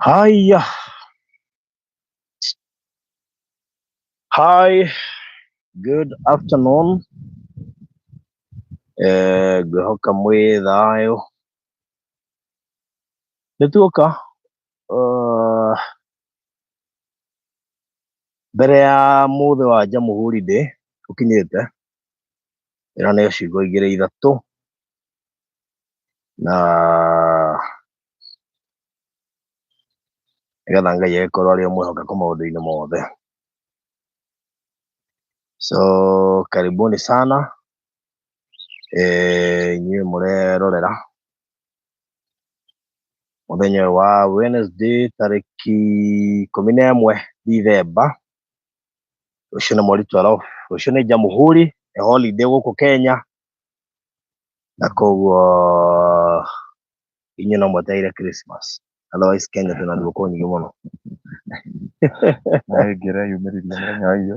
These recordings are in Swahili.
Haya, hi, good afternoon. Ngwĩhoka mwĩ thayũ. Nĩtuoka mbere ya mũthĩ wa Jamhuri Day ũkinyĩte, ĩno nĩ ciugo igĩrĩ ithatũ, na nĩgetha Ngai agĩkorwo arĩ o mwĩhokeku maũndũ-inĩ mothe. So karibuni sana inyuĩ mũrerorera mũthenya ũyũ wa Wednesday tarĩki 11 Dithemba, rũciũ nĩ mweri 12, rũciũ nĩ Jamhuri, nĩ holiday gũkũ Kenya, na koguo inyuĩ no mwetereire Christmas, otherwise Kenya twĩna thigũkũ nyingĩ mũno. Na ingĩra yumĩrĩria mũthenya wa iyo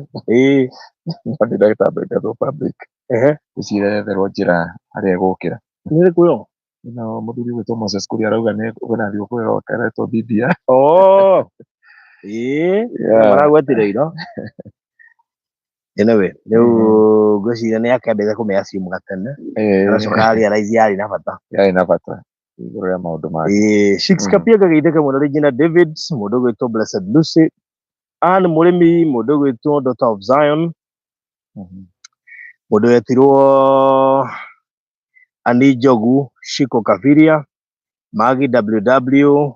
no ndagĩtambĩ ngathwo public iciretherwo njĩra harĩa egũkĩra. Nĩ ĩrĩkũ yo? Ĩno mũthuri wĩtwo Moses Kuria arauga kwĩna thigũkũ ĩroka ĩretwo BBI. Maragwetereire. Anyway, rĩu ngwĩciria nĩ akĩambĩte kũmĩ-assume gatene, aracoka realize yarĩ na bata. Yarĩ na bata igũrũ rĩa maũndũ make. Shix Kapia Gageithĩka mũndũ Regina David, mũndũ ũgwĩtwo Blessed Lucy, Anne Mũrĩmi, mũndũ ũgwĩtwo Daughter of Zion, mũndũ wetirwo Ani Njogu, Shiko Kabiria, Magi WW,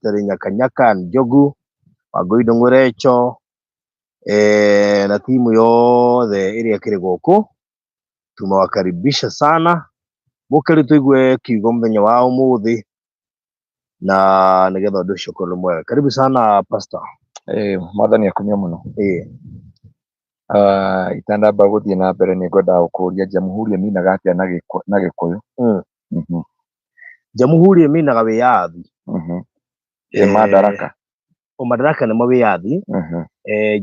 Tere Nyakanyaka Njogu, Wangui Ndung'u, na timu yothe ĩrĩa ĩkĩrĩ gũkũ, tumewakaribisha sana mũkĩrĩ tũigue kiugo mũthenya wa ũmũthĩ, na nĩgetha ũndũ ũcio ũkorwo mwega. Karibu sana pastor. Mwathani akumia mũno. Itandamba gũthiĩ na mbere nĩ ngwendaga gũkũria Jamhuri ĩminaga atĩa na Gĩkũyũ? Jamhuri ĩminaga wĩyathi. Madaraka. Madaraka nĩmo wĩyathi.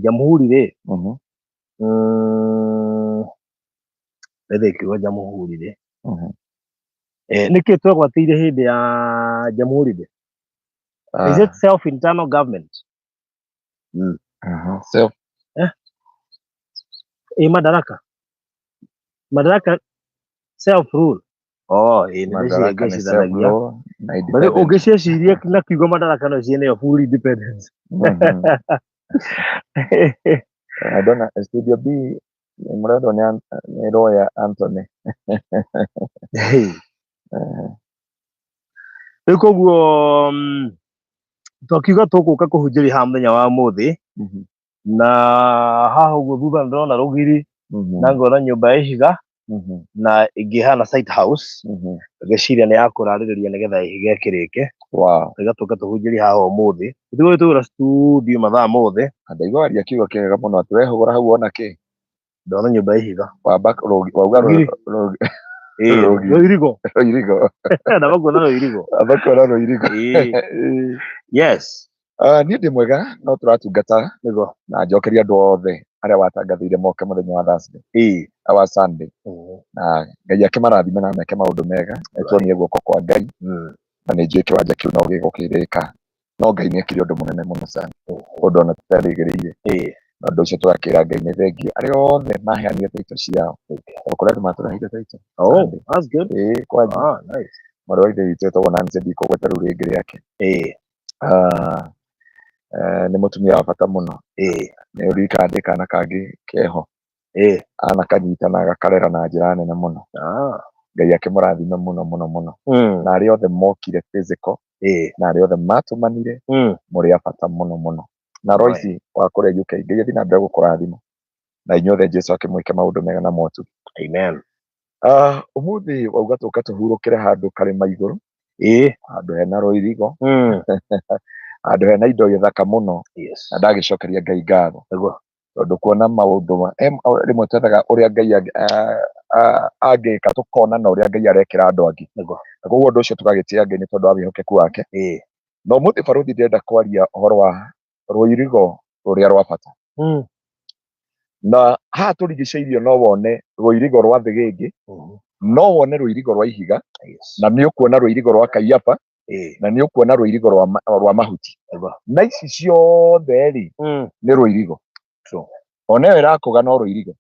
Jamhuri rĩ, Nĩthĩkiuga Jamhuri-rĩ. Nĩkĩ twagwatĩire hĩndĩ ya Jamhuri-rĩ? Is it self internal government? Self Madaraka self rule. Madaraka ni self law na Bali independence. ungĩcieciria na kiugo Madaraka no ciene full independence. I don't know, Studio B mrado ni Lawyer Anthony. Koguo twakiuga tũgũka kũhunjĩria haha mũthenya wa mũthĩ, na haha ũguo thutha ndĩrona rũgiri na ngona nyũmba ya ihiga na ĩngĩ hana site house, ngĩciria nĩ ya kũrarĩrĩria nĩgetha ihiga kĩrĩke. Tũgatuĩka tũhunjĩrie haha ũmũthĩ. Ithuĩ twĩra studio mathaa mothe. Ndaigua aria kiugo kĩega mũno atĩ wehũgũra hau wona kĩ? Ndona nyũmba ya ihiga. Wauga Rũirigo. Na bakuona rũirigo. Bakuona rũirigo. Yes. Niĩ ndĩ mwega no tũratungata nĩguo na njokeria andũ othe arĩa watangathĩire moke mũthenya wa Thursday wa Sunday, na Ngai akĩmarathime na meke maũndũ mega, nĩtuonire guoko kwa Ngai na nĩ njũĩ kĩwanja kĩu no gĩgũkĩrĩka, no Ngai nĩekire ũndũ mũnene mũno sana, ũndũ ona tũtarĩgĩrĩire. Na ũndũ ũcio tũgakĩra Ngai nĩ thengiũ arĩa othe maheanire taito ciao, kũrĩa andũ matũrahire taito. That's good. Kwanja mwarĩ wa ithe witũ etagwo Nancy ndikũgweta rĩu rĩngĩ rĩake. Nĩ mũtumia wa bata mũno. Nĩ ũrika ndĩ kana kangĩ keho, anakanyita na agakarera na njĩra nene mũno. Ngai akĩmũrathime mũno mũno mũno, na arĩa othe mokire physical, na arĩa othe matũmanire mũrĩ a bata mũno mũno. Na Royce wa kũrĩa UK, Ngai athiĩ na mbere gũkũrathima na inyuothe Jesũ akĩmwĩke maũndũ mega na motu. Amen. Ũmũthĩ wauga tũka tũhurũkĩre handũ karĩma igũrũ, handũ hena rũirigo, handũ hena indo ithaka mũno, na ndagĩcokeria Ngai ngatho tondũ kuona maũndũ rĩmwe twethaga ũrĩa Ngai angĩka tũkona na ũrĩa Ngai arekĩra andũ angĩ, na koguo ũndũ ũcio tũgagĩtĩĩa Ngai nĩ tondũ wa wĩhokeku wake. Na ũmũthĩ barũthi ndĩrenda kwaria ũhoro wa rũirigo rũrĩa rwa bata. Na haha tũrigicĩirio no wone rũirigo rwa thĩgĩngĩ, no wone rũirigo rwa ihiga, na nĩ ũkuona rũirigo rwa kaiyaba, na nĩ ũkuona rũirigo rwa mahuti. Na ici ciothe rĩ nĩ rũirigo. Ona ĩyo ĩrakũga no rũirigo.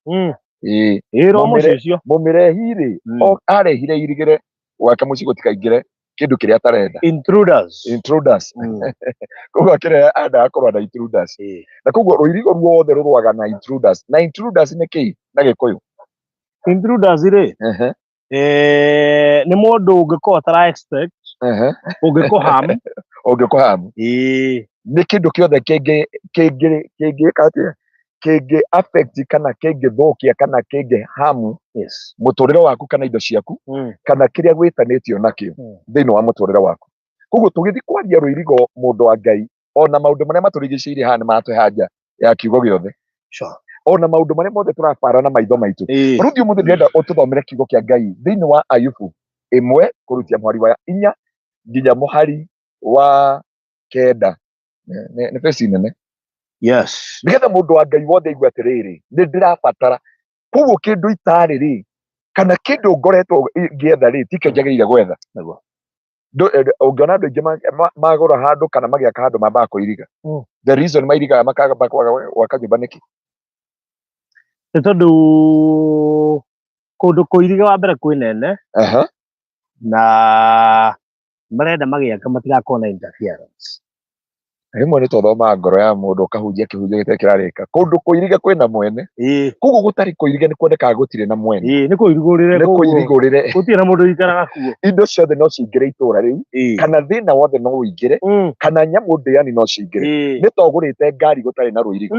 Mũmĩrehi rĩ arehire irigĩre gwake mũciĩ gũtikaingĩre kĩndũ kĩrĩa atarenda. Intruders. Koguo akĩrehe andaga kũrũa na intruders. Na koguo rũirigo ruothe rũrũaga na intruders. Na intruders nĩ kĩĩ na Gĩkũyũ? Intruders rĩ nĩ mũndũ ũngĩkorwo atara expect, ũngĩkũhamu. Nĩ kĩndũ kĩothe kĩngĩka atĩa, kĩngĩ affect kana kĩngĩthũkia kana kĩngĩ hamu mũtũrĩre waku kana indo ciaku, kana kĩrĩa gwĩtanĩtio nakĩo thĩinĩ wa mũtũrĩre waku. Koguo tũgĩthiĩ kwaria rũirigo mũndũ wa Ngai, ona maũndũ marĩa matũrigicĩirie haha nĩ matũhe haja ya kiugo gĩothe, ona maũndũ marĩa mothe tũrabara na maitho maitũ. Rũthio mũthĩ ndĩrenda ũtũthomere kiugo kĩa Ngai thĩinĩ wa Ayubu 1 kũrutia mũhari wa 4 nginya mũhari wa 9. Nĩ pesi nene. Nĩgetha mũndũ wa Ngai wothe aigue atĩrĩrĩ, nĩ ndĩrabatara. Koguo kĩndũ itarĩ rĩ, kana kĩndũ ngoretwo ngĩetha rĩ, tikĩo njagĩrĩire gwetha. Ũngĩona andũ aingĩ magũra handũ kana magĩaka handũ mambaga kũiriga. The reason mairigaga makamba gwaka nyũmba nĩkĩ? Nĩ tondũ kũndũ kũiriga wa mbere kwĩnene, na marenda magĩaka matigakorwo na interference. Rĩmwe nĩ tũthomaga ngoro ya mũndũ ũkahunjia kĩhunjio gĩtarĩ kĩrarĩka. Kũndũ kũiriga kwĩna mwene, koguo gũtarĩ kũiriga nĩ kuonekaga gũtirĩ na mwene. Nĩ kũirigũrĩre, gũtirĩ na mũndũ ũikaraga kuo. Indo ciothe no cingĩre itũra rĩu, kana thĩna wothe no ũingĩre, kana nyamũ ndĩani no cingĩre. Nĩ togũrĩte ngari gũtarĩ na rũirigo,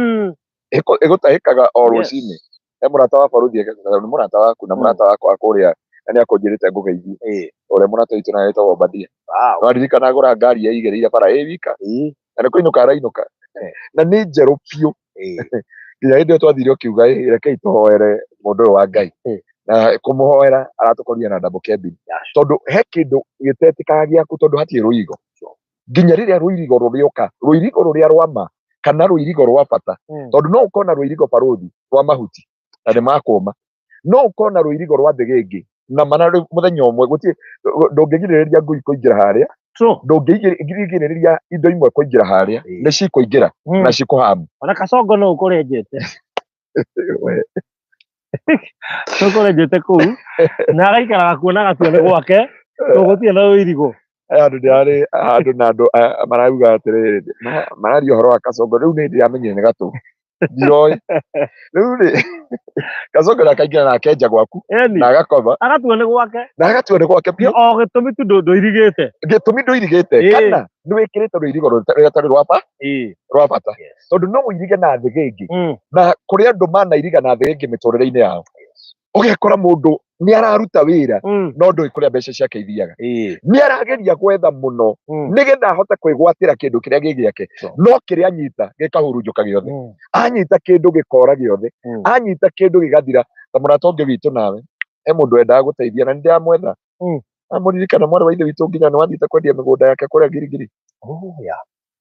ĩgũtahĩkaga o rũcinĩ. He mũrata wa barũthi, nĩ mũrata waku na mũrata wakwa kũrĩa, na nĩ akũnjĩrĩte ngũgeithie, ũrĩa mũrata witũ nawe wĩtagwo Obadia. Waririkana agũra ngari yaigĩrĩire bara wika, na nĩ kũinũka arainũka, na nĩ njerũ biũ. Nginya hĩndĩ ĩyo twathire ũkiuga rekei tũhoere mũndũ ũyũ wa Ngai, na kũmũhoera aratũkorire na double cabin, tondũ he kĩndũ gĩtetĩkaga gĩaku tondũ hatirĩ rũirigo. Nginya rĩrĩa rũirigo rũrĩoka, rũirigo rũrĩa rwa ma kana rũirigo rwa bata, tondũ no ũkorwo na rũirigo barũthi rwa mahuti na nĩ makũma, no ukona ruirigo rwa thigĩngĩ na mana muthenya ũmwe guti ndũngĩgirĩrĩria ngui kũingĩra harĩa ndũngĩgirĩrĩria indo imwe kũingĩra harĩa nĩ cikũingĩra na cikũhamu. Ona Kasongo no ũkũrenjete ũkũrenjete kũu na agaikaraga kuona gatua nĩ gwake tũgũtirĩ na ruirigo. Andũ ndĩrarĩ handũ na andũ marauga atĩrĩrĩ mararia ũhoro wa Kasongo rĩu nĩ ndĩramenyire nĩ gatũ ndiroĩ rĩu rĩ Kasongo nakaingĩra na akenja gwaku na agakoma agatua nĩ gwake na agatua nĩ gwake biũ o gĩtũmi tu ndũirigĩte kana nĩ wĩkĩrĩte rũirigo rũtarĩ rwa bata tondũ no ũirige na thĩgĩngĩ na kũrĩ andũ manairiga na thĩgĩngĩ mĩtũrĩre-inĩ yao ũgekora mũndũ nĩ araruta wĩra no ndũĩ kũrĩa mbeca ciake ithiaga nĩ arageria gwetha mũno nĩgetha ahote kwĩgwatĩra kĩndũ kĩrĩa gĩ gĩake no kĩrĩa anyita gĩkahurunjũka gĩothe anyita kĩndũ gĩkora gĩothe anyita kĩndũ gĩgathira. Ta mũrata ũngĩ witũ nawe mũndũ wendaga gũteithia na nĩ ndĩramwetha amũririkana mwarĩ wa ithe witũ nginya nĩ wathiĩte kwendia mĩgũnda yake kũrĩa Girigiri.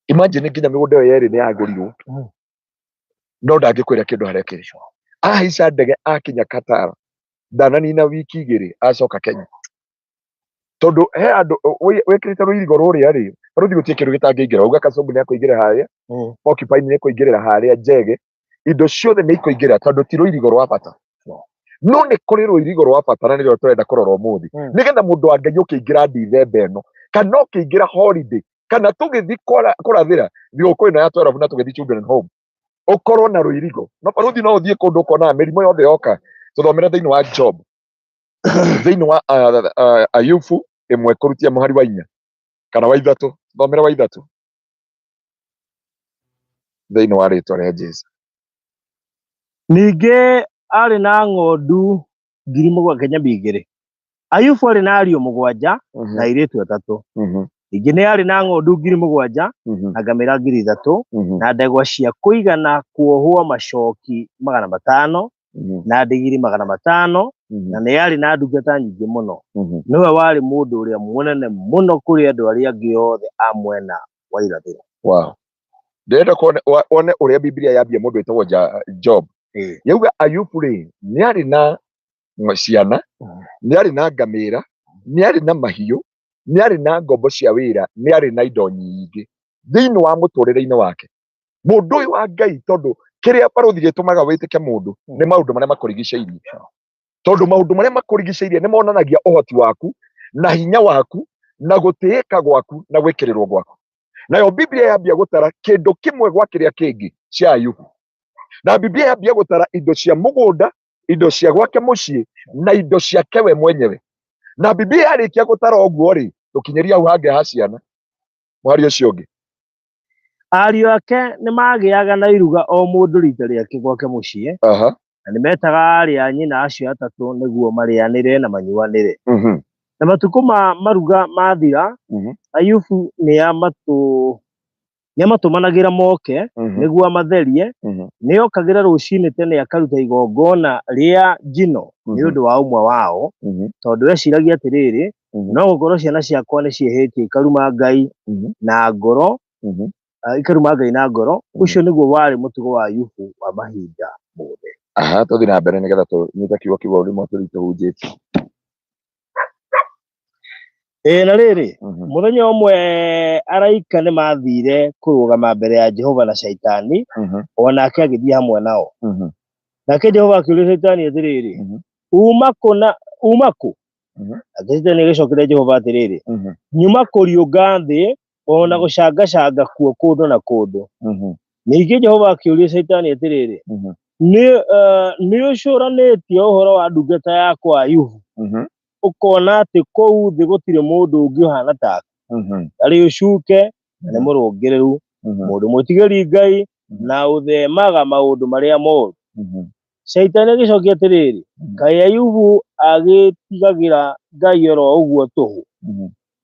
Imagine nginya mĩgũnda ĩyo yerĩ nĩ yagũrirwo no ndangĩkwĩra kĩndũ harĩa kĩrĩ. Ahaica ndege akinya Qatar ndananina wiki igĩrĩ acoka Kenya tondũ he andũ wĩkĩrĩte rũirigo rũrĩa rĩ rũthi gũtirĩ kĩndũ gĩtangĩingĩra. Uga Kasongo nĩ ekũingĩra harĩa Porcupine nĩ ekũingĩrĩra harĩa Njege indo ciothe nĩ ikũingĩra tondũ ti rũirigo rwa bata no nĩ kũrĩ rũirigo rwa bata na nĩrĩo tũrenda kũrora ũmũthĩ nĩgetha mũndũ wa Ngai ũkĩingĩra Ndithemba ĩno kana ũkĩingĩra holiday kana tũgĩthi kũrathĩra thigũkũ ĩno ya 12 na tũgĩthi children home ũkorwo na rũirigo no barũthi no ũthiĩ kũndũ ũkona mĩrimũ yothe yoka tũthomere thĩinĩ wa Job thĩinĩ wa Ayubu ĩmwe kũrutia mũhari wa 4 kana wa 3 thomera wa 3 thĩinĩ wa rĩtwa rĩa Jesũ. Ningĩ arĩ na ng'ondu 7,200. Ayubu arĩ na ariũ 7 na airĩtu 3. Ningĩ nĩ arĩ na ng'ondu 7,000 na ngamĩra 3,000 na ndegwa cia kũigana kuohwo macoki 500 na ndigiri 500 na nĩ arĩ na ndungata nyingĩ mũno. Nĩwe warĩ mũndũ ũrĩa mũnene mũno kũrĩ andũ arĩa angĩ othe a mwena wa irathĩro. Wow. Ndĩrenda one ũrĩa Biblia yambia mũndũ wĩtagwo Job. Yauga Ayubu rĩ nĩ arĩ na ciana nĩ arĩ na ngamĩra nĩ arĩ na mahiũ nĩ arĩ na ngombo cia wĩra nĩ arĩ na indo nyingĩ thĩinĩ wa mũtũrĩre-inĩ wake. Mũndũ ũyũ wa Ngai tondũ kĩrĩa barũthi gĩtũmaga wĩtĩke mũndũ nĩ maũndũ marĩa makũrigicĩirie tondũ maũndũ marĩa makũrigicĩirie nĩ monanagia ũhoti waku na hinya waku na gũtĩĩka gwaku na gwĩkĩrĩrwo gwaku. Nayo Biblia yambia gũtara kĩndũ kĩmwe gwa kĩrĩa kĩngĩ cia Ayubu na Biblia yambia gũtara indo cia mũgũnda indo cia gwake mũciĩ na indo ciake we mwenyewe. Na Biblia yarĩkia gũtara ũguo rĩ tũkinyĩria hau hangĩ ha ciana mwari ũcio ũngĩ ariũ ake nĩ magĩaga na iruga o mũndũ rita rĩake gwake mũciĩ na nĩ metaga arĩa a nyina acio 3 nĩguo marĩanĩre na manyuanĩre. Na matukũ ma maruga mathira Ayubu nĩ amatũmanagĩra moke nĩguo amatherie. Nĩ okagĩra rũcinĩ tene akaruta igongona rĩa njino nĩ ũndũ wa ũmwe wao tondũ eciragia atĩrĩrĩ no gũkorwo ciana ciakwa nĩ ciĩhĩtie ikaruma Ngai na ngoro ikaruma Ngai na ngoro. Ũcio nĩguo warĩ mũtugo wa Ayubu wa mahinda mothe. Tũthiĩ na mbere nĩgetha tũnyite kiugo kĩu ũrĩa tũhunjĩtie. Na rĩrĩ mũthenya ũmwe araika nĩ mathire kũrũgama mbere ya Jehova na Shaitani onake agĩthiĩ hamwe nao. Nake Jehova akĩũria Shaitani atĩrĩrĩ uma kũ? Nake Shaitani agĩcokeria Jehova atĩrĩrĩ nyuma kũriũnga thĩ ona gũcangacanga kuo kũndũ na kũndũ. Ningĩ Jehova akĩũria Shaitani atĩrĩrĩ nĩ ũcũranĩtie ũhoro wa ndungata yakwa Ayubu ũkona atĩ kũu thĩ gũtirĩ mũndũ ũngĩ ũhana take arĩ ũcuke na nĩ mũrũngĩrĩru mũndũ mũtigĩri Ngai na ũthemaga maũndũ marĩa moru. Shaitani agĩcokia atĩrĩrĩ kaĩ Ayubu agĩtigagĩra Ngai oro ũguo tũhũ?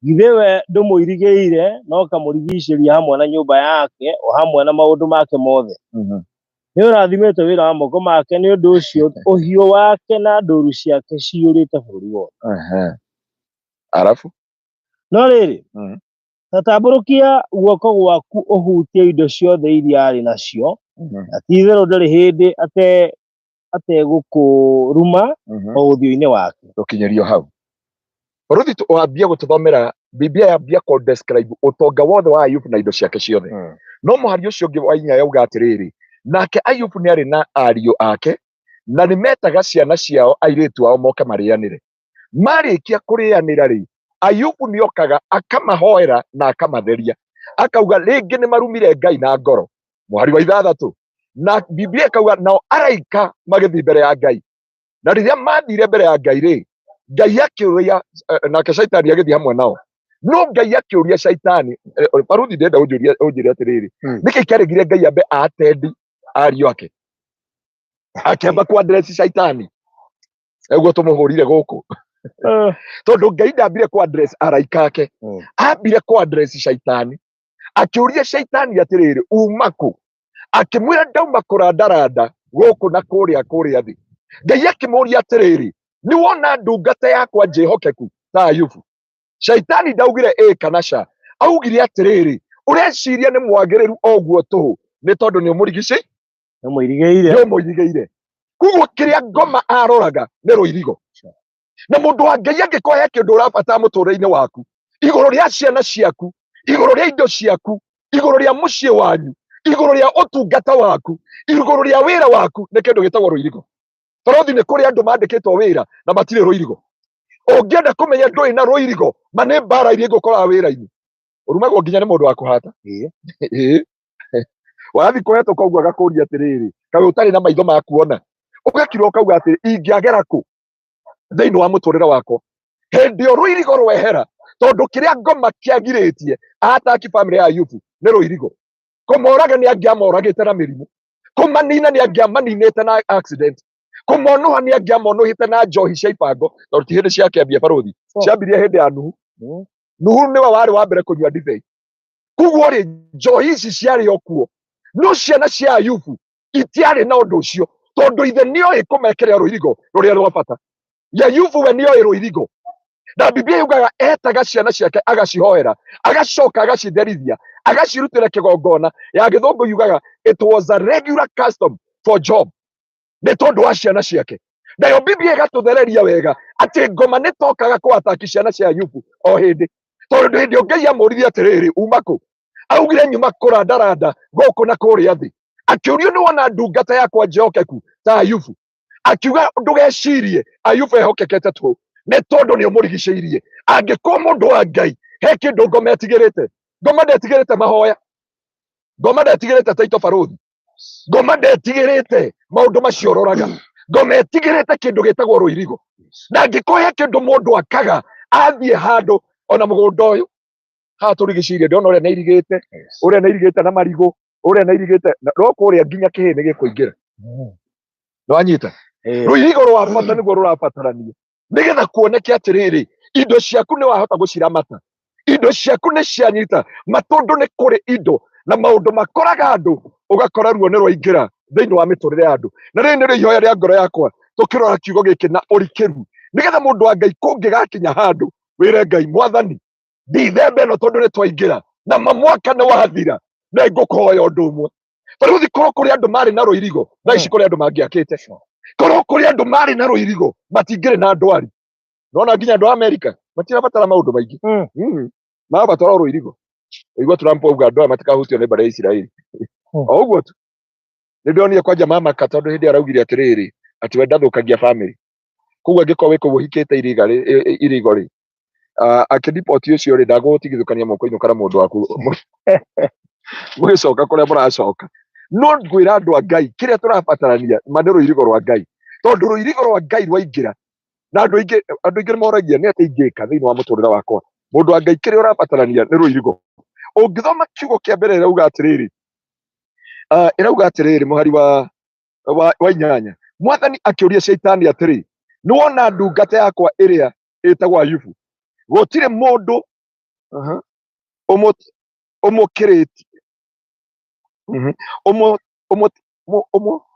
Githĩ we ndũmũirigĩire no kamũrigicĩria hamwe na nyũmba yake o hamwe na maũndũ make mothe? Nĩ ũrathimĩte wĩra wa moko make nĩ ũndũ ũcio ũhiũ wake na ndũũru ciake ciyũrĩte bũrũri wothe. Arabu no rĩrĩ tatambũrũkia guoko gwaku ũhutie indo ciothe iria arĩ nacio na ti-itherũ ndarĩ hĩndĩ ategũkũruma o ũthiũ-inĩ waku. Tũkinyerio hau. Ruthi wambia gũtũthomera Biblia yambia ko describe ũtonga wothe wa Ayubu na indo ciake ciothe. No mũhari ũcio ũngĩ wa inya yauga atĩrĩrĩ, nake Ayubu nĩ arĩ na ariũ ake na nĩ metaga ciana ciao airĩtu ao moke marĩanĩre. Marĩkia kũrĩanĩra rĩ, Ayubu nĩ okaga akamahoera na akamatheria, akauga rĩngĩ nĩ marumire Ngai na ngoro. Mũhari wa 6 na Biblia ikauga nao araika magĩthiĩ mbere ya Ngai, na rĩrĩa mathire mbere ya Ngai rĩ, Ngai akĩũria nake Shaitani agĩthiĩ hamwe nao. No Ngai akĩũria Shaitani, Baruthi ndenda ũnjĩre atĩrĩrĩ, nĩkĩ kĩarĩgire Ngai ambe atendi ariũ ake, akĩamba kwa address Shaitani, ũguo tũmũhũrire gũkũ. Tondũ Ngai ndambire kwa address araika ake, ambire kwa address Shaitani, akĩũria Shaitani atĩrĩrĩ, uma kũ? Akĩmwĩra ndauma kũrandaranda gũkũ na kũrĩa thĩ. Ngai akĩmũria atĩrĩrĩ, nĩ wona ndungata yakwa njĩhokeku ta Ayubu? Shaitani ndaugire kana ca, augire atĩrĩrĩ, ũreciria nĩ mwagĩrĩru oguo tũhũ nĩ tondũ nĩ ũmũirigĩire. Koguo kĩrĩa ngoma aroraga nĩ rũirigo. Na mũndũ wa Ngai angĩkorwo kĩndũ ũrabatara mũtũrĩre-inĩ waku, igũrũ rĩa ciana ciaku, igũrũ rĩa indo ciaku, igũrũ rĩa mũciĩ wanyu, igũrũ rĩa ũtungata waku, igũrũ rĩa wĩra waku, nĩ kĩndũ gĩtagwo rũirigo. Barothi nĩ kũrĩ andũ mandĩkĩtwo wĩra na matirĩ rũirigo. Ũngĩenda kũmenya ndũrĩ na rũirigo, ma nĩ mbara iria igũkorwo wĩra-inĩ, ũrumagwo nginya nĩ mũndũ wa kũhata. Wathiĩ kũhetũka ũguo agakũria atĩrĩrĩ, kaĩ ũtarĩ na maitho ma kuona? Ũgakira ũkauga atĩrĩ, ingĩagera kũ thĩinĩ wa mũtũrĩre wakwa? Hĩndĩ ĩyo rũirigo rwehera, tondũ kĩrĩa ngoma kĩagirĩtie ataki family ya Ayubu nĩ rũirigo. Kũmoraga nĩ angĩamoragĩte na mĩrimũ, kũmanina nĩ angĩamaninĩte na accident, kũmonoha nĩ angĩamonohĩte na njohi cia ibango, tondũ ti hĩndĩ ciakĩambia Barothi, ciambirie hĩndĩ ya Nuhu. Nuhu nĩwe warĩ wa mbere kũnyua ndibei. Koguo rĩ, njohi ici ciarĩ o kuo, no ciana cia Ayubu itiarĩ na ũndũ ũcio, tondũ ithe nĩoĩ kũmekĩrĩra rũirigo rũrĩa rwa bata. Ayubu we nĩoĩ rũirigo, na Biblia yugaga etaga ciana ciake agacihoera, agacoka agacitherithia, agacirutĩra kĩgongona. Ya Gĩthũngũ yugaga it was a regular custom for Job, nĩ tondũ wa ciana ciake. Nayo Biblia ĩgatũthereria wega atĩ ngoma nĩ tokaga kũataki ciana cia Ayubu o hĩndĩ, tondũ hĩndĩ ĩyo Ngai amũririe atĩrĩrĩ, uma kũ? Augire nyuma kũrandaranda gũkũ na kũrĩa thĩ. Akĩũrio nĩ wona ndungata yakwa njĩhokeku ta Ayubu? Akiuga ndũgecirie Ayubu ehokekete tũ, nĩ tondũ nĩ ũmũrigicĩirie. Angĩkorwo mũndũ wa Ngai he kĩndũ ngoma etigĩrĩte, ngoma ndetigĩrĩte mahoya, ngoma ndetigĩrĩte Taito Barothi, ngoma ndetigĩrĩte maũndũ macio ũroraga, ngoma etigĩrĩte kĩndũ gĩtagwo rũirigo. Na angĩkorwo he kĩndũ mũndũ akaga athiĩ handũ, ona mũgũnda ũyũ haha tũrigicĩirie, ndĩrona ũrĩa nairigĩte, ũrĩa nairigĩte na marigũ, ũrĩa nairigĩte no kũrĩa nginya kĩhĩ nĩ gĩkũingĩra. Nĩwanyita? Rũirigo rwa bata nĩguo rũrabatarania, nĩgetha kuoneke atĩrĩrĩ, indo ciaku nĩ wahota gũciramata, indo ciaku nĩ cianyita matũndũ. Nĩ kũrĩ indo na maũndũ makoraga andũ, ũgakora ruo nĩ rwaingĩra thĩinĩ wa mĩtũrĩre ya andũ. Na rĩrĩ nĩrĩo ihoya rĩa ngoro yakwa tũkĩrora kiugo gĩkĩ na ũrikĩru, nĩgetha mũndũ wa Ngai kũngĩgakinya handũ wĩre Ngai, Mwathani ndithembe ĩno tondũ nĩ twaingĩra na mwaka nĩ wathira, na ngũkũhoya ũndũ ũmwe. Barothi, korwo kũrĩ andũ marĩ na rũirigo, na ici kũrĩ andũ mangĩakĩte. Korwo kũrĩ andũ marĩ na rũirigo, matingĩrĩ na ndwari. Nona nginya andũ a Amerika matirabatara maũndũ maingĩ, marabatara rũirigo. Ũigua Trump auga andũ aya matikahutio nĩ mbara ya Isiraeli, o ũguo tu. Nĩ ndonire kwanja mamaka tondũ hĩndĩ araugire atĩrĩrĩ, atĩ we ndathũkagia family. Koguo angĩkorwo wĩ kũu ũhikĩte irigo rĩ, akĩdipoti ũcio rĩ, ndagũtigithũkania moko-inĩ kana mũndũ waku mũgĩcoka kũrĩa mũracoka. No ngwĩra andũ a Ngai, kĩrĩa tũrabatarania ma nĩ rũirigo rwa Ngai, tondũ rũirigo rwa Ngai rwaingĩra, na andũ aingĩ moragia nĩ atĩ ingĩka thĩinĩ wa mũtũrĩre wakwa. Mũndũ wa Ngai, kĩrĩa ũrabatarania nĩ rũirigo. Ũngĩthoma kiugo kĩa mbere ĩrauga atĩrĩrĩ, mũhari wa 8, Mwathani akĩũria Shaitani atĩrĩ, nĩ wona ndungata yakwa ĩrĩa ĩtagwo Ayubu, gũtirĩ mũndũ ũmũkĩrĩtie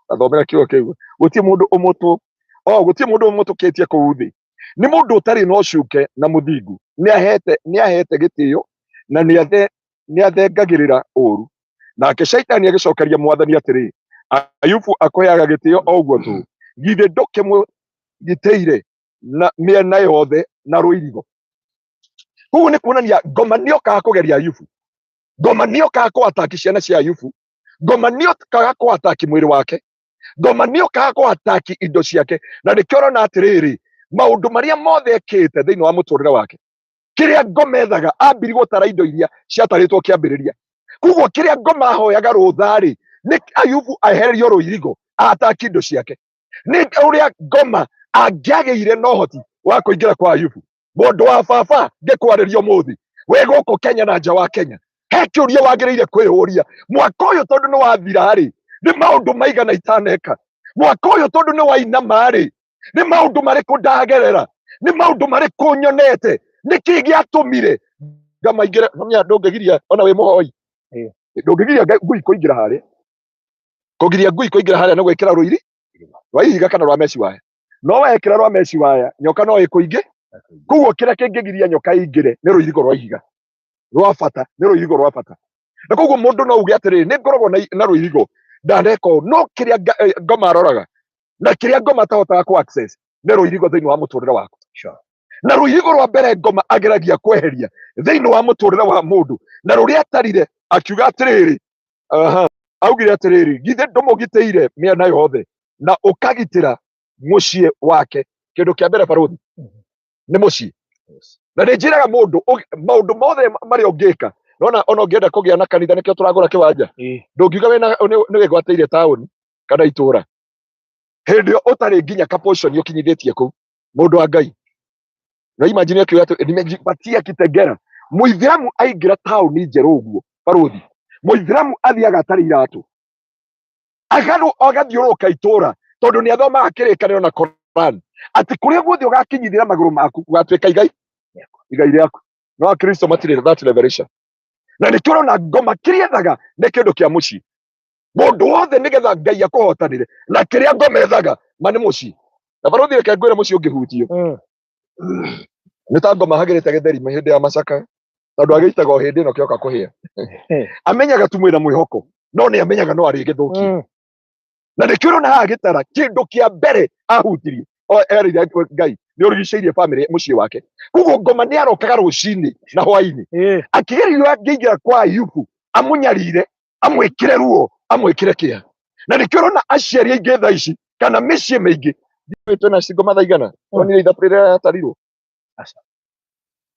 athomera kiugo kĩu, gũtirĩ mũndũ ũmũtũkĩtie kũu thĩ. Nĩ mũndũ ũtarĩ na ũcuke na mũthingu, nĩ ahete gĩtĩo na nĩ athengagĩrĩra ũũru. Nake Shaitani agĩcokeria Mwathani atĩrĩ, Ayubu akũheaga gĩtĩo o ũguo tu, githe ndũkĩmwe gĩteire na mĩena yothe na rũirigo. Koguo nĩ kuonania ngoma nĩokaga kũgeria Ayubu, ngoma nĩokaga kũataki ciana cia Ayubu, ngoma nĩokaga kũataki mwĩrĩ wake, ngoma nĩokaga kũataki indo ciake. Na nĩkĩo ũrona atĩrĩrĩ, maũndũ marĩa mothe ekĩte thĩinĩ wa mũtũrĩre wake, kĩrĩa ngoma ethaga ambiri gũtara indo iria ciatarĩtwo kĩambĩrĩria. Koguo kĩrĩa ngoma ahoyaga rũtha-rĩ, nĩ Ayubu ahererio rũirigo ataki indo ciake. Nĩ ũrĩa ngoma angĩagĩire na ũhoti wa kũingĩra kwa Ayubu. Mũndũ wa baba ngĩkwarĩria ũmũthĩ wĩ gũkũ Kenya na nja wa Kenya, he kĩũria wagĩrĩire kwĩyũria. Mwaka ũyũ tondũ nĩ wathira-rĩ, nĩ maũndũ maigana itaneka. Mwaka ũyũ tondũ nĩ wainama-rĩ, nĩ maũndũ marĩkũ ndagerera, nĩ maũndũ marĩkũ nyonete, nĩkĩ gĩatũmire ngamaingĩra. Ndũngĩgiria ona wĩ mũhoi, ndũngĩgiria ngui kũingĩra harĩa. Kũgiria ngui kũingĩra harĩa nĩ gwĩkĩra rũiri rwa ihiga kana rwa meci waya. No wekĩra rwa meci waya, nyoka no ĩkũingĩ. Koguo kĩrĩa kĩngĩgiria nyoka ĩingĩre nĩ rũirigo rwa ihiga rwa bata, nĩ rũirigo rwa bata. Na koguo mũndũ no uge atĩrĩrĩ, nĩ ngoragwo na rũirigo ndaneka ũũ. No kĩrĩa ngoma aroraga na kĩrĩa ngoma atahotaga kũ access nĩ rũirigo thĩinĩ wa mũtũrĩre waku. Na rũirigo rwa mbere ngoma ageragia kweheria thĩinĩ wa mũtũrĩre wa mũndũ, na rũrĩa atarire akiuga atĩrĩrĩ, augire atĩrĩrĩ, githe ndũmũgitĩire mĩena yothe na ũkagitĩra mũciĩ wake. Kĩndũ kĩa mbere barũthi nĩ mũciĩ. Na nĩ njĩraga mũndũ maũndũ mothe marĩa ũngĩka, ona ũngĩenda kũgĩa na kanitha, nĩkĩo tũragũra kĩwanja, ndũngiuga nĩ wĩgwatĩire taũni kana itũra hĩndĩ ĩyo ũtarĩ nginya ka portion ũkinyithĩtie kũu. Mũndũ wa Ngai na imagine akiuga atĩ nimejipatia Kitengela. Mũithĩramu aingĩra taũni njerũ ũguo barũthi, Mũithĩramu athiaga atarĩ iratũ, agathiũrũrũka itũra tondũ nĩ athomaga kĩrĩkanĩro na Koran atĩ kũrĩa guothe ũgakinyithĩra magũrũ maku ũgatuĩka igai rĩaku. No Akristo matirĩ that revelation. Na nĩkĩo ũrona ngoma kĩrĩa ethaga nĩ kĩndũ kĩa mũciĩ. Mũndũ wothe nĩgetha Ngai akũhotanĩre, na kĩrĩa ngoma ethaga ma nĩ mũciĩ. Na barũthi reke ngwĩre mũciĩ ũngĩhutio, nĩ ta ngoma hagĩrĩte gĩtheri hĩndĩ ya macaka, tondũ agĩitaga o hĩndĩ ĩno kĩoka kũhĩa. Amenyaga tu mwĩna mwĩhoko, no nĩ amenyaga no arĩgĩthũkia. Na nĩkĩo ũrona haha gĩtara kĩndũ kĩa mbere ahutirie erĩire Ngai nĩ ũrigicĩirie family mũciĩ wake. Koguo ngoma nĩ arokaga rũcinĩ na hwainĩ akĩgeria angĩingĩra kwa Ayubu amũnyarire, amwĩkĩre ruo, amwĩkĩre kĩeha. Na nĩkĩo ũrona aciari aingĩ thaa ici kana mĩciĩ mĩingĩ twĩna ngoma thaa igana onire ithabu rĩrĩa yatarirwo.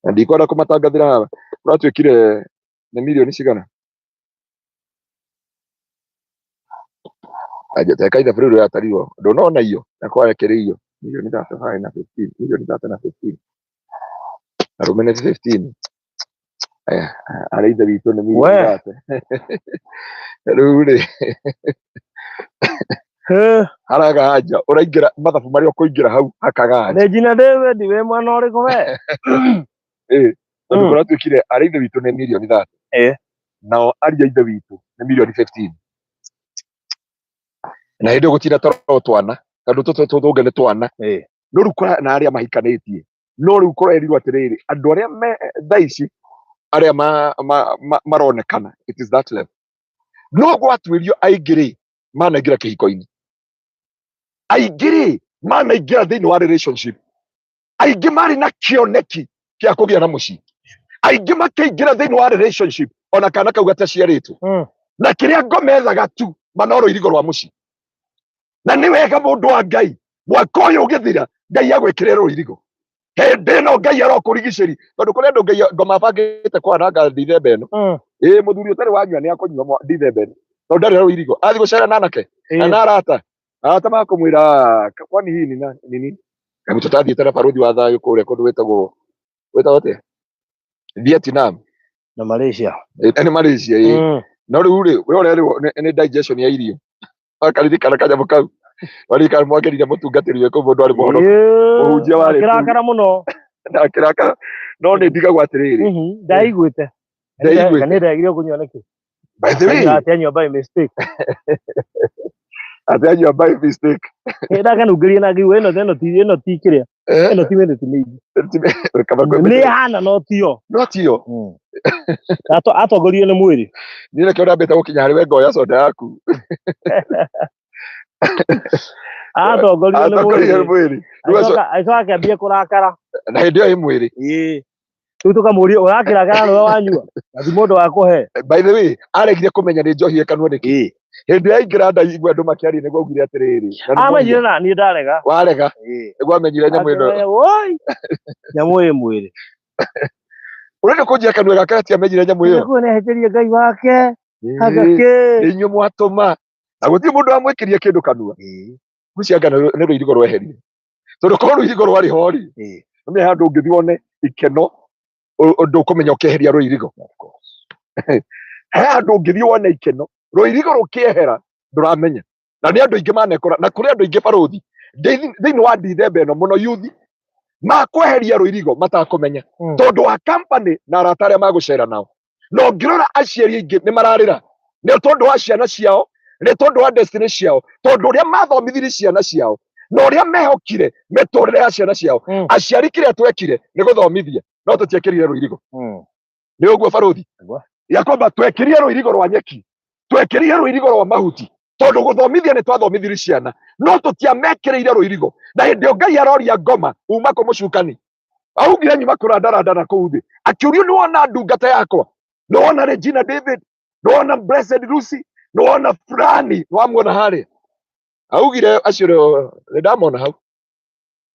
Na ndikwenda kũmatangathĩra haha, ũratuĩkire nĩ mirioni cigana. Teka ithabu rĩu yatarirwo ndũnona iyo na kwarekereirio milioni 35 na 15, milioni 30 na 15, arũme nĩ 15. Arĩa ithe witũ nĩ milioni 30. Rĩu-rĩ haraga hanja ũraingĩra mathabu marĩa ũkũingĩra hau hakaga hanja. Regina David we mwana ũrĩkũ we? Tondũ kũratuĩkire arĩa ithe witũ nĩ milioni 30, nao ariũ a ithe witũ nĩ milioni 15. Na hĩndĩ gũtina toro twana tondũ tũthũnge nĩ twana. No rĩu kũra na arĩa mahikanĩtie, no rĩu kũrerirwo atĩrĩrĩ, andũ arĩa me thaa ici arĩa maronekana it is that level. No gwatuĩrio aingĩ-rĩ manaingĩra kĩhiko-inĩ, aingĩ-rĩ manaingĩra thĩinĩ wa relationship, aingĩ marĩ na kĩoneki kĩa kũgĩa na mũciĩ, aingĩ makĩingĩra thĩinĩ wa relationship ona kana kau gataciarĩtwo. Na kĩrĩa ngoma ethaga tu manoro irigo rwa mũciĩ. Na nĩ wega mũndũ wa Ngai mwaka ũyũ ũgĩthira Ngai agwĩkĩrĩre rũirigo. Hĩndĩ ĩno Ngai arokũrigicĩria tondũ kũrĩ andũ Ngai ngoma abangĩte kwananga Dithemba ĩno. Mũthuri ũtarĩ wanyua nĩ akũnyua Dithemba ĩno tondũ ndarĩ na rũirigo. Athiĩ gũcera na anake na arata makamwĩra kwani hii ni nini. Kamu tũtathiĩte na barũthi wa thayũ kũrĩa kũndũ wĩtagwo atĩa Vietnam na Malaysia. Nĩ Malaysia. No rĩu-rĩ we ũrerĩrwo nĩ digestion ya irio. Akaririkana kanyamũ kau warikana mwagerire mũtungatĩri we kũu mũndũ arĩ mũhonoku mũhunjia warĩ akĩrakara mũno akĩrakara. No nĩ ndigagwo atĩrĩrĩ ndaiguĩte nĩ ndegire kũnyua nĩkĩ by the way atanyua by mistake atanyua by mistake ndakanungĩrie na ngiuga ĩno ti kĩrĩa ĩno ti mĩnĩti mĩingĩ nĩ hana no tio atongorio nĩ mwĩrĩ. Niĩ nĩkĩo ndambĩte gũkinya harĩ we ngoya soda yaku. atongorio nĩ atongoria mwĩrĩ mwĩrĩ aicoka akĩambia kũrakara na hĩndĩ ĩyo ĩ mwĩrĩ. rĩu tũkamũria ũrakĩrakara nĩwe wanyua na ti mũndũ wa kũhe. By the way, aregire kũmenya nĩ njohi ĩkanwo nĩkĩ. Hĩndĩ ya ingĩra ndaigua andũ makĩaria nĩguo augire atĩrĩrĩ, amenyire na niĩ ndarega. Warega nĩguo amenyire nyamũ ĩno nyamũ ĩ mwĩrĩ. Ũrenda kũnjia kanua gake atiamenyire nyamũ ĩyo. Nĩguo nĩahĩtĩrie Ngai wake. Nĩ inyuĩ mwatũma na gũtirĩ mũndũ wamwĩkĩria kĩndũ kanua. Gũcianga nĩ rũirigo rweherie. Tondũ korwo rũirigo rwarĩ ho rĩ, nĩ handũ ũngĩthiĩ wone ikeno ndũkũmenya ũkeheria rũirigo. He handũ ũngĩthiĩ wone ikeno rũirigo rũkĩehera ndũramenya. Na nĩ andũ aingĩ manekora na kũrĩ andũ aingĩ barothi thĩinĩ wa ndithemba ĩno mũno yuthi makweheria rũirigo matakũmenya tondũ wa company na arata arĩa magũcera nao. No ngĩrora aciari aingĩ nĩ mararĩra nĩ tondũ wa ciana ciao, nĩ tondũ wa destiny ciao, tondũ ũrĩa mathomithirie ciana ciao na ũrĩa mehokire mĩtũrĩre ya ciana ciao. Aciari kĩrĩa twekire nĩ gũthomithia no tũtiekĩrire rũirigo. Nĩ ũguo barothi ya kwamba twekĩrire rũirigo rwa nyeki, twekĩrire rũirigo rwa mahuti, tondũ gũthomithia nĩ twathomithirie ciana no tũtiamekĩrĩire rũirigo. Na hĩndĩ ĩyo Ngai aroria Ngoma uma kũ mũcukani augire nyuma kũrandaranda kũu thĩ akĩũrio nĩ wona ndungata yakwa, nĩ wona Regina David, nĩ wona Blessed Lucy, nĩ wona fulani wamwona harĩa. Augire acio nĩ ndamona hau.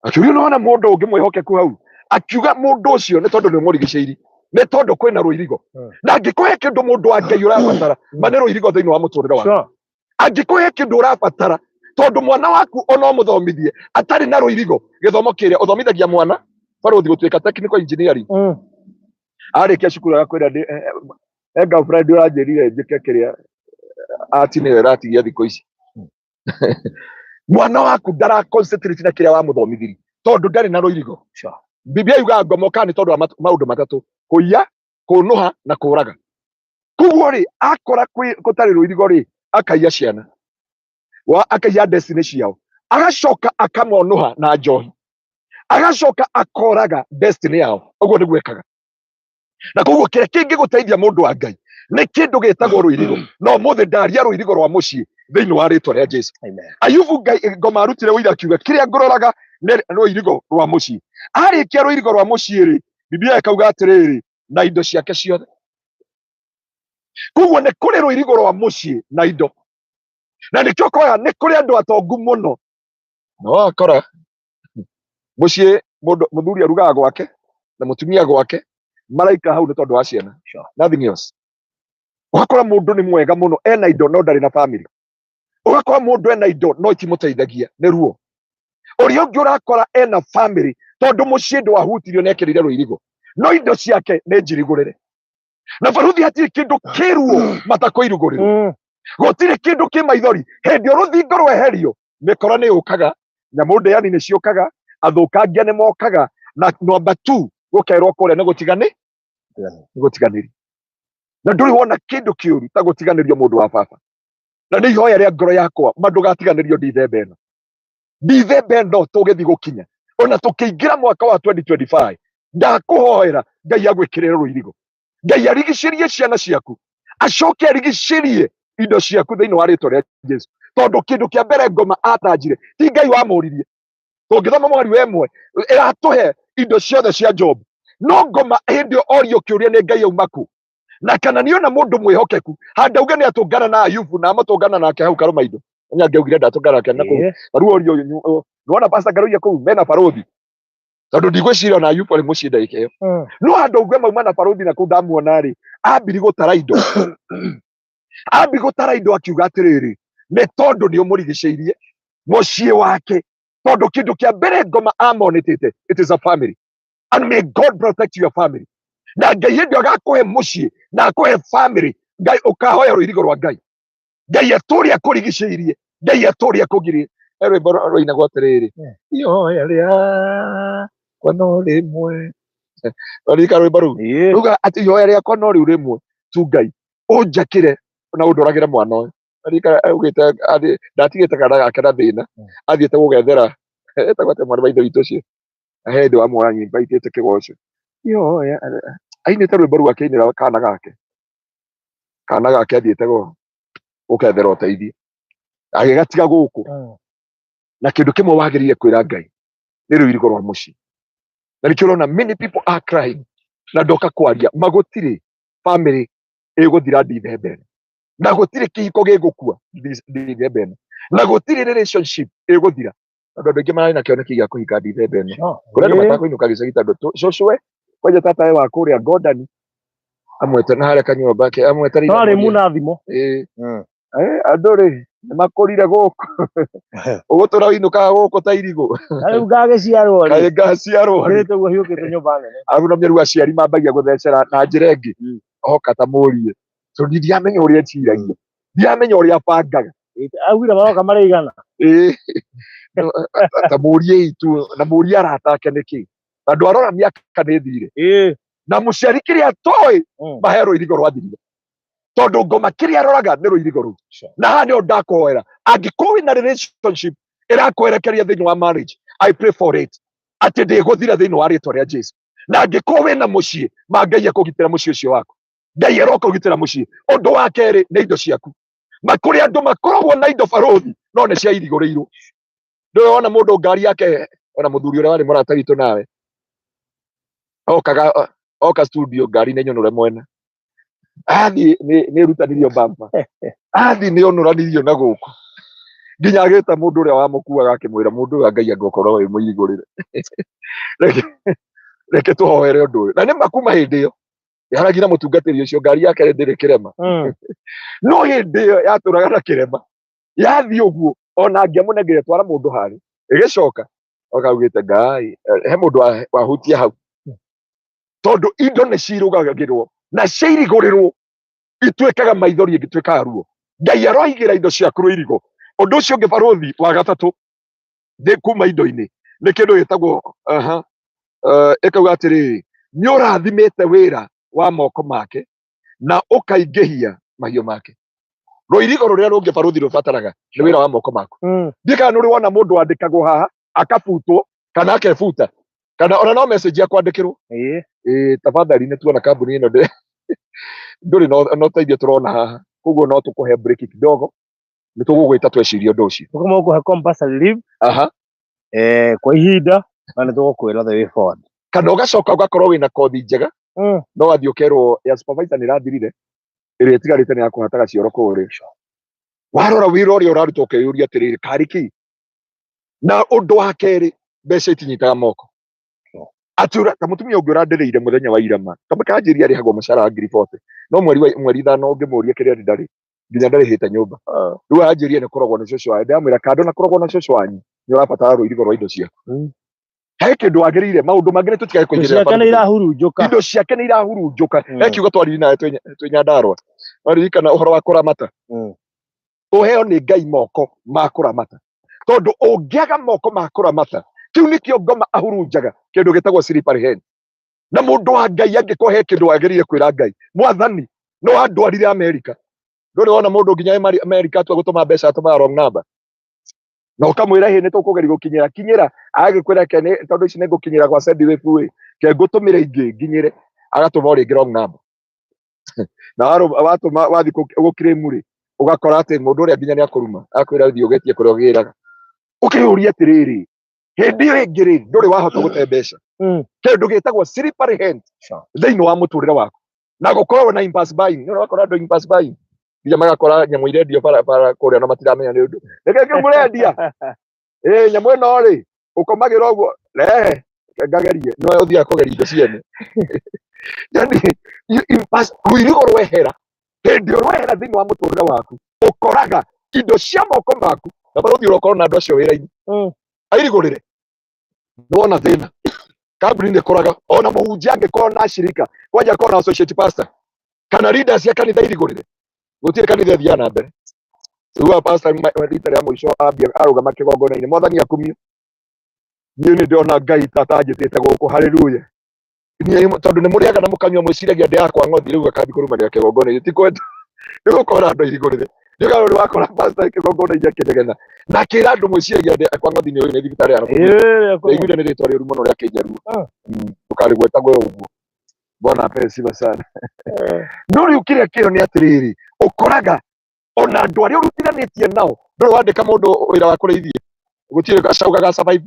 Akĩũrio nĩ wona mũndũ ũngĩ mwĩhokeku hau, akiuga mũndũ ũcio nĩ tondũ nĩ mũrigicĩirie, nĩ tondũ kwĩna rũirigo. Na angĩkũhe kĩndũ mũndũ wa Ngai ũrabatara ma nĩ rũirigo thĩinĩ wa mũtũrĩre waku. Angĩkũhe kĩndũ ũrabatara tondũ mwana waku ona mũthomithie atarĩ na rũirigo, gĩthomo kĩrĩa ũthomithagia mwana barothi gũtuĩka technical engineering arĩkia cukuru agakwĩra girlfriend ũranjĩrire njĩke kĩrĩa ati nĩyo ĩratigia thikũ ici. Mwana waku ndara concentrate na kĩrĩa wamũthomithirie tondũ ndarĩ na rũirigo. Biblia yugaga ngomoka nĩ tondũ wa maũndũ matatũ: kũiya, kũnũha na kũũraga. Koguo rĩ akora gũtarĩ rũirigo rĩ akaiya ciana, akaiya destiny ciao, agacoka akamonũha na njohi, agacoka akoraga destiny yao. Ũguo nĩguo ekaga. Na koguo kĩrĩa kĩngĩgũteithia mũndũ wa Ngai nĩ kĩndũ gĩtagwo rũirigo. No mũthĩ ndaria rũirigo rwa mũciĩ thĩinĩ wa rĩtwa rĩa Jesũ. Ayubu Ngoma arutire ũira akiuga kĩrĩa ngũroraga nĩ rũirigo rwa mũciĩ. Arĩkia rũirigo rwa mũciĩ rĩ, Biblia ĩkauga atĩrĩrĩ, na indo ciake ciothe. Koguo nĩ kũrĩ rũirigo rwa mũciĩ na indo. Na nĩkĩo koya nĩ kũrĩ andũ atongu mũno. No akora mũciĩ mũthuri arugaga gwake na mũtumia gwake maraika hau nĩ tondũ wa ciana. Nothing else. Ũgakora mũndũ nĩ mwega mũno ena indo no ndarĩ na family. Ũgakora mũndũ ena indo no itimũteithagia nĩ ruo. Ũrĩa ũngĩ ũrakora ena family tondũ mũciĩ ndwahutirio nekĩrire rũirigo no indo ciake nĩ njirigũrĩre. Na baruthi hatirĩ kĩndũ kĩruo matakũirugũrĩrwo. Gũtirĩ kĩndũ kĩ maithori. Hĩndĩ rũthingo rweherio mĩkora nĩ yũkaga, nyamũ ndĩani nĩ ciũkaga, athũkangia nĩ mokaga, na number 2 gũkerwo kũrĩa nĩ gũtiganĩrio. Na ndũrĩ wona kĩndũ kĩũru ta gũtiganĩrio mũndũ wa baba. Na nĩ ihoya rĩa ngoro yakwa ndũgatiganĩrio ndithemba ĩno. Ndithemba ĩno tũgĩthiĩ gũkinya ona tũkĩingĩra mwaka wa 2025 ndakũhoera Ngai agwĩkĩrĩre rũirigo. Ngai arigicĩrie ciana ciaku, acoke arigicĩrie indo ciaku thĩinĩ wa rĩtwa rĩa Jesũ. Tondũ kĩndũ kĩa mbere Ngoma atanjire ti Ngai wamũririe. Tũngĩthoma mwari wemwe ĩratũhe indo ciothe cia Job. No Ngoma hĩndĩ orio kĩũria nĩ Ngai aumaku. Na kana niona mũndũ mwĩhokeku handa uge nĩ atũngana na Ayubu na amatũngana nake hau karũma indo. Onya ngeugire ndatũngana nake na kũu. Ruo orio nĩwona pastor Ngaruiya kũu mena barothi. Tondũ ndigwĩciria na Ayubu arĩ mũciĩ ndagĩka ĩyo. No handũ uge mauma na barothi na kũu ndamuona rĩ ambiri gũtara indo. Ambi gũtara indo akiuga atĩrĩrĩ nĩ tondũ nĩ ũmũrigicĩirie mũciĩ wake. Tondũ kĩndũ kĩa mbere Ngoma amonetete it is a family and may God protect your family. Na Ngai hĩndĩ agakũhe mũciĩ na akũhe family, Ngai ũkahoya rũirigo rwa Ngai. Ngai atũrĩa kũrigicĩirie, Ngai atũrĩa kũgirie. Rwĩmbo rũinagwo atĩrĩrĩ ihoya rĩakwa no rĩmwe. Rĩrika rwĩmbo rũu ruga atĩ ihoya rĩakwa no rĩu rĩmwe tu Ngai ũnjakĩre na ũndoragĩre mwana ũyũ. Rĩrika augĩte ndatigĩte kana gake na thĩna athiĩte gũgethera etagwo atĩ mwana wa ithe witũ ũcio hĩndĩ wa mwana nyimba itĩte kĩgoco ihoya ainĩte rwĩmbo rũu akĩinĩra kana gake athiĩte gũkethera ũteithio agĩgatiga gũkũ. na kindu kimwe wagirire kwira Ngai ni ruirigo rwa mucii. Na nikio urona many people are crying na ndoka kwaria magutire family iguthira Dithemba na gutire kihiko gigukua Dithemba na gutire relationship iguthira. Andu aingi marari na kioneki gia kuhika Dithemba kuria andu matakuinuka gicagi tondu cucuwe kwaja tatawe wa kuria Godani amwete na haria kanyumba ke amwete Tari munathimo andu ri nimakurire guku ugutura winuka guku ta irigo riu ngagiciarwo kae ngaciarwo nituguo hiukite nyumba nene agu no mieru aciari mambagia guthecera na njira ingi oka ta murie tondu ndiamenya uria eciragia ndiamenya uria abangaga augire maroka maraigana ta murie itu na murie arata ake niki andu arora miaka ni thire na muciari kiria atoi mahero irigo rwathirire tondu ngoma kiria aroraga ni ruirigo ru na hani ondakoera angikorwo na relationship irakwerekeria thiini wa marriage I pray for it ati ndiguthira thiini wa ritwa ria Jesu na angikorwo na mucii Ngai akugitira mucii ucio waku Ngai aroka ugitira mucii. Undu wa keri ni indo ciaku makuri andu makoragwo na indo baruthi no ne cia irigo riiru ndona mundu ngari yake ona muthuri uria wari murata witu nawe oka studio ngari ni nyonore mwena athi ni rutanirio bamba athi ni onuranirio na guku nginya agita mundu uria wamukuaga akimwira mundu uyu Ngai angokorwo wi muigurire reke tuhoere undu uyu na ni makuma hindi iyo yaragira mutungatiri ucio ngari yake ndiri kirema no hindi iyo yaturaga na kirema yathi uguo ona angiamunegere twara mundu hari igicoka okaugite Ngai he mundu wahutia hau tondu indo ni cirugagirwo na ciirigurirwo ituikaga maithori igituikaga ruo. Ngai aroigira indo ciaku ruirigo. Undu ucio ungi baruthi wa gatatu ndi kuma indo-ini ni kindu gitagwo ikauga atiri ni urathimite wira wa moko make na ukaingihia mahiu make. Ruirigo ruria rungi baruthi rubataraga ni wira wa moko maku. Ndika nuri wona mundu wandikagwo haha akabutwo kana akebuta kana ona no message ya kwandikirwo tafadhali ni tuona kambuni ino nduri no teithio turona haha koguo no tukuhe break kidogo ni tugugwita tweciria undu ucio tukuma kuhe compulsory leave kwa ihinda na ni tugukwira the way forward kana ugacoka ugakorwo wina kothi njega no wathi ukerwo ya supervisor ni rathirire iri itigarite ni yakuhataga cioro kuri warora wira uria uraruta ukeyuria atiriri kariki na undu wa keri mbeca itinyitaga moko atura ta mutumia ungi urandireire muthenya wa irama kamakajiria arihagwo mucara ngiri 40 no mweri thano ngimuria kiria ndari nginya ndarihite nyumba riu ajiria ni kurogwo ni cucu wanyu ndamwira kando na kurogwo na cucu wanyu ni urabatara ruirigo rwa indo ciaku he kindu agirire maundu mangine tutikae kuingiria ciake ni irahurunjuka indo ciake ni irahurunjuka he kiugo twari nawe twinyandarwa waririkana uhoro wa kuramata uheo ni Ngai moko ma kuramata tondu ungiaga moko ma kuramata kiu nikio ngoma ahurunjaga kindu gitagwo slippery hand na mundu wa Ngai angikohe kindu agirire kwira Ngai mwathani no andwarire America nduri wona mundu nginya America tu gutuma mbeca atuma wrong number no kamwira hi ni tukugeri gukinyira agikwira kene tondu ici ni gukinyira kwa send wave we ke gutumire ingi nginyire agatuma uri wrong number na watu wathi gukiremuri ugakora ati mundu uria nginya ni akuruma akwira thio getie kuria ugiraga ukiyuria atiriri hindi iyo ingiri nduri wahota gute mbeca kindu gitagwo slippery hand thiini wa muturire waku na gukorwo na impulse buying ni urakora andu impulse buying nginya magakora nyamu irendio para kuria no matiramenya ni undu reke murendia nyamu ino ri ukomagira uguo rehe ngagerie no uthia kugeria indo ciene yani impulse ruirigo rwehera hindi rwehera thiini wa muturire waku ukoraga indo cia moko maku na baruthi urokorwo na andu acio wira-ini airigurire nuona thina kambuni ni koraga ona muhunjia angikorwo na shirika kwaja korwo na associate pastor kana leaders ya kanitha irigurire gutire kanitha thia na mbere riu pastor rita ria muico ambia arugama kigongona-ini mwathani akumio ni ndiona Ngai tata anjitite guku haleluya ni tondu ni muriaga na mukanywa mwiciragia ndi yakwa ngothi riu akathi kurumanira kigongona-ini ti kwetu ni gukora andu irigurire ni gauri wakora pastor kigongona-ini akinegena na kira andu mwiciragia ndi yakwa ngothi ni uyu ni thibitari ya igire ni ritwa riu muno ria kinjaru ukarigweta gwe uguo bona apewe sifa sana no riu kiria kiro ni atiriri ukoraga ona andu aria urutithanitie nao nduri wandika mundu wira wa kureithia gutire gacaũga ga survive,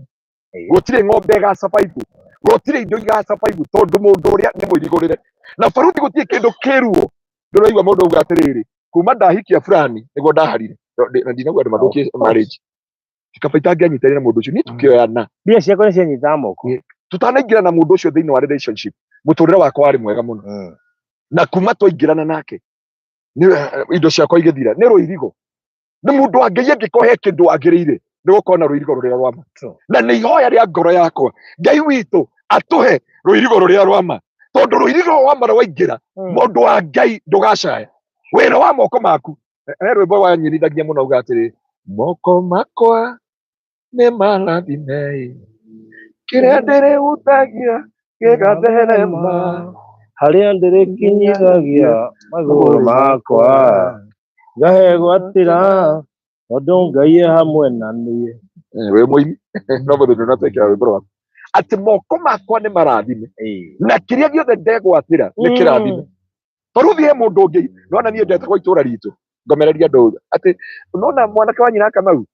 gutire ng'ombe ga survive, gutire indo ga survive tondu mundu uria ni muirigurire na baruthi gutire kindu kiruo. Nduraigua mundu auga atiriri kuma ndahikia fulani niguo ndaharire na ndinagua andu mathukie marriage kikabaita angianyitanire na mundu ucio ni tukioyana mbia ciakwa ni cianyita moko tutanaingira na mundu ucio thiini wa relationship muturire wakwa wari mwega muno na kuma twaingirana nake ni indo ciakwa igithira ni ruirigo ni mundu wa Ngai angikohe kindu agirire ni gukona ruirigo ruria rwama na ni ihoya ria ngoro yakwa Ngai witu atuhe ruirigo ruria rwama tondu ruirigo rwama rwaingira mundu wa Ngai ndugacaya wira wa moko maku rwimbo wanyirithagia muno uga atiri moko makwa ni marathime kiria ndirihutagia gigatherema haria ndirikinyithagia maguru makwa ngahegwatira tondu Ngai e hamwe na niĩ. We muini no mundu ndatwekera rwimbo rwaku ati moko makwa ni marathime na kiria giothe ndegwatira ni kirathime. Baruthi he mundu ungi nona nie ndete kwa itura ritu ngomereria ndu ati nona mwanake wa nyina Kamau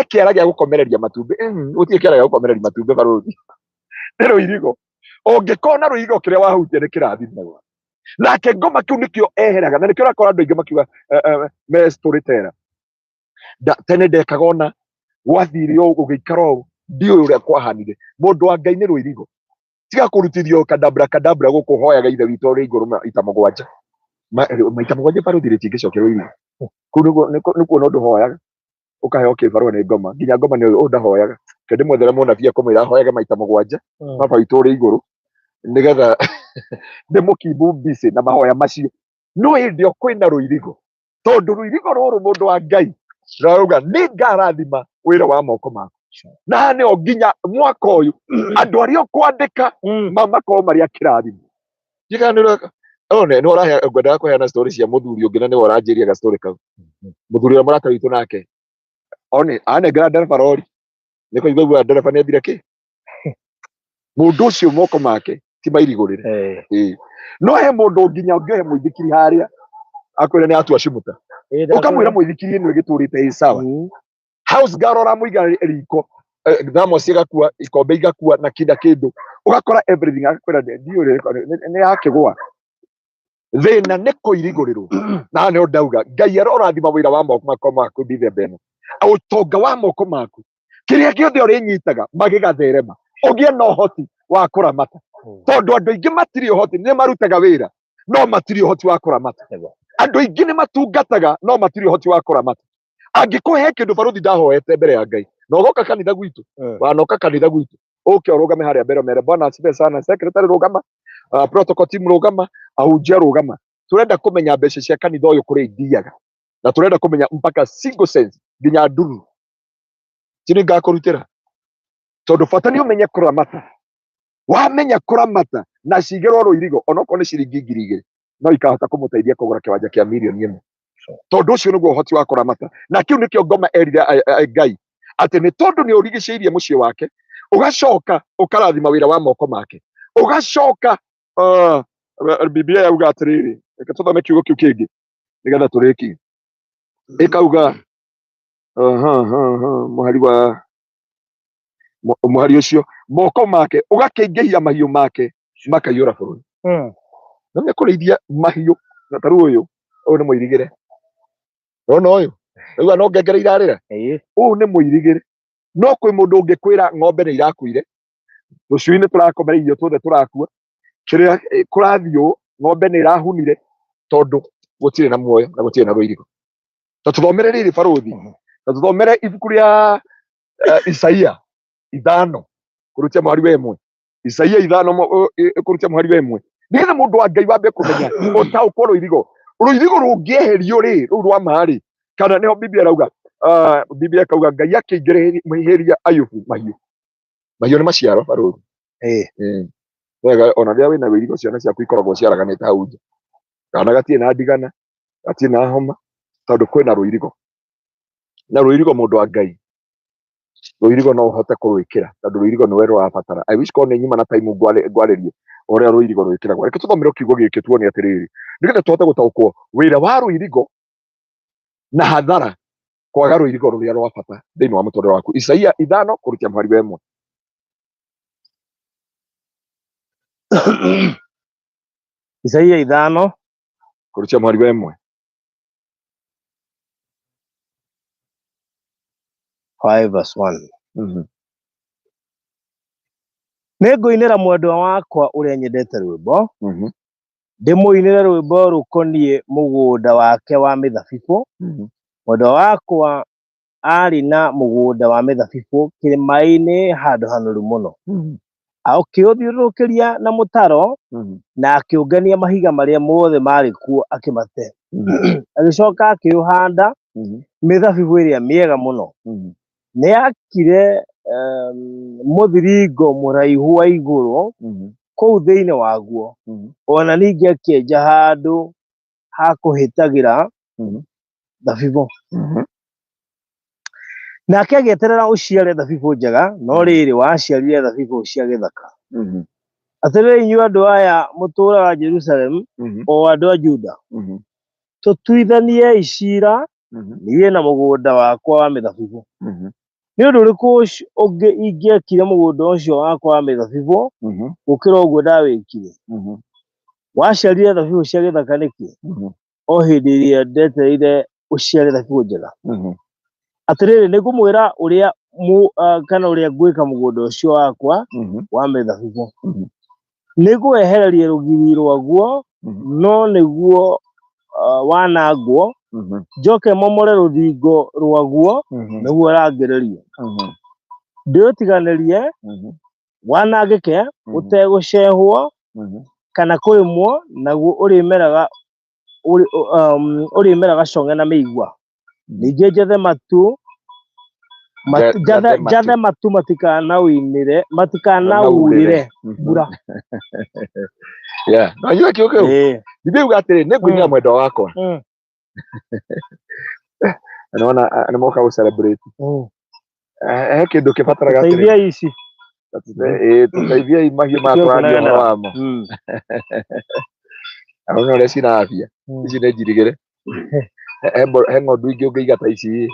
kiara gia gukomereria matumbi utie kiara gia gukomereria matumbi baruthi ni ruirigo ungikona ruirigo kiria wahutia ni kirathime nake ngoma kiu nikio eheraga na nikio rakora andu aingi makiuga me storyteller tene ndekagona wathire ugiikara ndio uria kwahanire mundu wa Ngai ni ruirigo tiga kurutithio kadabra gukuhoyaga ithe witu uri iguru ita mugwanja maita mugwanja baruthi ritingicokerwo irio kuu nikuo no nduhoyaga ukaheo kibarua ni ngoma nginya ngoma ni uyu ndahoyaga kende mwethera munabii akomwira ahoyaga maita mugwanja baba witu uri iguru nigetha ndimukimbu busy na mahoya macio no indio kwina ruirigo tondu ruirigo ruru mundu wa Ngai rauga ni ngarathima wira wa moko maku na ni nginya mwaka uyu andu aria kwandika makorwo mari akirathimo jiganira one no rahe ngwenda kuheana story cia muthuri ungi na ni oranjiria ga story kau muthuri wa murata witu nake one ane gra ndereba rori niko igwa ndereba ni athire ki mundu ucio moko make ti mairigurire no he mundu nginya ngiohe muithikiri haria akwira ni atua cimuta ukamwira muithikiri ni giturite sawa house girl ora muiga riko thamo cigakua ikombe igakua na kida kindu ugakora everything akwira ndio ni yakigwa thina ni kuirigurirwo na ni ndauga Ngai arorathima wira wa moko maku ndithemba ino utonga wa moko maku kiria giothe urinyitaga magigatherema ugie no hoti wa kuramata tondu andu aingi matiri hoti ni marutaga wira no matiri hoti wa kuramata andu aingi ni matungataga no matiri hoti wa kuramata angikuhe kindu baruthi ndahoete mbere ya Ngai no goka kanitha gwitu wanoka kanitha gwitu uke urugame haria mbere mere bwana asibe sana secretary rugama protocol team rugama ahunjia rugama turenda kumenya mbeca cia kanitha uyu kuri ithiaga na turenda kumenya mpaka single cents nginya nduru tini ngakurutira tondu bata ni umenye kuramata wamenya kuramata na cigirwo ruirigo onoko ni ciringi 2,000 no ikahota kumuteithia kugura kiwanja kia milioni 1 tondu ucio niguo uhoti wa kuramata na kiu nikio ngoma erire Ngai ati ni tondu ni urigiceirie mucii wake ugacoka ukarathima wira wa moko make ugacoka Biblia yauga atiriri reke tuthome kiugo kiu kingi nigetha turiki ikauga muhari ucio moko make ugakeingihia mahiu make makaiyura bururi na kurithia mahiu na taru uyu ni muirigire ona uyu uga no ngengere irarira uyu ni muirigire no kwi mundu ungikwira ng'ombe ni irakuire rucui-ini turakomera irio tuothe turakua kiria kurathio ng'ombe ni irahunire tondu gutire na muoyo na gutire na ruirigo tuthomere riri baruthi tuthomere ibuku ria Isaia 5 kurutia muhari wa 1 Isaia 5 kurutia muhari wa 1 nigetha mundu wa Ngai wambe kumenya utauko ruirigo rungieherio ri ru rwa mari kana niho Biblia rauga Biblia kauga Ngai akingiriria Ayubu mahiu ni maciaro baruthi wega ona ria wina ruirigo ciana ciaku ikoragwo ciaraganite hau nja kana gatie na ndigana gatie na homa tondu kwina ruirigo na ruirigo mundu wa Ngai ruirigo no uhote kurwikira tondu ruirigo ni weru wa batara I wish kone nyima na time ngwaririe uria ruirigo rwikiragwo reke tuthomere kiugo giki tuone atiriri nigetha tuhote gutaukwo wira wa ruirigo na hadhara kwaga rũirigo rũrĩa rwa bata thĩinĩ wa mũtũrĩre waku. Isaia 5 kũrutia mũhari wa 1. Isaia 5 kũrutia mũhari wa 1. 5:1. Nĩngũinĩra mwendwa wakwa ũrĩa nyendete rwĩmbo, ndĩmũinĩre rwĩmbo rũkoniĩ mũgũnda wake wa mĩthabibũ. Mwendwa wakwa arĩ na mũgũnda wa mĩthabibũ kĩrĩma-inĩ handũ hanoru mũno. Akĩũthiũrũrũkĩria na mũtaro na akĩũngania mahiga marĩa mothe marĩ kuo akĩmate. Agĩcoka akĩũhanda mĩthabibũ ĩrĩa mĩega mũno. Nĩakire mũthiringo mũraihu wa igũrũ kũu thĩinĩ waguo. Ona ningĩ akĩenja handũ ha kũhĩtagĩra thabibũ. Nake agĩeterera ũciare thabibũ njega, no rĩrĩ waciarire thabibũ cia gĩthaka. Atĩrĩrĩ inyuĩ andũ aya mũtũũraga Jerusalemu, o andũ a Juda, tũtuithaniei ciira niĩ na mũgũnda wakwa wa mĩthabibũ. Nĩ ũndũ ũrĩkũ ũngĩ ingĩekire mũgũnda ũcio wakwa wa mĩthabibũ gũkĩra ũguo ndawĩkire? Waciarire thabibũ cia gĩthaka nĩkĩ, o hĩndĩ ĩrĩa ndetereire ũciare thabibũ njega? Atĩrĩrĩ nĩngũmwĩra ũrĩa kana ũrĩa ngwĩka mũgũnda ũcio wakwa wa mĩthabibũ. Nĩngũwehereria rũgiri rwaguo, no nĩguo wanangwo, njoke momore rũthingo rwaguo nĩguo rangĩrĩrio. Ndĩũtiganĩrie wanangĩke ũtegũcehwo kana kũrĩmwo, naguo ũrĩmeraga cong'e na mĩigua. Ningĩ njathe matu matikanaurĩre mbura. Na inyuĩ kĩo kĩu Biblia yuga atĩrĩ nĩngũinĩra mwendwa wakwa. Naona nĩmoka gũcelebrate. He kĩndũ kĩbataraga atĩrĩ. Teithia ici. Tũteithiai mahiũ matũragia ũhoro wamo. Arona ũrĩa cina afya. Ici nĩ njirigĩre. He ng'ondu ingĩ ũngĩiga ta ici.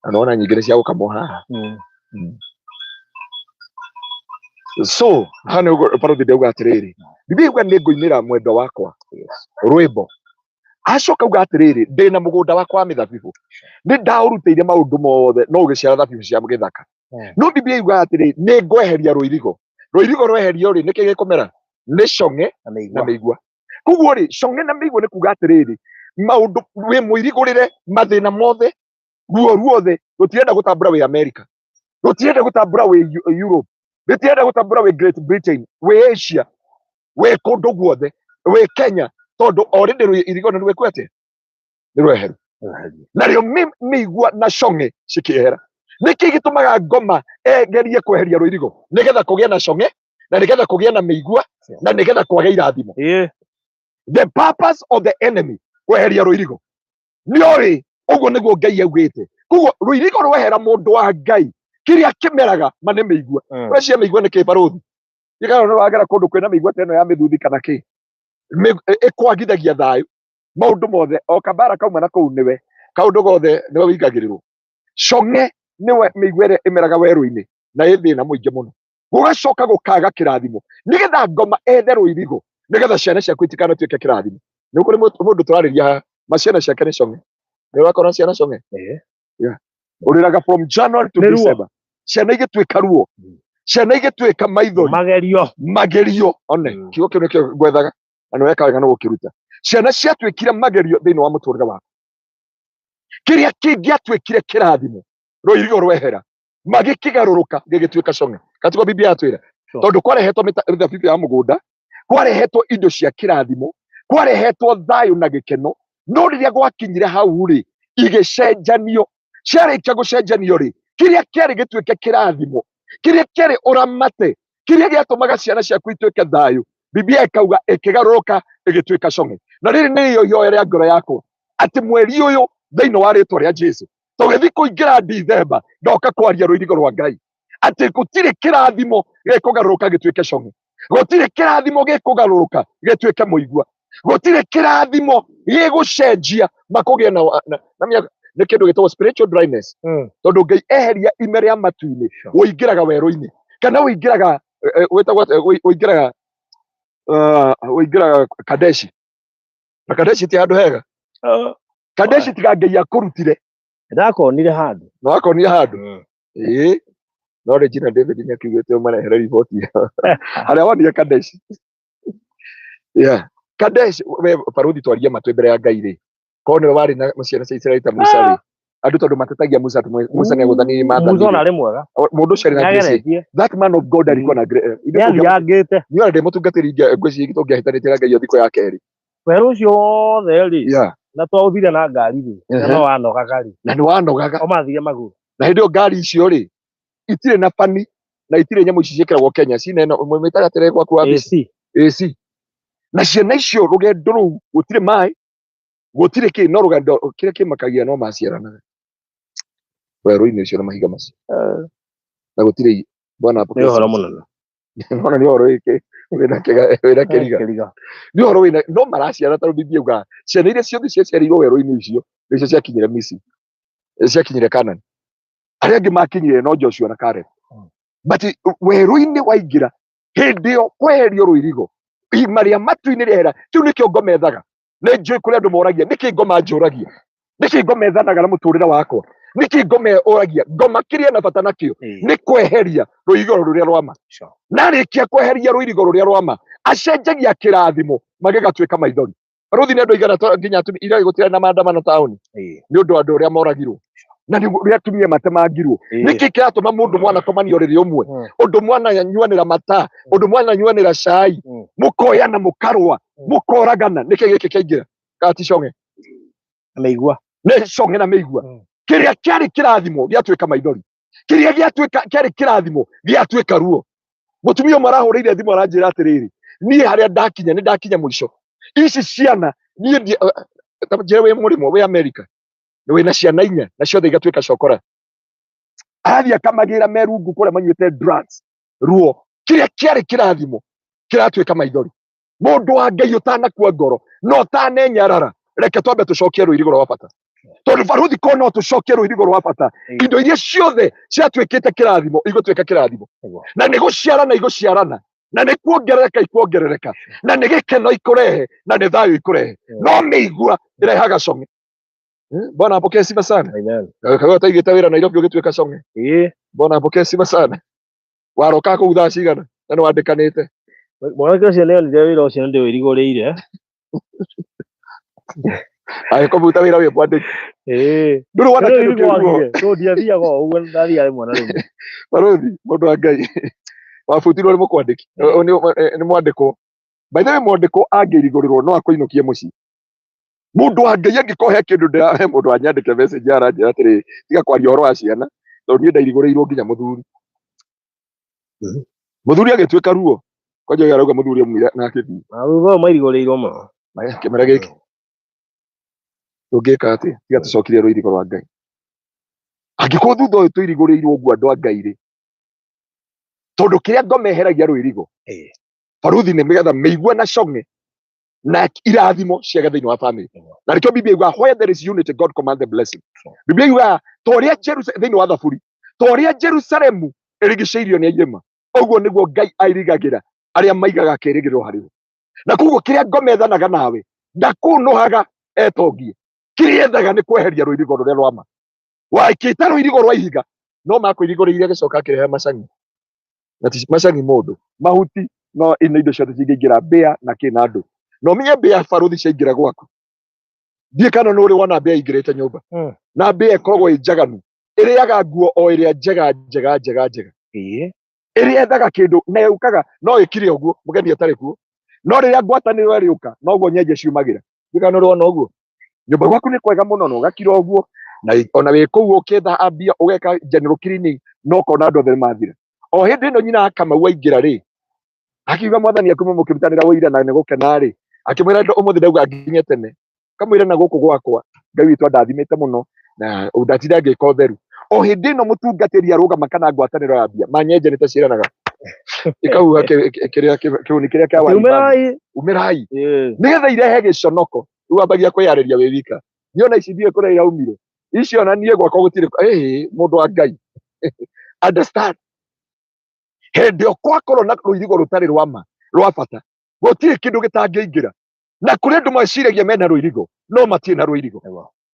Anaona nyingĩ nĩ cia gũkamwo haha. So hana parothi ndauga atĩrĩrĩ, Biblia yuga nĩngũinĩra mwendwa wakwa rwĩmbo. Acoka uga atĩrĩrĩ, ndĩna mũgũnda wakwa wa mĩthabibũ, nĩ ndaũrutĩire maũndũ mothe no ũgĩciara thabibũ cia gĩthaka. No Biblia yuga atĩrĩ nĩngweheria rũirigo. Rũirigo rweherio rĩ nĩkĩ gĩkũmera? Nĩ cong'e na mĩigua. Koguo rĩ cong'e na mĩigua nĩ kuga atĩrĩrĩ, maũndũ wĩ mũirigũrĩre mathĩna mothe, ruo ruothe rũtirenda gũtambũra wĩ America, rũtirenda gũtambũra wĩ Europe, rũtirenda gũtambũra wĩ Great Britain, wĩ Asia, wĩ kũndũ guothe, wĩ Kenya, tondũ already rũirigo nĩ rwĩkwete nĩ rweheru. Narĩo mĩigua na cong'e cikĩehera. Nĩkĩ gĩtũmaga Ngoma egerie kweheria rũirigo? Nĩgetha kũgĩa na cong'e, na nĩgetha kũgĩa na mĩigua, na nĩgetha kwage irathimo. The purpose of the enemy kweheria rũirigo. Nĩoĩ ũguo nĩguo Ngai augĩte. Koguo rũirigo rwehera mũndũ wa Ngai, kĩrĩa kĩmeraga ma nĩ mĩigua. Weciria mĩigua nĩ kĩ barũthi? Gĩkaro nĩ wagera kũndũ kwĩna mĩigua ta ĩno ya mĩthuthi kana kĩ? Ĩkwagithagia thayũ. Maũndũ mothe o kabara kauma na kũu nĩwe. Kaũndũ gothe nĩwe wĩingagĩrĩrwo. Cong'e nĩwe mĩigua ĩrĩa ĩmeraga werũ-inĩ na ĩ thĩna mũingĩ mũno. Gũgacoka gũkaga kĩrathimo. Nĩgetha Ngoma ethe rũirigo, nĩgetha ciana ciaku itikanatuĩke kĩrathimo. Nĩ kũrĩ mũndũ tũrarĩria haha, ciana ciake nĩ cong'e. Nĩ wakora ciana cong'e? Ũrĩraga from January to December. Ciana igĩtuĩka ruo. Ciana igĩtuĩka maithori. Magerio. One kiugo kĩu nĩkĩo ngwethaga. Na nĩ weka wega nĩ gũkĩruta. Ciana ciatuĩkire magerio thĩinĩ wa mũtũrĩre waku. Kĩrĩa kĩngĩatuĩkire kĩrathimo, rũirigo rwehera, magĩkĩgarũrũka gĩgĩtuĩka cong'e. Katuĩka Biblia yatwĩra. Tondũ kwarehetwo mĩthabibũ ya mũgũnda, kwarehetwo indo cia kĩrathimo, kwarehetwo thayũ na gĩkeno, no rĩrĩa gwakinyire hau rĩ, igĩcenjanio. Ciarĩkia gũcenjanio rĩ, kĩrĩa kĩarĩ gĩtuĩke kĩrathimo, kĩrĩa kĩarĩ ũramate, kĩrĩa gĩatũmaga ciana ciaku ituĩke thayũ, Biblia ĩkauga ĩkĩgarũrũka ĩgĩtuĩka cong'e. Na rĩrĩ nĩrĩo ihoya rĩa ngoro yakwa, atĩ mweri ũyũ thĩinĩ wa rĩĩtwa rĩa Jesũ, tũgĩthiĩ kũingĩra Dithemba, ndoka kwaria rũirigo rwa Ngai, atĩ gũtirĩ kĩrathimo gĩkũgarũrũka gĩtuĩke cong'e, gũtirĩ kĩrathimo gĩkũgarũrũka gĩtuĩke mũigua, gũtirĩ kĩrathimo gĩgũcenjia makũgĩe na nä kä ndå gä tagwo spiritual dryness tondå Ngai eheria ime rä a matu-inä wå ingä-raga werå-inä kana wå ingä-raga wå ingä-raga Kadeshi na Kadeshi ti handå hega Kadeshi tiga Ngai akå rutire ndakonire handå no akonire handå no Regina David nä akiugä te marehere riboti harä a wonire Kadeshi Kadeshi we baruthi twarie matå mbere ya Ngai rä korwo nä we warä na ciana cia Isiraeli ta Musa rä andå tondå matetagia Musa nä agåthanirie må ndå ũcio that man of God alikuwa na nĩathiangĩte nä ndä må tungatä ri ngwĩciria tå ngä ahätanä tie na Ngai o thikå ya kerä werũ ũcio wothe rĩ na twaũthire na ngari rĩ na no wanogaga rĩ na nä wanogaga ũmathire magũrũ na hĩndĩ ĩyo ngari icio rĩ itirĩ na bani na itirĩ nyamũ ici ciĩkĩragwo Kenya cina ĩno mwĩtaga atĩrĩ gwaku wa AC na ciana icio rũgendo rũu gũtirĩ maĩ gũtirĩ kĩ no rũgendo kĩrĩa kĩmakagia no maciaranaga werũ-inĩ ũcio na mahiga macio na gũtirĩ bwana hapo nĩ ũhoro mũnene ona nĩ ũhoro wĩna kĩriga nĩ ũhoro wĩna no maraciara tondũ Biblia yugaga ciana iria ciothe ciaciarĩirwo werũ-inĩ ũcio nĩcio ciakinyire Misiri ciakinyire Kanani arĩa angĩ makinyire no Joshua na Caleb but werũ-inĩ waingĩra hĩndĩ ĩyo kweherio rũirigo marĩa matu-inĩ rĩera kĩu nĩkĩo ngomethaga nĩ njũĩ kũrĩa andũ moragia nĩkĩ ngoma njũragia nĩkĩ ngomethanaga na mũtũrĩre wakwa nĩkĩ ngomeũragia ngomakĩria na bata nakĩo nĩ kweheria rũirigo rũrĩa rwama na rĩkia kweheria rũirigo rũrĩa rwama acenjagia kĩrathimo magĩgatuĩka maithori Ruthi nĩ andũ aigana nginya ira gũtirĩ na maandamano taũni nĩ ũndũ andũ arĩa moragirwo na nĩ atumia matemangirwo nĩkĩ kĩratũma mũndũ mwana komanio rĩrĩ ũmwe ũndũ mwana nyuanĩra mata ũndũ mwana nyuanĩra cai mũkoyana mũkarũa mũkoragana nĩkĩ gĩkĩ kĩaingĩra kati cong'e na mĩigua nĩ cong'e na mĩigua kĩrĩa kĩarĩ kĩrathimo gĩatuĩka maithori kĩrĩa kĩarĩ kĩrathimo gĩatuĩka ruo mũtumia ũmwe arahũrĩire thimũ aranjĩra atĩrĩrĩ niĩ harĩa ndakinya nĩ ndakinya mũico ici ciana niĩ njĩra wĩ mũrĩmo wĩ Amerika nĩ wĩna ciana 4 na ciothe igatuĩka cokora arathiĩ akamagĩra merungu kũrĩa manyuĩte drugs ruo kĩrĩa kĩarĩ kĩrathimo kĩratuĩka maithori mũndũ wa Ngai ũtanakua ngoro no ũtanenyarara reke twambe tũcokie rũirigo rwa bata tondũ baruthi ko no tũcokie rũirigo rwa bata indo iria ciothe ciatuĩkĩte kĩrathimo igũtuĩka kĩrathimo na nĩ igũciarana na nĩ kuongerereka ikuongerereka na nĩ gĩkeno ikũrehe na nĩ thayũ ikũrehe no mĩigua ĩrehaga cong'e Bwana apokee sifa sana kagwa taigĩte wĩra Nairobi ũgĩtuĩka cong'e Bwana apokee sifa sana waroka kũu thaa cigana na nĩ wandĩkanĩte mwanake ũcio nĩ onire wĩra ũcio nĩ ndĩwĩrigũrĩire agĩkorwo ũruta wĩra wĩ mwandĩki ndũrĩ wona kĩndũ kĩguo tondũ ndiathiaga ũguo ndathiaga rĩmwe na rĩmwe baruthi mũndũ wa Ngai wabutirwo nĩ mũkwandĩki nĩ mwandĩkwo by the way mwandĩkwo angĩrigũrĩrwo no akũinũkie mũciĩ mũndũ wa Ngai angĩkorwo he kĩndũ ndĩrahe mũndũ anyandĩke message aranjĩra atĩrĩ tiga kwaria ũhoro wa ciana tondũ niĩ ndairigũrĩirwo nginya mũthuri agĩtuĩka ruo kwanja arauga mũthuri amwire na akĩthiĩ thutha mairigũrĩirwo mũno kĩmera gĩkĩ tũngĩka atĩ tiga tũcokirie rũirigo rwa Ngai angĩkorwo thutha ũyũ tũirigũrĩirwo ũguo andũ a Ngai rĩ tondũ kĩrĩa ngomeheragia rũirigo baruthi nĩ nĩgetha mĩigua na cong'e na irathimo ciage thĩinĩ wa family na nĩkĩo Biblia yugaga where there is unity God commands the blessing Biblia yugaga torĩa thĩinĩ wa thaburi torĩa Jerusalemu ĩrigicĩirio nĩ irĩma ũguo nĩguo Ngai airigagĩra arĩa maigaga kĩĩrĩgĩrĩro harĩ we na koguo kĩrĩa ngomethanaga nawe ndakũnũhaga etongie kĩrĩa ethaga nĩ kweheria rũirigo rũrĩa rwama wakĩta rũirigo rwa ihiga no makwĩrigũrĩire gĩcoka kĩrehe macang'i na ti macang'i mũndũ mahuti no ina indo ciothe cingĩingĩra mbĩa na kĩ na andũ no menye mbĩa baruthi ciaingĩra gwaku thiĩ kana nĩ ũrĩ wona mbĩa ingĩrĩte nyũmba na mbĩa ĩkoragwo ĩ njaganu ĩrĩaga nguo o ĩrĩa njega ĩrĩa ethaga kĩndũ na yũkaga no ĩkire ũguo mũgeni atarĩ kuo no rĩrĩa ngwatanĩro ĩrĩũka noguo nyenje ciumagĩra thiĩ kana nĩ ũrona ũguo nyũmba gwaku nĩ kwega mũno na ũgakira ũguo na ona wĩ kũu ũkĩthambia ũgeka general cleaning no ũkona andũ othe mathira o hĩndĩ ĩno nyina Kamau aingĩra rĩ akiuga mwathani akuma mũkĩrutanĩra ũira na nĩ gũkena rĩ akĩmwĩra ũmũthĩ ndauga nginye tene kamwĩra na gũkũ gwakwa Ngai witũ ndathimĩte mũno na ndatira ngĩka ũtheru o hĩndĩ ĩno mũtungatĩri arũgama kana ngwatanĩro ya mbia manyenje nĩ ta ciĩranaga ikahuha kĩhũni kĩrĩa kĩa wari umĩrai nĩgetha irehe gĩconoko rĩu wambagia kwĩyarĩria wĩ wika niona ici thiĩ kũrĩa iraumire icio na niĩ gwakwa gũtirĩ mũndũ wa Ngai understand hĩndĩ ĩyo kwakorwo na rũirigo rũtarĩ rwa bata gũtirĩ kĩndũ gĩtangĩingĩra na kũrĩ andũ meciragia mena rũirigo no matirĩ na rũirigo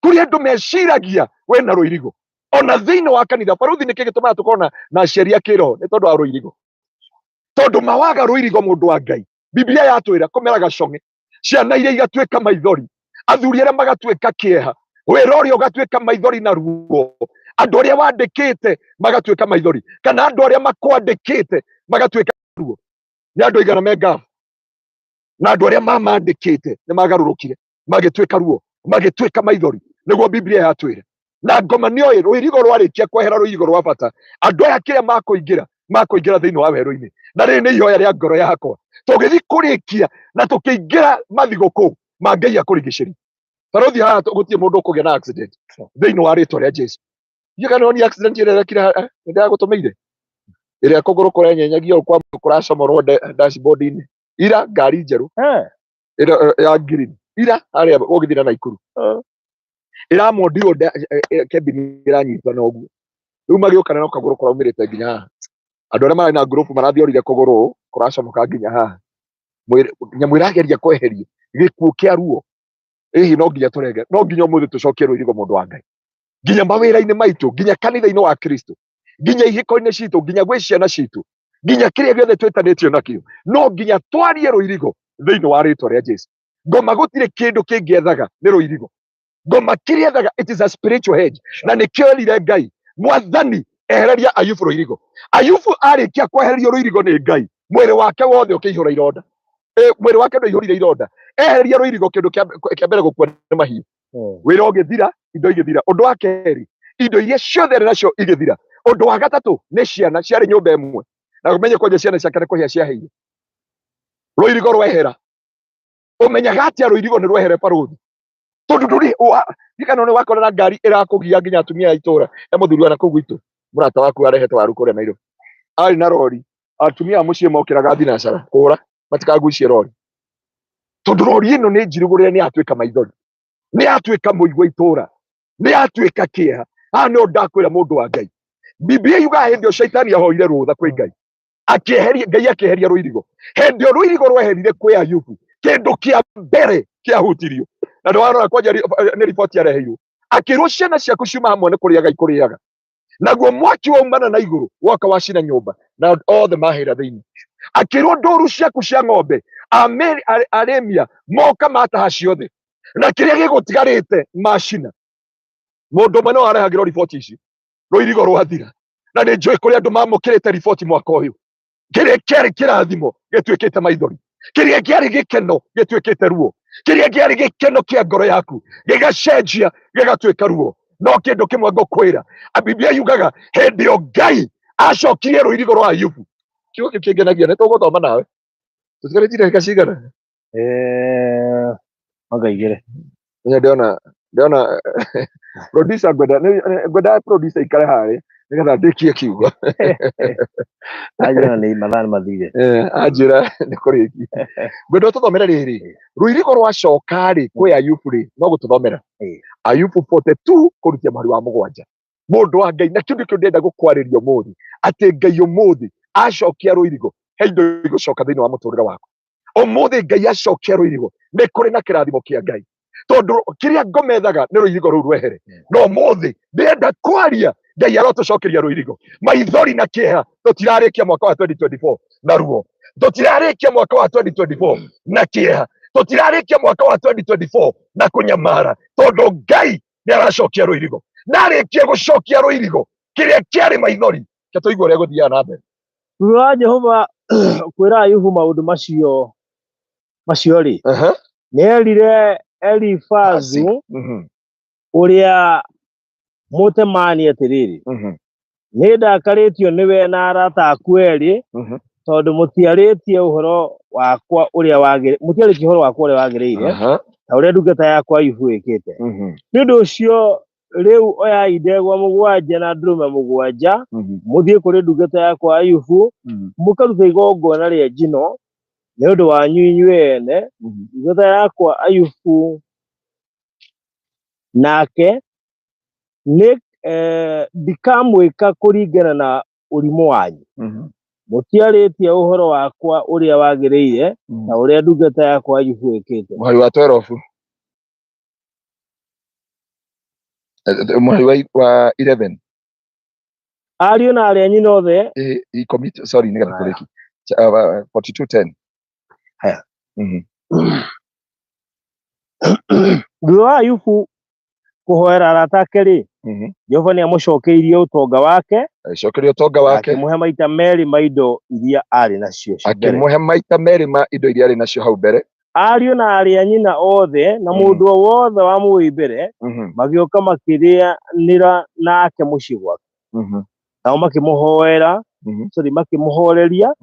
kũrĩ andũ meciragia wena rũirigo ona thĩinĩ wa kanitha baruthi nĩkĩ gĩtũmaga tũkorwo na aciari a kĩroho nĩ tondũ wa rũirigo tondũ mawaga rũirigo mũndũ wa Ngai Biblia yatwĩra kũmera gacong'e ciana iria igatuĩka maithori athuri arĩa magatuĩka kĩeha wĩra ũrĩa ũgatuĩka maithori na ruo andũ arĩa wandĩkĩte magatuĩka maithori kana andũ arĩa makwandĩkĩte magatuĩka ruo nĩ andũ aigana mengabu na andũ arĩa mamandĩkĩte nĩ magarũrũkire magĩtuĩka ruo magĩtuĩka maithori nĩguo Biblia yatwĩra na ngoma nĩoĩ rũirigo rwarĩkia kwehera rũirigo rwa bata andũ aya kĩrĩa makũingĩra thĩinĩ wa werũ-inĩ na rĩrĩ nĩ ihoya rĩa ngoro yakwa tũgĩthiĩ kũrĩkia na tũkĩingĩra mathigũkũ ma Ngai akũrigicĩria barothi haha gũtirĩ mũndũ ũkũgĩa na accident thĩinĩ wa rĩtwa rĩa Jesũ ni accident ĩrĩa ĩrekire ndĩragũtũmĩire ĩrĩa kũgũrũ kũrenyenyagia kwa kũracomorwo dashboard-inĩ ira ngari njerũ ya green ira harĩa ũgĩthiĩ na Naikuru ĩramondirwo kebini ĩranyitwo na ũguo rĩu magĩũkana na kagũrũ kũraumĩrĩte nginya haha andũ arĩa marĩ na group marathiĩ orire kũgũrũ kũracomoka nginya haha nyamũ ĩrageria kweherio gĩkuũ kĩa ruo no nginya tũrenge no nginya ũmũthĩ tũcokie rũirigo mũndũ wa Ngai nginya mawĩra-inĩ maitũ nginya kanitha-inĩ wa Kristo nginya ihiko-inĩ citũ nginya gwĩ ciana citũ nginya kĩrĩa gĩothe twĩtanĩtio nakĩo no nginya twarie rũirigo thĩinĩ wa rĩtwa rĩa Jesũ ngoma gũtirĩ kĩndũ kĩngĩethaga nĩ rũirigo ngoma kĩrĩa ethaga it is a spiritual hedge na nĩkĩo erire Ngai Mwathani ehereria Ayubu rũirigo Ayubu arĩkia kwehererio rũirigo nĩ Ngai mwĩrĩ wake wothe ũkĩihũra ironda mwĩrĩ wake ndũihũrire ironda ehereria rũirigo kĩndũ kĩa mbere gũkua nĩ mahiũ wĩra ũgĩthira indo igĩthira ũndũ wa kerĩ indo iria ciothe arĩ nacio igĩthira ũndũ wa gatatũ nĩ ciana ciarĩ nyũmba ĩmwe na ũmenye kwanja ciana ciake nĩ kũhĩa ciahĩire rũirigo rwehera ũmenyaga atĩa rũirigo nĩ rwehere barothi tondũ ndũrĩ kana nĩ wakora na ngari ĩrakũgia nginya atumia a itũra mũthuri wa nakũu gwitũ mũrata waku arehete waru kũrĩa Nairobi arĩ na rori atumia a mũciĩ mokĩraga thinacara kũra matikagucie rori tondũ rori ĩno nĩ njirigũrĩre nĩ yatuĩka maithori nĩ yatuĩka mũigua itũra nĩ yatuĩka kĩeha no ndakwĩra mũndũ wa Ngai Biblia yugaga hĩndĩ ĩyo Shaitani ahoire rũtha kwĩ Ngai Ngai akĩeheria rũirigo hĩndĩ ĩyo rũirigo rweherire kwĩ Ayubu kĩndũ kĩa mbere kĩahutirio na ndwarora kwanja nĩ riboti yareheirwo akĩrwo ciana ciaku ciuma hamwe nĩ kũrĩa Ngai kũrĩaga naguo mwaki waumana na igũrũ woka wacina nyũmba na othe mahĩra thĩinĩ akĩrwo ndũru ciaku cia ng'ombe arĩmia moka mataha ciothe na kĩrĩa gĩgũtigarĩte macina mũndũ ũmwe no arehagĩrwo riboti ici rũirigo rwathira na nĩ njũĩ kũrĩ andũ mamũkĩrĩte riboti mwaka ũyũ kĩrĩa kĩarĩ kĩrathimo gĩtuĩkĩte maithori kĩrĩa kĩarĩ gĩkeno gĩtuĩkĩte ruo kĩrĩa kĩarĩ gĩkeno kĩa ngoro yaku gĩgacenjia gĩgatuĩka ruo no kĩndũ kĩmwe ngũkwĩra Biblia yugaga hĩndĩ ĩyo Ngai acokirie rũirigo rwa Ayubu kiugo kĩngenagia nĩ tũgũthoma nawe tũtigarĩtie ndagĩka cigana Magaigĩre ndĩona producer ngwenda producer ikare harĩ nĩgetha ndĩkie kiugo anjĩra nĩ mathaa nĩ mathire anjĩra nĩ kũrĩkia ngwenda ũtũthomere rĩrĩ rũirigo rwacoka rĩ kwĩ Ayubu rĩ no gũtũthomera Ayubu 42 kũrutia mweri wa mũgwanja mũndũ wa Ngai na kĩndũ kĩu ndĩrenda gũkwarĩria ũmũthĩ atĩ Ngai ũmũthĩ acokia rũirigo he indo igũcoka thĩinĩ wa mũtũrĩre waku ũmũthĩ Ngai acokia rũirigo nĩ kũrĩ na kĩrathimo kĩa Ngai tondũ kĩrĩa ngomethaga nĩ rũirigo rũu rwehere no ũmũthĩ ndĩrenda kwaria Ngai arotũcokeria rũirigo maithori na kĩeha tũtirarĩkia mwaka wa 2024 na ruo tũtirarĩkia mwaka wa 2024 na kĩeha tũtirarĩkia mwaka wa 2024 na kũnyamara tondũ Ngai nĩ aracokia rũirigo na arĩkia gũcokia rũirigo kĩrĩa kĩarĩ maithori ke tũigua ũrĩa gũthiaga na mbere thutha wa Jehova kwĩra Ayubu maũndũ macio rĩ nĩ erire Elifazu ũrĩa Mũtemani atĩrĩrĩ nĩ ndakarĩtio nĩwe na arata aku erĩ tondũ mũtiarĩtie ũhoro wakwa ũrĩa wagĩrĩire ta ũrĩa ndungata yakwa Ayubu ĩkĩte nĩ ũndũ ũcio rĩu oyai ndegwa mũgwanja na ndũrũme mũgwanja mũthiĩ kũrĩ ndungata yakwa Ayubu mũkaruta igongona rĩa njino nĩ ũndũ wanyu inyuĩ ene ndungata yakwa Ayubu nake Nick ndikamwika kuringana na urimu wanyu mutiarĩtie ũhoro wakwa ũrĩa wagĩrĩire na ũrĩa ndungata yakwa Ayubu ĩkĩte. Mwari wa 12 mwari wa 11 ariũ na arĩa nyina othe he commit sorry nĩgetha tũrĩki 42:10 haya thutha wa Ayubu kũhoera arata ake rĩ Jehova nĩamũcokeirie ũtonga wake akĩmũhe maita merĩ ma indo iria arĩ nacio hau mbere. Ariũ na arĩa nyina othe na mũndũ wothe wa mũi mbere magĩũka makĩrĩanĩra nake mũciĩ gwake nao makĩmũhoera makĩmũhoreria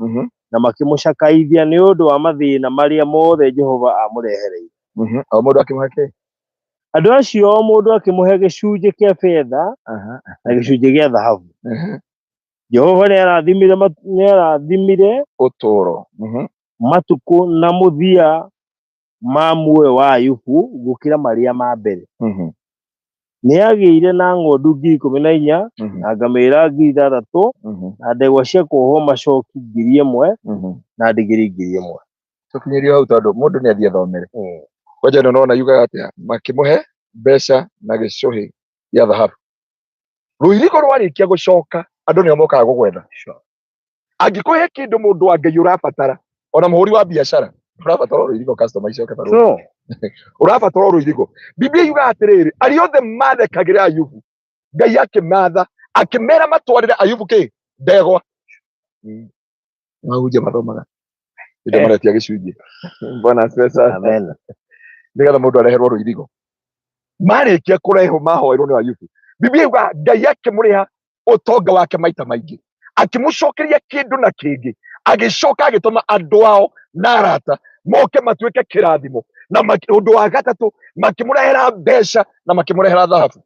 na makĩmũcakaithia nĩ ũndũ wa mathĩna marĩa mothe Jehova amũrehereire. O mũndũ akĩmũhe andũ acio o mũndũ akĩmũhe gĩcunjĩ kĩa betha na gĩcunjĩ gĩa thahabu. Jehova nĩarathimire ũtũũro matukũ na mũthia ma muoyo wa Ayubu gũkĩra marĩa ma mbere. Nĩagĩire na ng'ondu 14,000 na ngamĩĩra 6,000 na ndegwa cia kuohwo macoki 1,000 na ndigiri 1,000. Tũkinyĩrio hau tondũ mũndũ nĩathiĩ athomere. Kwaja nĩona yugaga atĩa makĩmũhe mbeca na gĩcũhĩ gĩa thahabu. Rũirigo rwarĩkia gũcoka andũ nĩo mokaga gũgwetha. Angĩkũhe kĩndũ mũndũ wa Ngai ũrabatara ona mũhũri wa biacara ũrabatara rũirigo customer icoke tarũ. Ũrabatara rũirigo. Biblia yugaga atĩrĩrĩ arĩa othe mathekagĩra Ayubu Ngai akĩmatha akĩmera matwarĩre Ayubu kĩ ndegwa. Mahunjia mathomaga indo maretia gĩcunjĩ. Bwana pesa amen. Nĩgetha mũndũ areherwo rũirigo. Marĩkia kũrehwo mahoerwo nĩ Ayubu. Biblia yugaga Ngai akĩmũrĩha ũtonga wake maita maingĩ. Akĩmũcokeria kĩndũ na kĩngĩ. Agĩcoka agĩtũma andũ ao na arata moke matuĩke kĩrathimo. Na ũndũ wa gatatũ makĩmũrehera mbeca na makĩmũrehera thahabu.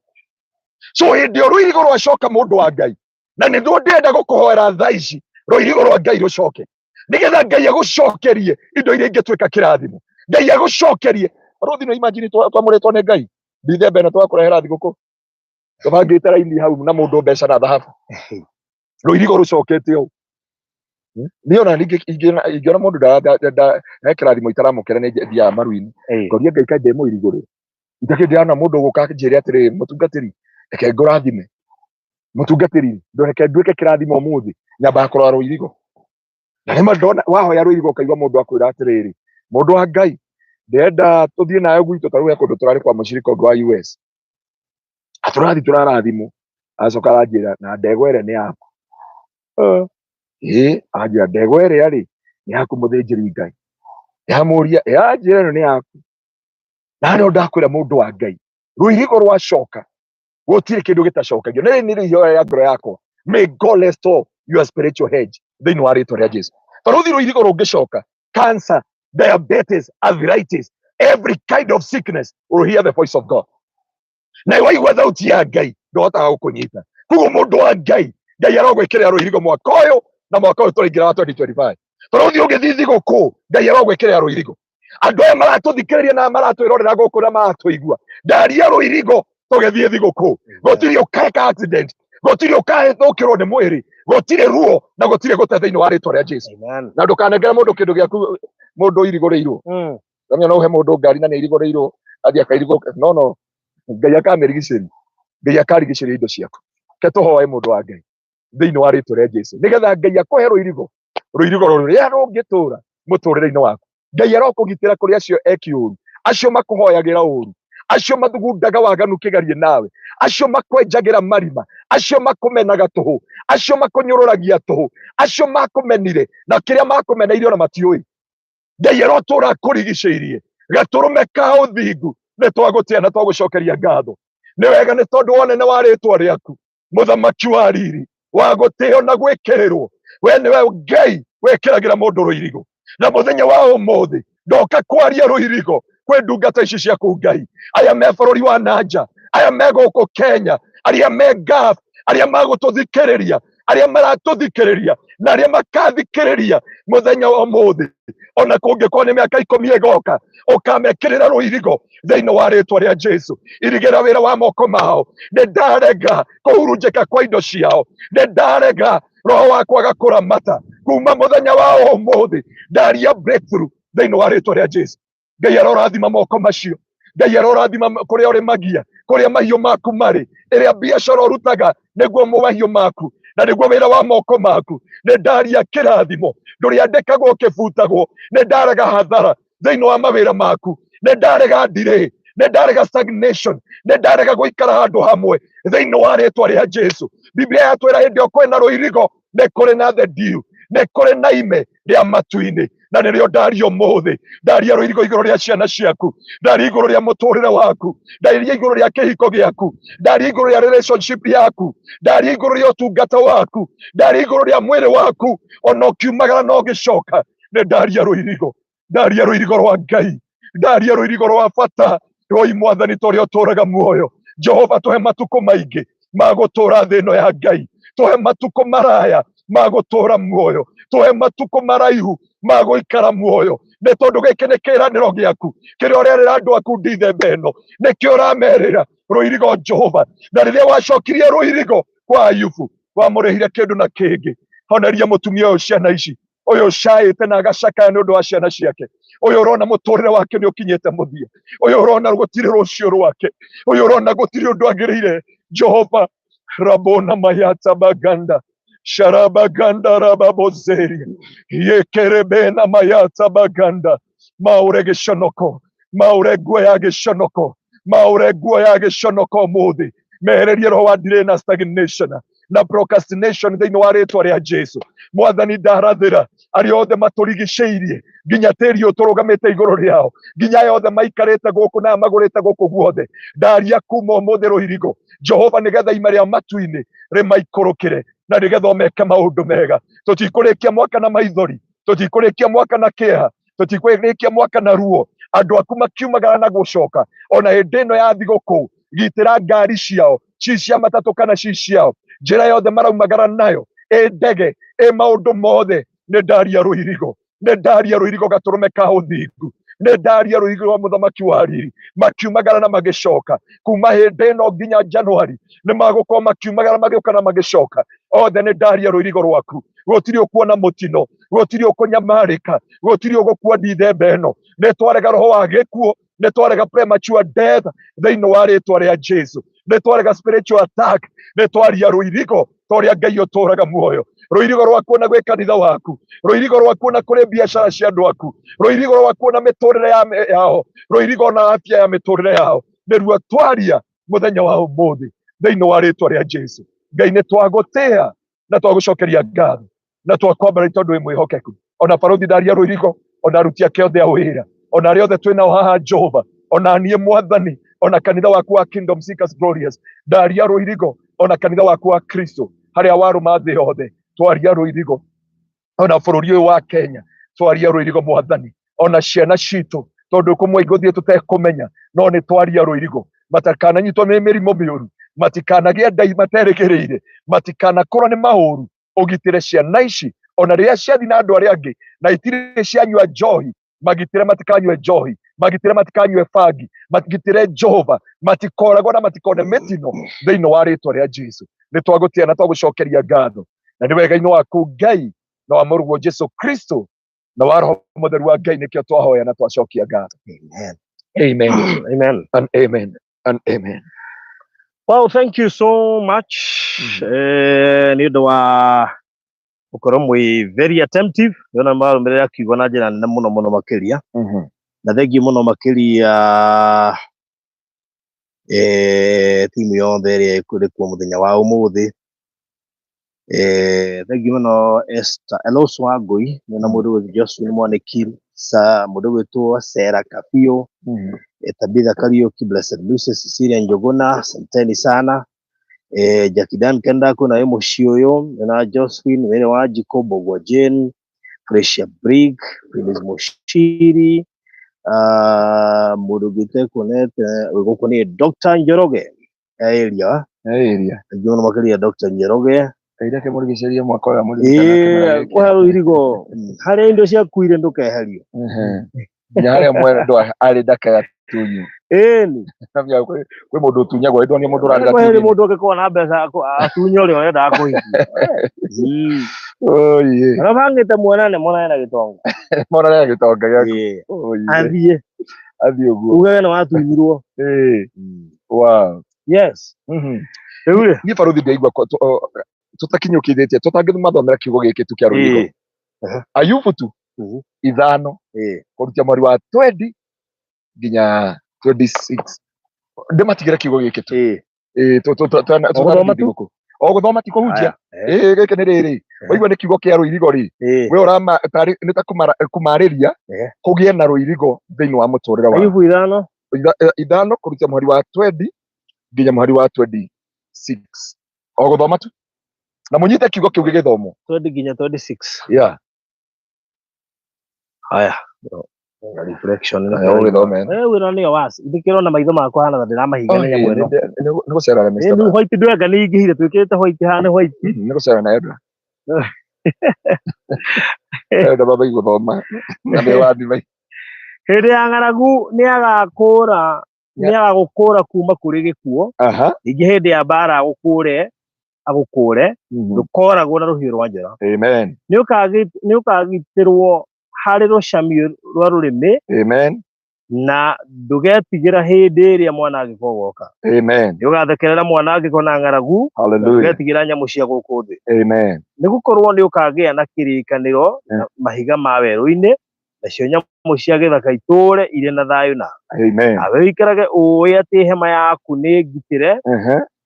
So hĩndĩ ĩyo rũirigo rwacoka mũndũ wa Ngai. Na nĩguo ndĩrenda gũkũhoera thaa ici rũirigo rwa Ngai rũcoke. Nĩgetha Ngai agũcokerie indo iria ingĩtuĩka kĩrathimo. Ngai agũcokerie. Rũthi no imagine twamũrĩtwo nĩ Ngai. Ndithembe na twakũrehera thigũkũ. Tũbangĩte raini hau na mũndũ mbeca na thahabu. Rũirigo rũcokete ũũ. Niona ingĩona mũndũ kĩrathimo itaramũkĩra nĩ thia maru-inĩ. Ngoria Ngai kaĩ ndĩmũ irigo rĩ. Itakĩndĩana mũndũ gũka njĩre atĩrĩ mũtungatĩri reke ngũrathime. Mũtungatĩri ndoreke nduĩke kĩrathimo ũmũthĩ nyamba kũrora rũirigo. Na nĩ mandona wahoya rũirigo kaigua mũndũ akwĩra atĩrĩrĩ mũndũ wa Ngai ndenda tũthiĩ nayo gwitũ tarũya kũndũ tũrarĩ kwa mũcirika ũndũ wa US. Atũrathi tũrarathimwo acoka aranjĩra na ndegwa ĩrĩa nĩ yaku. Anjĩra ndegwa ĩrĩa rĩ nĩ yaku mũthĩnjĩri Ngai. Yamũria anjĩra ĩno nĩ yaku. Na nĩ ndakwĩra mũndũ wa Ngai rũirigo rwacoka gũtirĩ kĩndũ gĩtacokagio. Nĩ ihoya ya ngoro yakwa. May God restore your spiritual hedge thĩinĩ wa rĩtwa rĩa Jesũ. Tarũthi rũirigo rũngĩcoka cancer, diabetes, arthritis, every kind of sickness will hear the voice of God. Na waigua thauti ya Ngai ndohotaga gũkũnyita. Koguo mũndũ wa Ngai Ngai arogwĩkĩrĩra rũirigo mwaka ũyũ na mwaka ũyũ tũraingĩra wa 2025. Tarũthi ũgĩthiĩ thigũkũ Ngai arogwĩkĩrĩra rũirigo. Andũ aya maratũthikĩrĩria na maratwĩrorera gũkũ na maratũigua. Ndaria rũirigo tũgĩthiĩ thigũkũ. Gũtirĩ ũkaeka accident. Gũtirĩ ũkathũkĩrwo nĩ mwĩrĩ. Gũtirĩ ruo na gũtirĩ gũte thĩinĩ wa rĩtwa rĩa Jesũ. Na ndũkanengere mũndũ kĩndũ gĩaku mũndũ irigũrĩirwo. Ngamenya no he mũndũ ngari na nĩ irigũrĩirwo athiĩ akairigwo. No Ngai akamĩrigicĩria. Ngai akarigicĩria indo ciaku. Ke tũhoe mũndũ wa Ngai thĩinĩ wa rĩtwa rĩa Jesũ. Nĩgetha Ngai akũhe rũirigo. Rũirigo rũrĩa rũngĩtũũra mũtũrĩre-inĩ waku. Ngai arokũgitĩra kũrĩ acio eki ũru. Acio makũhoyagĩra ũru. Acio mathugundaga waganu kĩgarie nawe. Acio makwenjagĩra marima. Acio makũmenaga tũhũ. Acio makũnyũrũragia tũhũ. Acio makũmenire na kĩrĩa makũmeneirie ona matiũĩ. Ngai arotũũra akũrigicĩirie. Gatũrũme ka ũthingu nĩ twagũtĩa na twagũcokeria ngatho. Nĩ wega nĩ tondũ wonene wa rĩtwa rĩaku. Mũthamaki wa riri wa gũtĩo na gwĩkĩrĩrwo. We nĩwe Ngai wĩkĩragĩra mũndũ rũirigo. Na mũthenya wa ũmũthĩ ndoka kwaria rũirigo kwĩ ndungata ici ciaku Ngai. Aya me bũrũri wa nanja, aya me gũkũ Kenya, arĩa me Gulf, arĩa magũtũthikĩrĩria, aria maratuthikiriria na aria makathikiriria muthenya wa muthi ona kungikuwa ni miaka 10 igoka ukamekirira ruirigo thiini wa ritwa ria Jesu irigira wira wa moko mao ni ndarega kuhurunjika kwa indo ciao ni ndarega roho wakwa gakuramata kuma muthenya wa umuthi ndaria breakthrough thiini wa ritwa ria Jesu Ngai arorathima moko macio Ngai arorathima kuria uri magia kuria mahiu maku mari iria biashara urutaga niguo mahiu maku na niguo wira wa moko maku ni ndaria kirathimo nduriandikagwo kibutagwo ni ndarega hathara thiini wa mawira maku ni ndarega delay ni ndarega stagnation ni ndarega guikara handu hamwe thiini wa ritwa ria Jesu Biblia yatwira hindi o kwina ruirigo ni kuri na the dew ni kuri na ime ria matu-ini na nirio ndaria muthi ndaria ruirigo iguru ria ciana ciaku ndaria iguru ria muturire waku ndaria iguru ria kihiko giaku ndaria iguru ria relationship yaku ndaria iguru ria utungata waku ndaria iguru ria mwiri waku ona ukiumagara no gicoka ni ndaria ruirigo rwa Ngai ndaria ruirigo rwa bata roi mwathani toria uturaga muoyo Jehova tuhe matuko maingi magutura thi ino ya Ngai tuhe matuko maraya magutura muoyo tuhe matuko maraihu maguikara muoyo ni tondu giki ni kiraniro giaku kiria urerera andu aku ndithemba ino nikio uramerira ruirigo Jehova na riria wacokirie ruirigo kwa Ayubu wamurihire kindu na kingi honeria mutumia uyu ciana ici uyu caite na agacakaya ni undu wa ciana ciake uyu urona muturire wake ni ukinyite muthia uyu urona gutiri rucio rwake uyu urona gutiri undu agirire Jehova rabona mayata baganda sharabaganda rababozeria yekerebena mayata baganda maurege shonoko mauregwe yage shonoko muthi mehererie roho wa delay na stagnation na procrastination thiini wa ritwa ria Jesu mwathani ndarathira aria othe maturigiceirie nginya tiri uturugamite iguru riao nginya yothe maikarite guku na magurite guku guothe ndaria kuma umuthi ruirigo Jehova nigetha ima ria matu-ini rimaikurukire na nigetha meke maundu mega tutikurikia mwaka na maithori tutikurikia mwaka na kieha tutikurikia mwaka na ruo andu aku makiumagara na gucoka ona hindi ino ya thiguku gitira ngari ciao cia matatu kana ciao njira yothe maraumagara nayo ndege maundu mothe ni ndaria ruirigo gaturume ka uthingu ni ndaria ruirigo rwa muthamaki wa riri makiumagara na magicoka kuma hindi ino nginya Januari ni magukorwo makiumagara magiuka na magicoka othe ni ndaria ruirigo rwaku gutiri ukuona mutino gutiri ukunyamarika gutiri ugukua ndithemba ino ni twarega roho wa gikuo ni twarega premature death thiini wa ritwa ria Jesu ni twarega spiritual attack ni twaria ruirigo toria Ngai uturaga muoyo ruirigo rwa kuona gwi kanitha waku ruirigo rwa kuona kuri biashara cia andu aku ruirigo rwa kuona miturire yao ruirigo na afya ya miturire yao niruo twaria muthenya wa umuthi thiini wa ritwa ria Jesu Ngai ni twagutia na twagucokeria ngatho na twakwambara tondu wi mwihokeku ona baruthi ndaria ruirigo ona aruti ake othe a wira ona aria othe twinao haha Jehova ona nie mwathani ona kanitha waku wa Kingdom Seekers Glorious ndaria ruirigo ona kanitha waku wa Kristo haria waruma thi yothe twaria ruirigo ona bururi uyu wa Kenya twaria ruirigo mwathani ona ciana citu tondu kumwe iguthie tutekumenya no ni twaria ruirigo matakananyitwo ni mirimo miuru matikanagia ndai materigiriire matikanakorwo ni mauru ugitire ciana ici ona riria ciathi na andu aria angi na itire cianyua njohi magitire matikanyue njohi magitire matikanyue bangi magitire Jehova matikoragwo na matikone mitino thiini wa ritwa ria Jesu ni twagutia na twagucokeria ngatho na ni wega-ini waku Ngai na wa Mũrũ wa Jesu Kristo na wa Roho Mũtheru wa Ngai nikio twahoya na twacokia ngatho. Amen. Amen. And amen. And amen. Well, thank you so much. Ni undu wa ukorwo mwi very attentive yona maru mbere ya kiugo na njira nene muno makiria na thengi muno makiria timu yothe iria ikuri kuo muthenya wa umuthi thengi muno Esther Elos Wangui na mundu wi Joshua Mwaniki sa mundu witwo Sarah Kapio Tabitha Kariuki, Blessed Lucy, Cecilia Njoguna, asanteni sana. Jakidan Kendako na Mushioyo na Josephine wene wa Jacobo wa Jane, Precious Brig, Phyllis Mushiri, Mudugite Kunete, Dr. Njoroge area. Jono makali ya Dr. Njoroge, Kaida ke murigiceria mwaka wa muri kwa ruirigo hari indo cia kuire ndukeherio nya hari mwe ndo ari ndaka tunyu ni namya kwe mundu tunyagwo ndo ni mundu ranga tunyu ni mundu akikwa na mbeca atunyo ri orenda kuhiki oye arabangite mwana na gitonga mwana na gitonga yake oye athie uguo uwe na watunyirwo wow yes ewe ni faruthi ndaigwa tutakinyukithetie tutangithumaathomera kiugo giki tu kia ruigo Ayubu tu ithano kurutia mweri wa 20 nginya 26 ndematigire kiugo giki tu guthoma ti kuhunjia giki ni riri waigua ni kiugo kia ruirigo ri we urama ni ta kumariria kugie na ruirigo thiini wa muturire wa Ayubu ithano kurutia mweri wa 20 nginya mweri wa 26 guthoma tu na munyite kiugo kiu gigithomo 20 nginya 26 haya reflection we ni wasi ndikiro na maitho makwa hana ndiramahiga na nyamweno ni gucerera Mr. ni white ndwenga ni ingihire twikite white hana white ni gucerera na Edra Edra baba guthoma na be wathi mai hindi ya ng'aragu ni agagukura kuma kuri gikuo ingi hindi ya bara agukure ndukoragwo na ruhiũ rwa njora amen ni ukagitirwo hari rucami rwa rurimi amen na ndugetigira hindi iria mwanangiko goka amen ni ugathekerera mwanangiko na ng'aragu ndugetigira nyamu cia guku thi amen ni gukorwo ni ukagia na kirikaniro mahiga ma werũ-inĩ nacio nyamu cia gĩthaka iture ire na thayũ na amen nawe wikarage uĩ atĩ hema yaku nĩ ngitĩre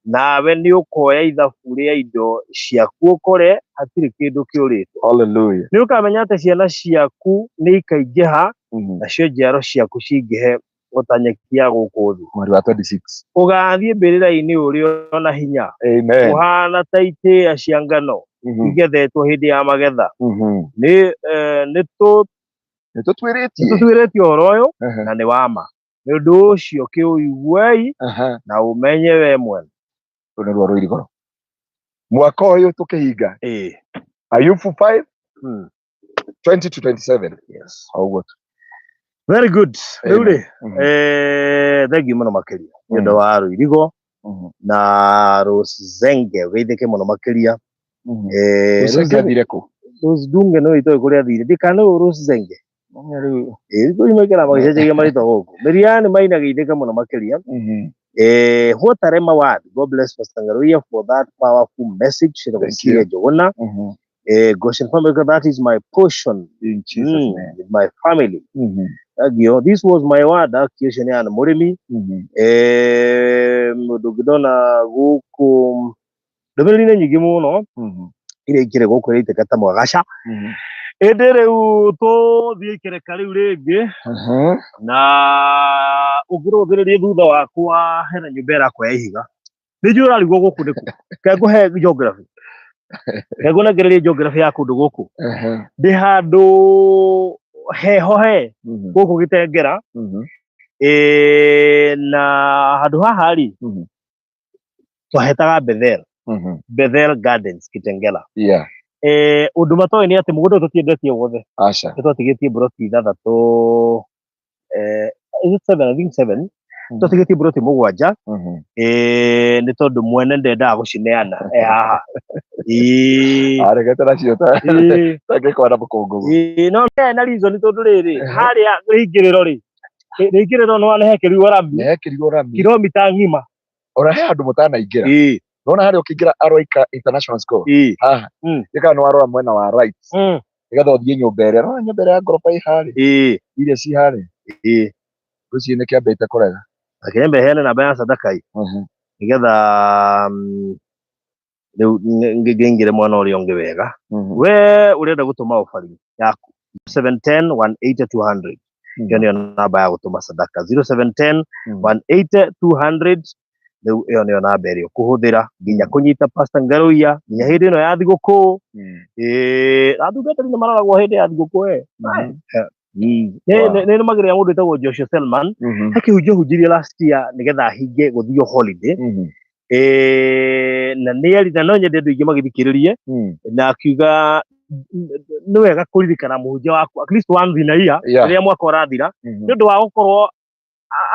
nawe nĩ ũkoya ithabu rĩa indo ciaku ũkore hatirĩ kĩndũ kĩũrĩte hallelujah nĩ ũkamenya atĩ ciana ciaku nĩ ikaingĩha nacio njiaro ciaku cingĩhe gũtanyekia gũkũ thĩ mweri wa 26 ũgathiĩ mbĩrĩra-inĩ ũrĩ ona hinya amen ũhana ta itĩĩa cia ngano igethetwo hĩndĩ ya magetha nĩ tũtuĩrĩtie ũhoro ũyũ na nĩ wama nĩ ũndũ ũcio kĩũiguei na ũmenye we mwene rũu nĩ ruo rũirigoro mwaka ũyũ tũkĩhinga Ayubu 5 20 to 27 yes ũguo very good rĩu rĩ thengiũ mũno makĩria nĩ ũndũ wa rũirigo na Rũcenge ũgeithĩke mũno makĩria Rũcenge athire kũ Rũcenge no itoĩ kũrĩa athire ndikana Rũcenge Imaikara magĩcenjagia marĩtwa gũkũ Miriam mainagĩithĩka mũno makĩria what a rema word. God bless Pastor Ngaruya for that powerful message. Goshen family, that is my portion in Jesus' name, with my family. This was my word. Accusation ya Murimi. Mudugidona guku. Dobeline nyingi muno. Ile ikire guku ile kata mwagasha. Edere to thiikire kari uringi na ugirothererie thutha wakwa hena nyumba yakwa ya ihiga niju urarigwo guku ndiku kengo he geography kengo nagererie geography ya kundu guku ndi handu heho he guku Gitengera na handu haha ri twahetaga Bethel Gardens Gitengera undu matoe ni ati mugunda tutiendetie wothe acha twatigetie broti ithathatũ is it 7 I think 7 twatigetie broti mũgwanja ni tondu mwene ndendaga gucineana haha aregete nacio tangĩkora mũkũngũ no na reason tondu riri haria rĩingĩrĩro no wanehe kĩrigwo rami kilomita ng'ima orahe andũ mũtanaingĩra nona hari ukiingira Aroika International School haha ika no arora mwena wa right igatha uthie nyumba ĩrĩa no nyumba ya ngorofa ihari iria ci hari ruci ni kiambite kurega akembe hene na baya sadaka igatha ngingire mwana uri onge wega we urenda gutuma offering yaku 710 180 200 ndio namba ya gutuma sadaka 0710 180 200 iyo niyo namba ĩrĩa ũkũhũthĩra nginya kũnyita Pastor Ngaruya nginya hĩndĩ ĩno ya thigũkũ athungatĩri nĩ maroragwo hĩndĩ ya thigũkũ nĩ magĩrĩra mũndũ wĩtagwo Joshua Selman akĩhunjia last year nĩgetha ahinge gũthiĩ holiday na nĩeri na no nyende andũ aingĩ magĩthikĩrĩrie na akiuga nĩ wega kũririkana mũhunjia waku at least once in a year rĩrĩa mwaka ũrathira nĩ ũndũ wa gũkorwo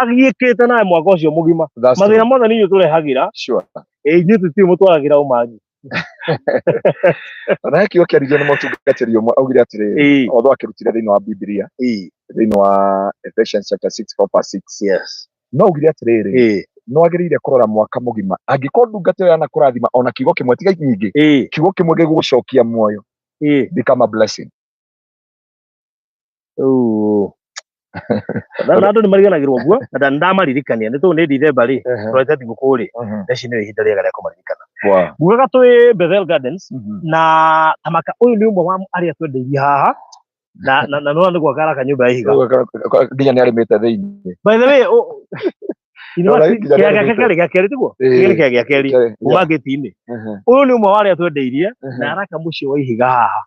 agĩĩkĩte nawe mwaka ũcio mũgima mathĩna mothe nĩ inyuĩ tũrehagĩra inyuĩ tũtirĩ mũtwaragĩra ũmanyi na kiugo kĩarĩrio nĩ mũtungatĩri ũmwe augire atĩrĩrĩ otho akĩrutire thĩinĩ wa Biblia thĩinĩ wa Ephesians chapter 6:4-6 no augire atĩrĩrĩ no agĩrĩire kũrora mwaka mũgima angĩkorwo ndungata ĩyo yanakũrathima ona kiugo kĩmwe tiga nyingĩ kiugo kĩmwe gĩgũcokia muoyo become a blessing. Na andũ nĩ mariganagĩrwo ũguo na ndamaririkania nĩ tondũ nĩ December rĩ tũrete thigũkũ rĩ ici nĩ ihinda rĩega rĩa kũmaririkana ngugaga twĩ Bethel Gardens na Tamaka ũyũ nĩ ũmwe wa arĩa twendeirie haha na no nĩ gwakara kanyũmba ya ihiga nginya nĩ arĩmĩte thĩinĩ by the way kĩrĩa gĩa kerĩ tiguo kĩrĩa gĩa kerĩ kuma gĩti-inĩ ũyũ nĩ ũmwe wa arĩa twendeirie na araka mũciĩ wa ihiga haha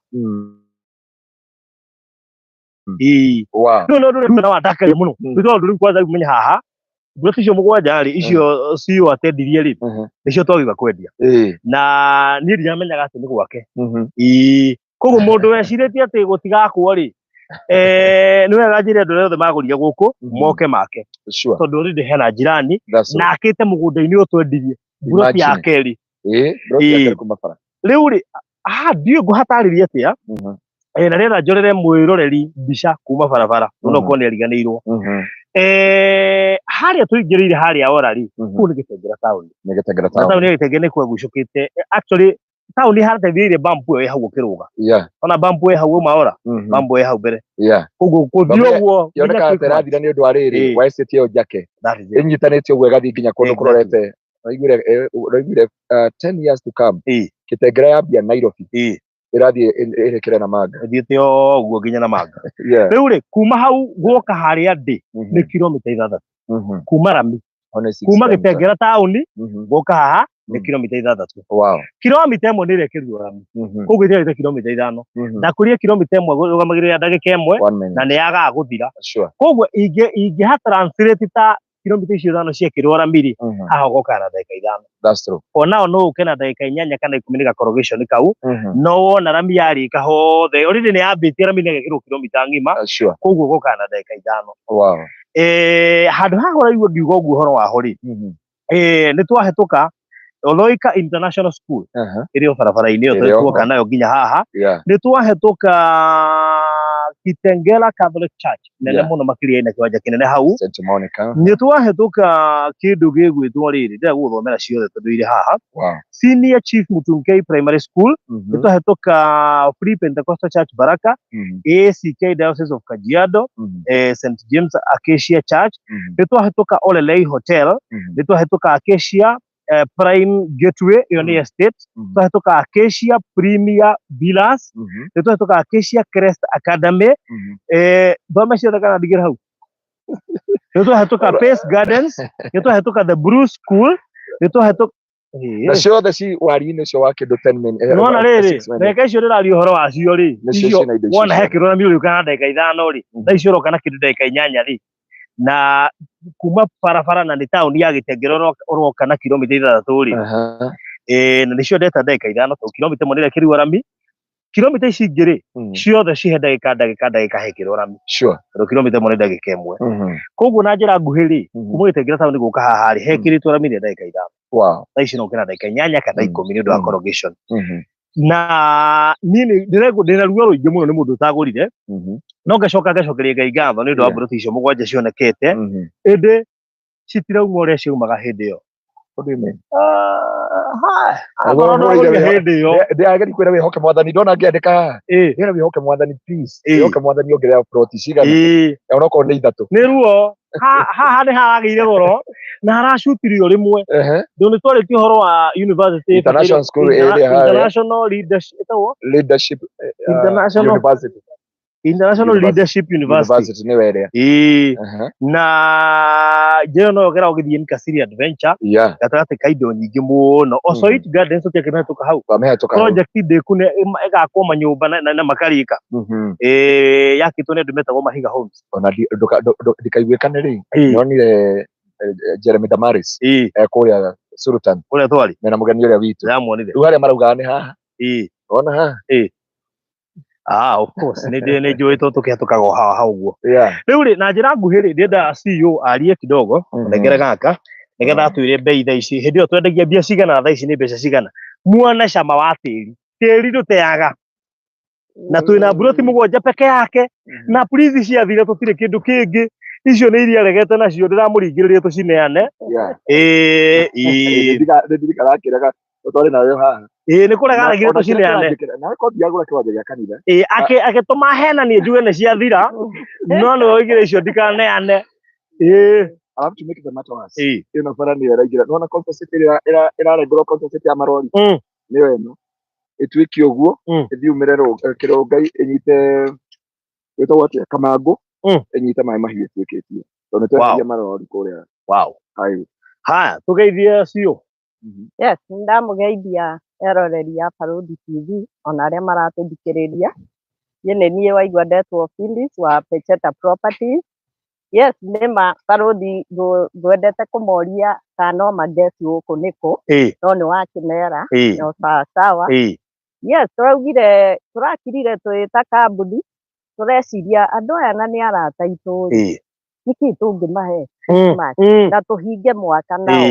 no ndũrĩ wa ndakaria mũno nĩ tondũ rĩu kwanza kumenya haha mbura icio mũgwanja rĩ icio ciũ atendirie rĩ nĩcio twagiga kwendia na niĩ ndiamenyaga atĩ nĩ gwake koguo mũndũ wecirĩtie atĩ gũtigakwo rĩ nĩ wega njĩre andũ othe magũrire gũkũ moke make tondũ already hena njirani na akĩte mũgũnda-inĩ ũyũ twendirie buroti ya kerĩ rĩu rĩ ndiũ ngũhatarĩria atĩa na rĩera njorere mwĩroreri mbica kuma barabara onokorwo nĩ ariganĩirwo harĩa tũingĩrĩire harĩa orari kũu nĩ Gĩtengera taũni taũni ya Gĩtengera nĩkuo gucukĩte actually taũni harateithĩrĩirie bambu ĩyo hau ũkĩrũga ona bambu ĩyo hau maora bambu ĩyo hau mbere koguo gũthiĩ ũguo yoneka terathira nĩ ũndũ wa rĩrĩ waicĩtie yo njake ĩnyitanĩte ũguo ĩgathiĩ nginya kũndũ kũrorete ũraiguire 10 years to come Gĩtengera yambia Nairobi ĩrathiĩ ĩrekere na manga thiĩte ũguo nginya na manga rĩu rĩ kuma hau gũka harĩa ndĩ nĩ kilomita 6 kuma Rami kuma Gĩtengera taũni gũka haha nĩ kilomita 6 kilomita ĩmwe nĩ ĩrekerirwo Rami koguo ĩtigarĩte kilomita 5 ndakũria kilomita ĩmwe rũgamagĩrĩra ndagĩka ĩmwe na nĩ yagaga gũthira koguo ingĩha translate ta kilomita icio 5 ciekĩrwo Rami rĩ haha ũgoka na ndagĩka 5 onao no ũke na ndagĩka 8 kana 10 nĩ gakorogation kau no wona Rami yarĩka hothe already nĩ yambĩtie Rami nĩ ĩgekĩrwo kilomita ng'ima koguo ũgoka na ndagĩka 5 handũ haha ũraigua ngiuga ũguo ũhoro waho rĩ nĩ twahĩtũka Oloika International School ĩrĩ o barabara-inĩ ĩyo twoka nayo nginya haha nĩ twahĩtũka Kitengela Catholic Church nene mũno makĩria ina kĩwanja kĩnene hau nĩ twahĩtũka kĩndũ gĩgwĩtwo rĩrĩ ndĩrenda gũthomera ciothe tondũ irĩ haha Senior Chief Mutunkei Primary School nĩ twahĩtũka Free Pentecostal Church Baraka ACK Diocese of Kajiado St James Acacia Church nĩ twahĩtũka Olelei Hotel nĩ twahĩtũka Acacia Prime Gateway iyo ni estate twahĩtũka Acacia Premier Villas nĩ twahĩtũka Acacia Crest Academy thome ciothe kana ndigĩre hau nĩ twahĩtũka Pace Gardens nĩ twahĩtũka The Bruce School nĩ twahĩtũka na ciothe ci wari-inĩ ũcio wa kĩndũ 10 minutes nona rĩrĩ ndagĩka icio ndĩraria ũhoro wacio rĩ icio wona hekĩrwo na mĩũrĩ kana ndagĩka 5 rĩ na icio ũroka na kĩndũ ndagĩka 8 rĩ na kuma barabara na nĩ taũni ya Gĩtengera ũroka na kilomita 6 rĩ na nĩcio ndeta ndagĩka 5 tondũ kilomita 1 ĩrekĩrirwo Rami kilomita ici ingĩ rĩ ciothe cihe ndagĩka hekĩrwo Rami tondũ kilomita 1 ndagĩka 1 koguo na njĩra nguhĩ rĩ kuma Gĩtengera taũni gũka haha rĩ hekĩrĩtwo Rami nĩ ndagĩka 5 thaa ici no ũkĩra ndagĩka 8 kana 10 nĩ ũndũ wa corrugation na niĩ ndĩna ruo rũingĩ mũno nĩ mũndũ ũtagũrire no ngacokeria Ngai ngatho nĩ ũndũ wa mbũrũti icio mũgwanja cionekete ĩndĩ citirauma ũrĩa ciumaga hĩndĩ ĩyo ndĩrageri kwĩra wĩhoke Mwathani ndona ngĩandĩka ĩra wĩhoke Mwathani please wĩhoke Mwathani ongerera ploti cigana onokorwo nĩ 3 nĩ ruo haha nĩ haragĩire goro na haracutirio rĩmwe ndũ nĩ twarĩtie ũhoro wa University International School International Leadership International Leadership University nĩ werĩa na njĩra no yogera ũgĩthiĩ Nkasiri Adventure gatagatĩ ka indo nyingĩ mũno Osoit Gardens ũkĩmĩhĩtũka hau project ndĩku ĩgakwo manyũmba na makarika yakĩtwo nĩ andũ metagwo Mahiga Homes ona ndikaiguĩkane rĩ nĩonire Jeremy Damaris kũrĩa Sultan ule twari mena mugeni uria witu yamuonire riu haria marauga ni haha ona haha of course ni njui to tukihatukaga hau guo yeah riu ri na njira nguhi ri ndienda CEO arie kidogo ndengere gaka nigetha twire bei tha ici hindi yo twendagia mbia cigana tha ici ni mbeca cigana muone cama wa tiri nduteaga na twina buroti mugwanja peke yake na please ciathire tutire kindu kingi icio ni iria regete nacio ndiramuringiriria tucineane ndikarakiraga utore nayo haha ni kurega regire tucineane na ko diagura kiwanja gia kanitha agituma hena ni njuge ni ciathira no no oigire icio ndikaneane I have to make the matter worse ino bara ni eragira no na compensate ira regular compensate ya marori niyo eno itwiki uguo ithiumire kirungai inyite wito wate kamango inyite mai mahiu itwikitie tondu twetia marori kuria haya tugeithie cio yes ndamugeithia eroreri ya Barudi TV ona aria maratundikiriria yene nie waigua ndetwo Phyllis wa Pecheta Properties. Yes nema Barudi ngwendete kumoria kana magesi guku niku no ni wakimera no sawa yes turaugire turakirire twita kambuni tureciria andu aya na ni arata itu niki tungimahe na tuhinge mwaka nao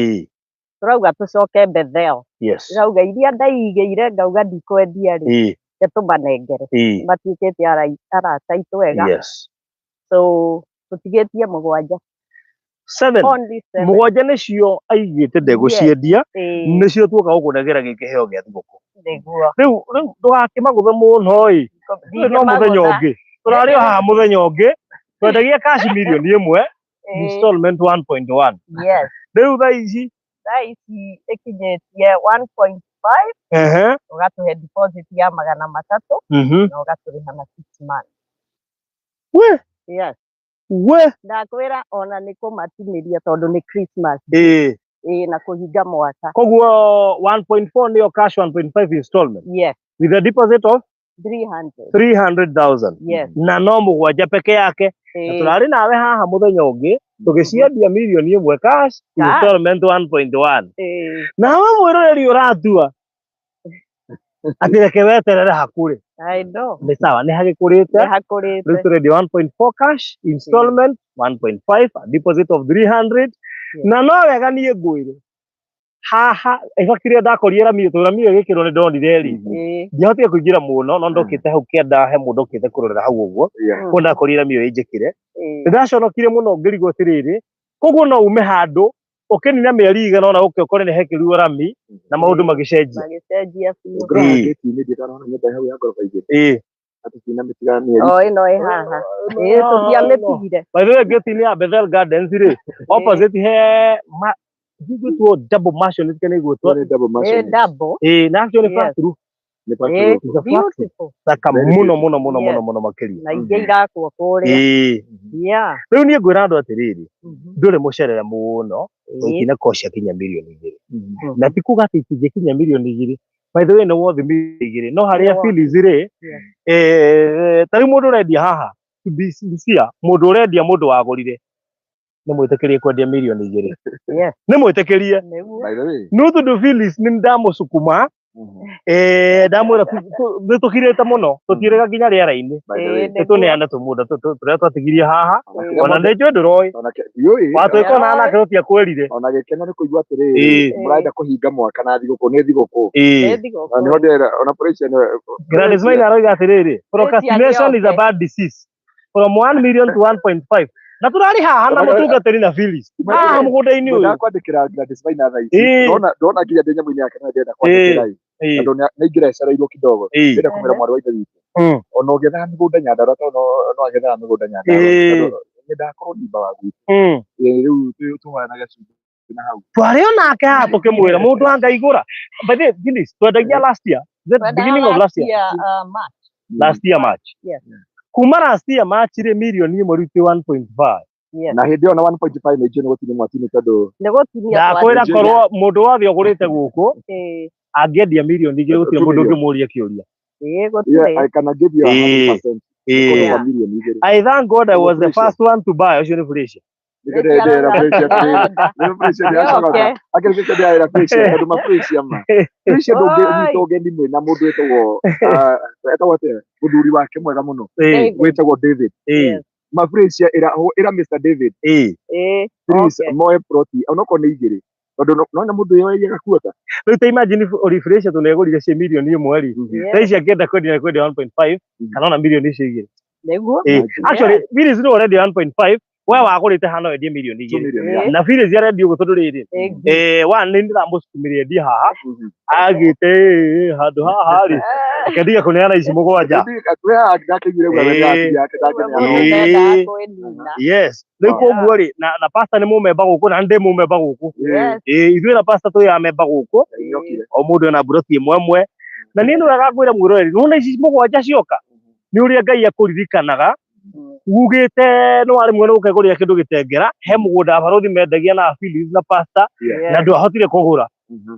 turauga tucoke Bethel turauga iria ndaigire ngauga ndikwendia ri tumanengere matuikite arata itu wega so tutigetie mugwanja 7 mugwanja nicio aigite ndeguciendia nicio tuoka gukunegera gikiheo gia thiguku riu ndugakimaguthe muno no muthenya ungi turari haha muthenya ungi twendagia cash million imwe installment 1.1 riu tha ici ikinyitie 1.5 ugatuhe deposit ya 300 na ugaturiha na 6 months we ndakwira ona ni kumatiniria tondu ni Christmas na kuhinga mwaka koguo 1.4 niyo cash 1.5 installment with a deposit of 300,000 na no mugwanja peke yake na turari nawe haha muthenya ungi tugiciendia milioni imwe cash installment 1.1 na we mwiroreri uratua ati reke weterere hakuri ni sawa ni hagikurite riu turedi 1.4 cash installment 1.5 deposit of 300 na no wega nie ngwire haha ibakiria ndakoria Ramio gikirwo ni ndonire ri ndiahotire kuingira muno no ndokite hau kienda he mundu okite kurorera hau uguo ko ndakoria Ramio injikire ndaconokire muno ngirigwo tiriri koguo no ume handu ukinina mieri igana ona uke ukore ni hekiru Rami na maundu magicenjia ni ndikana nyumba hau ya gorofa igiri ati kina mitiga mieri ino haha tukiametigire by the way geti ni ya Bethel Gardens ri opposite he to double mansion kene gutwa double mansion na actually fast through beautiful saka muno makiria na inge irakwo kuria riu nie ngwira andu atiriri ndure mucerere muno ikine kocia kinya milioni 2 na tikuga ati ikinye kinya milioni 2 by the way no worth milioni 2 no haria Phyllis ri tari mundu urendia haha bisia mundu urendia mundu wagurire ni mwitikirie kwendia milioni 2 ni mwitikirie by the way no tundu Phyllis ni ndamusukuma ndamwira tukirite muno tutirega nginya riera-ini tuneane tumuda turia twatigirie haha ona ni njui nduroi watwikona nake tutia kwirire ona gikena ni kuigua atiriri murenda kuhinga mwaka na thiguku ni thiguku niho ndira ona operation Gladys Maina aroiga atiriri procrastination is a bad disease from 1 million to 1.5 na turari haha na mutungatiri na Phyllis mugunda-ini uyu ndakwandikira Gladys Maina tha ici ndona nginya ndi nyamu-ini yake na ndenda kwandikira tondu naingira ecereirwo kidogo ndenda kumira mwarĩ wa ithe witũ ona ũgethaga mĩgũnda Nyandarua tondũ no agethaga mĩgũnda Nyandarua nyendaga korwo nimba wa gwitũ rĩu tũhana gacumbi na hau twari onake haha tukimwira mundu angaigura but Phyllis twendagia last year the beginning of last year March kuma last year March ri milioni imwe ruti 1.5 na hindi ona 1.5 ni njui ni gutinia mwaki-ini tondu ndakwira korwo mundu wothe ugurite guku angiendia milioni 2 gutire mundu ungimuria kiuria I can give you 100% I thank God I was the first one to buy ucio ni Felicia Ndera pressure ndio pressure ya soka akirikika ndera pressure ndo ma pressure ma pressure ndoge ndi mwe na mundu etagwo etagwo ate muthuri wake mwega muno wetagwo David ma pressure era Mr David please moe proti onoko ni igiri tondu nona mundu yo yega kuota rĩu ta imagine refresh tunegũrire cia milioni ĩmwe rĩ thaa ici angĩenda kwendia 1.5 kana ona milioni icio igĩrĩ nĩguo actually Phyllis no already 1.5 we wagũrĩte hano wendie milioni igĩrĩ na Phyllis arendia ũguo tondũ rĩrĩ one nĩ ndĩramũcukumĩria endie haha agĩte handũ haha rĩ akendiga kũneana ici mũgwanja yes rĩu koguo rĩ na pastor nĩ mũmemba gũkũ na ndĩ mũmemba gũkũ ithuĩ na pastor tũrĩ amemba gũkũ o mũndũ ena buroti ĩmwe ĩmwe na niĩ nĩwega ngwĩre mwĩroreri nĩwona ici mũgwanja cioka nĩ ũrĩa Ngai akũririkanaga ugĩte nĩ warĩ mwene ũkegũrĩra kĩndũ gĩtengera he mũgũnda wa barothi mendagia na Phyllis na pastor na ndwahotire kũgũra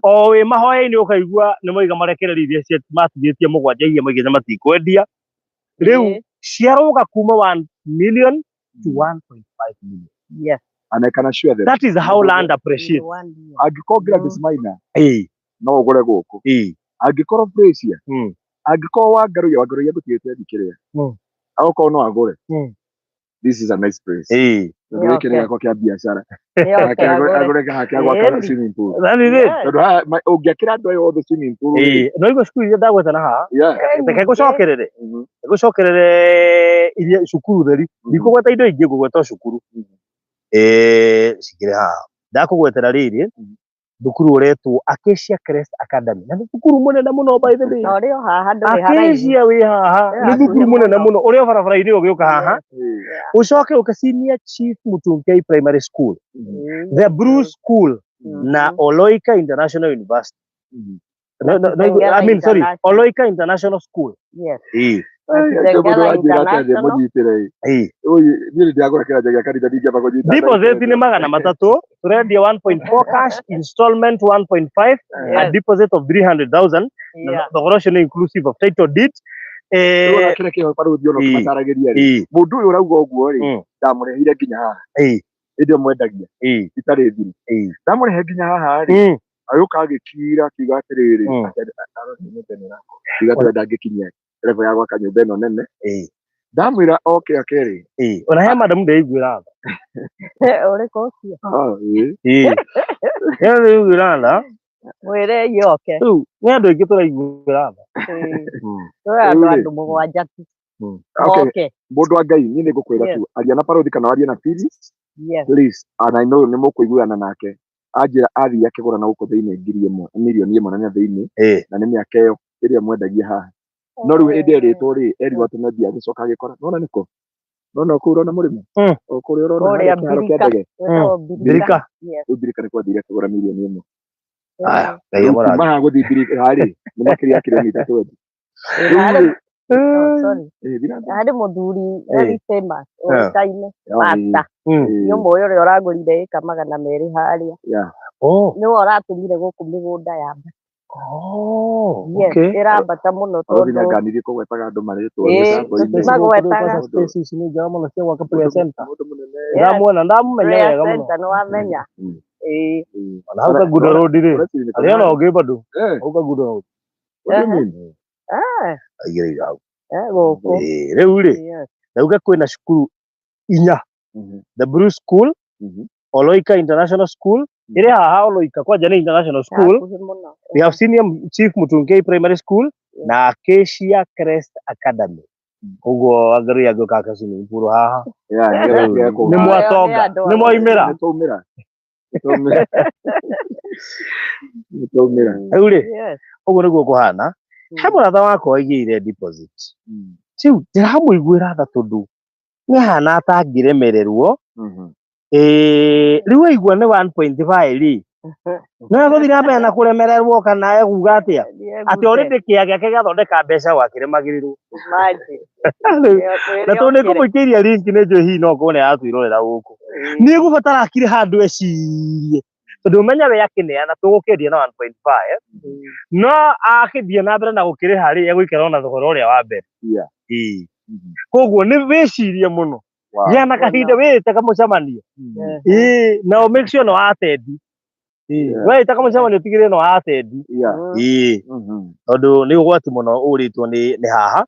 o wĩ mahoya-inĩ ũkaigua nĩ moiga marekererie iria matigĩtie mũgwanja iria moigĩte matikwendia rĩu ciarũga kuma 1 million to 1.5 million. Yes. And I can assure them that is how land appreciates. Angĩkorwo Gladys Maina no ũgũre gũkũ angĩkorwo Precious angĩkorwo Wangari gũtigĩte ndikĩrĩa agokorwo no agũre this is a nice place gĩkĩ gĩako kĩa biacara agũre gĩake gwaka swimming pool tondũ ũngĩakĩra andũ ayo othe swimming pool no igua cukuru iria ndagweta na haha reke ngũcokerere iria cukuru theri ndikũgweta indo ingĩ ngũgweta cukuru cikĩrĩ haha ndakũgwetera rĩrĩ thukuru uretwo Acacia Crest Academy na thukuru munene muno by the way ori haha nduri haraihu Acacia wi haha ni thukuru munene muno uri barabara-ini ugiuka haha ucoke uka Senior Chief Mutunkei Primary School the Bruce School na Oloika International University I mean sorry Oloika International School yes deposit ni magana matatu turendia 1.4 cash installment 1.5 a deposit of 300,000 thogora ũcio nĩ inclusive of title deed mundu uyu urauga uguo ri ndamurehire nginya haha ndio mwendagia itarĩ thiru ndamurehe nginya haha ri ayuka agĩkira kiuga atĩrĩrĩ kiuga ndangĩkinyia level ya gwaka nyũmba ĩno nene ndamwĩra oke akerĩ ona he madam ndaiguĩra uri kocio ndaiguĩra tha mwĩre yoke rĩu nĩ andũ aingĩ tũraiguĩra tha andũ mũgwanja tu okay mũndũ wa Ngai niĩ nĩngũkwĩra tu aria na Parothi kana warie na Phyllis please and I know nĩ mũkũiguana nake anjĩra athiĩ akĩgũra na gũkũ thĩinĩ ngiri ĩmwe milioni ĩmwe na thĩinĩ na nĩ mĩaka ĩyo ĩrĩa mwendagia haha no rĩu hĩndĩ ĩrĩtwo rĩ erirwo atĩ no ndia gũcoka agĩkora nona nĩko nona kũu ũrona mũrĩmo kũrĩa ũrona kĩharo kĩa ndege Birika nĩ kwathire kũgũra milioni ĩmwe maha gũthiĩ Birika rĩ nĩ makĩria kilomita 20 harĩ mũthuri very famous ũĩkaine Master nyũmba ũrĩa ũragũrire ĩka 200 harĩa nĩwe ũratũmire gũkũ mĩgũnda ya ĩrambata mũno tondũ nganirie kũgwetaga andũ marĩtwo magwetaga spaces nĩ njega mũno cia gwaka play center ndamũmenya wega mũno nĩwamenya ona hau Kagundo Road rĩ arĩa no ũngĩ bado hau Kagundo Road aigĩrĩire hau gũkũ rĩu rĩ nauga kwĩna cukuru 4 the Bruce School Oloika International School ĩrĩ haha Oloika kwanja nĩ International School we have Senior Chief Mutunkei Primary School na Acacia Crest Academy koguo Wangari agĩũka akacini ipuru haha nĩ mwatonga nĩ mwaimĩra rĩu rĩ ũguo nĩguo kũhana he mũratha wakwa aigĩire deposit rĩu ndĩramũiguĩra tha tondũ nĩ hana atangĩremererwo rĩu aigua nĩ 1.5 rĩ no egũthiĩ na mbere na kũremererwo kana ekuga atĩa atĩ already kĩaya gĩake gĩathondeka mbeca gwakĩremagĩrĩrwo na tondũ nĩngũmũikĩria link nĩ njũĩ hihi no kuona yatwĩrorera gũkũ nĩ gũbatara akire handũ ecirie tondũ ũmenya we akĩneana tũgũkĩendia na 1.5 no akĩthiĩ na mbere na gũkĩrĩha rĩ egũikara na thogora ũrĩa wa mbere koguo nĩ wĩcirie mũno ya na kahinda we taka mucamanio na make sure no atendi we taka mucamanio tigire no atendi tondu ni ugwati muno uritwo ni haha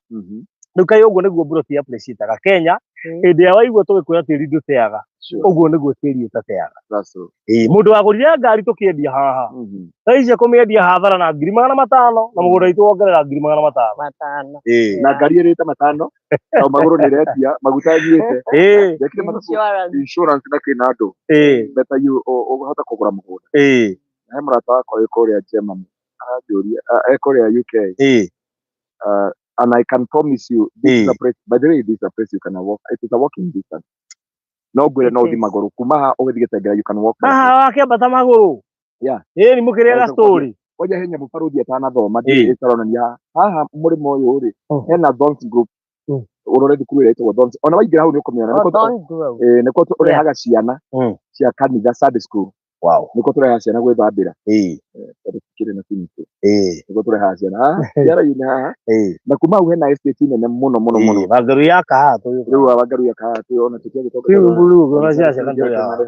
riu kai uguo niguo mburoti ya place itaga Kenya hindi ya waigua tugikuya tiri nduteaga uguo niguo tiri utateaga mundu wagurire ngari tukiendia haha taici kumiendia hathara na 500,000 na mugunda itu wongerera 500,000 na ngari irite 5 au maguru ni retia maguta thiete insurance na kinado beta you hata kugura mugunda na mrata wako yuko ria Germany ajuria eko ria UK and I can promise you this is a place, by the way, this is a place you can walk. It is a walking distance. No good no di maguru kumaha ogithigete you can walk akiambata maguru ni mukiriaga story oja henya mufarudi atana thoma ndi itaronania haha murimo uyu ri hena Dons group urore thukuru ire itwa Dons ona waigira hau ni ukomiona niko urehaga ciana cia kanitha Sunday school niko turehaga ciana gwithambira kire na tinto niko turehaga ciana yara ina na kuma hau hena estate nene muno bagaru ya kahatu riu bagaru ya kahatu ona tukia gitoka bulu ona cia kandu ya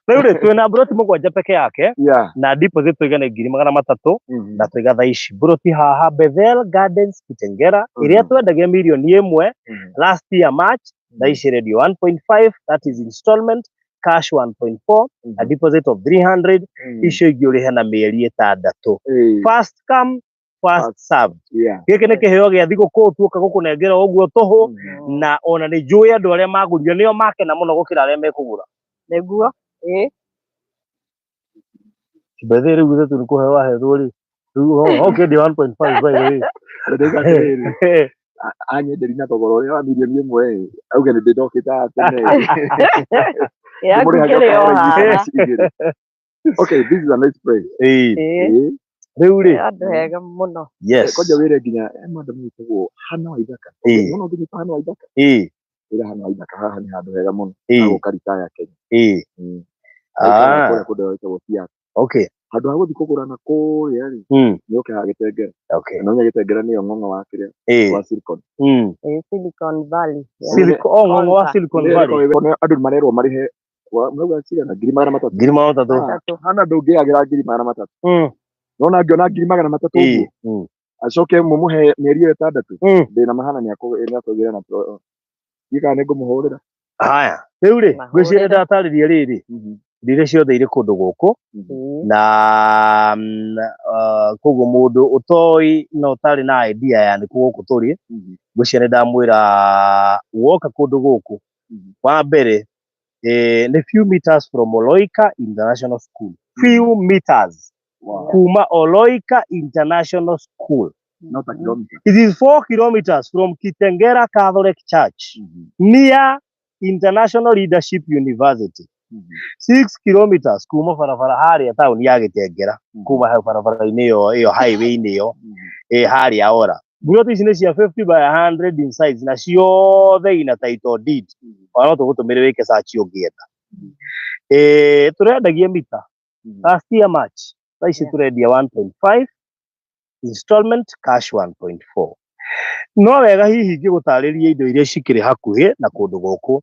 Rĩu twina mburoti mũgwanja peke yake na deposit tuigana 300,000 na tuiga thaici mburoti haha Bethel Gardens Kitengera iria twendagia milioni 1 last year March thaici radio 1.5 that is installment cash 1.4 a deposit of 300 icio ingĩ ũrĩhe na mĩeri 6 first come first served gĩkĩ nĩ kĩheo gĩa thigũkũ tuoka gũkũnengera ũguo tũhũ na ona nĩ njũĩ andũ arĩa magũrire nĩo makena mũno gũkĩra arĩa mekũgũra nĩguo Bethel rĩu githĩ nĩ kũheo ahethwo rĩ rĩu okay ndi 1.5 by the way anyenderi na thogora ũrĩa wa milioni 1 auge nĩ ndĩndokĩta tene okay this is a nice place rĩu rĩ andũ hega mũno koja wĩre nginya mũndũ mwĩtagwo Hana Waithaka mũno nginya Hana Waithaka ira Hana Waithaka haha nĩ handũ hega mũno gũkarita ya Kenya kũrĩa kũndũ gwĩtagwo Siaya handũ ha gũthiĩ kũgũra na kũrĩa rĩ nĩ ũke haha Gĩtengera na ũnya Gĩtengera nĩyo ng'ong'o wa kĩrĩa wa Silicon Valley ng'ong'o wa Silicon Valley andũ marerwo marĩhe mwega cigana 300,000 hana ndũngĩagĩra 300,000 nona ngiona 300,000 ũguo acoke mumuhe mĩeri 6 ndĩna mahana nĩ akũgĩra na gĩka nĩ ngũmũhũrĩra haya rĩu rĩ ngwĩciria ndatarĩria rĩrĩ ndire ciothe irĩ kũndũ gũkũ na koguo mũndũ ũtoĩ no ũtarĩ na idea ya nĩ gũkũ tũrĩ ngwĩciria nĩ ndamwĩra woka kũndũ gũkũ wa mbere nĩ few meters from Oloika International School few meters kuma Oloika International School not a kilometer it is 4 kilometers from Kitengera Catholic Church near International Leadership University 6 kilometers kuma barabara harĩa tauni ya Gĩtengera kuma hau barabara-inĩ ĩyo highway-inĩ ĩyo harĩa ora mburoti ici nĩ cia 50 by 100 in size na ciothe ina title deed no tũgũtũmĩre wĩke search ũngĩenda tũrendagia mita last year March ici tũrendia 1.5 installment cash 1.4 no wega hihi ngĩgũtarĩria indo iria cikĩrĩ hakuhĩ na kũndũ gũkũ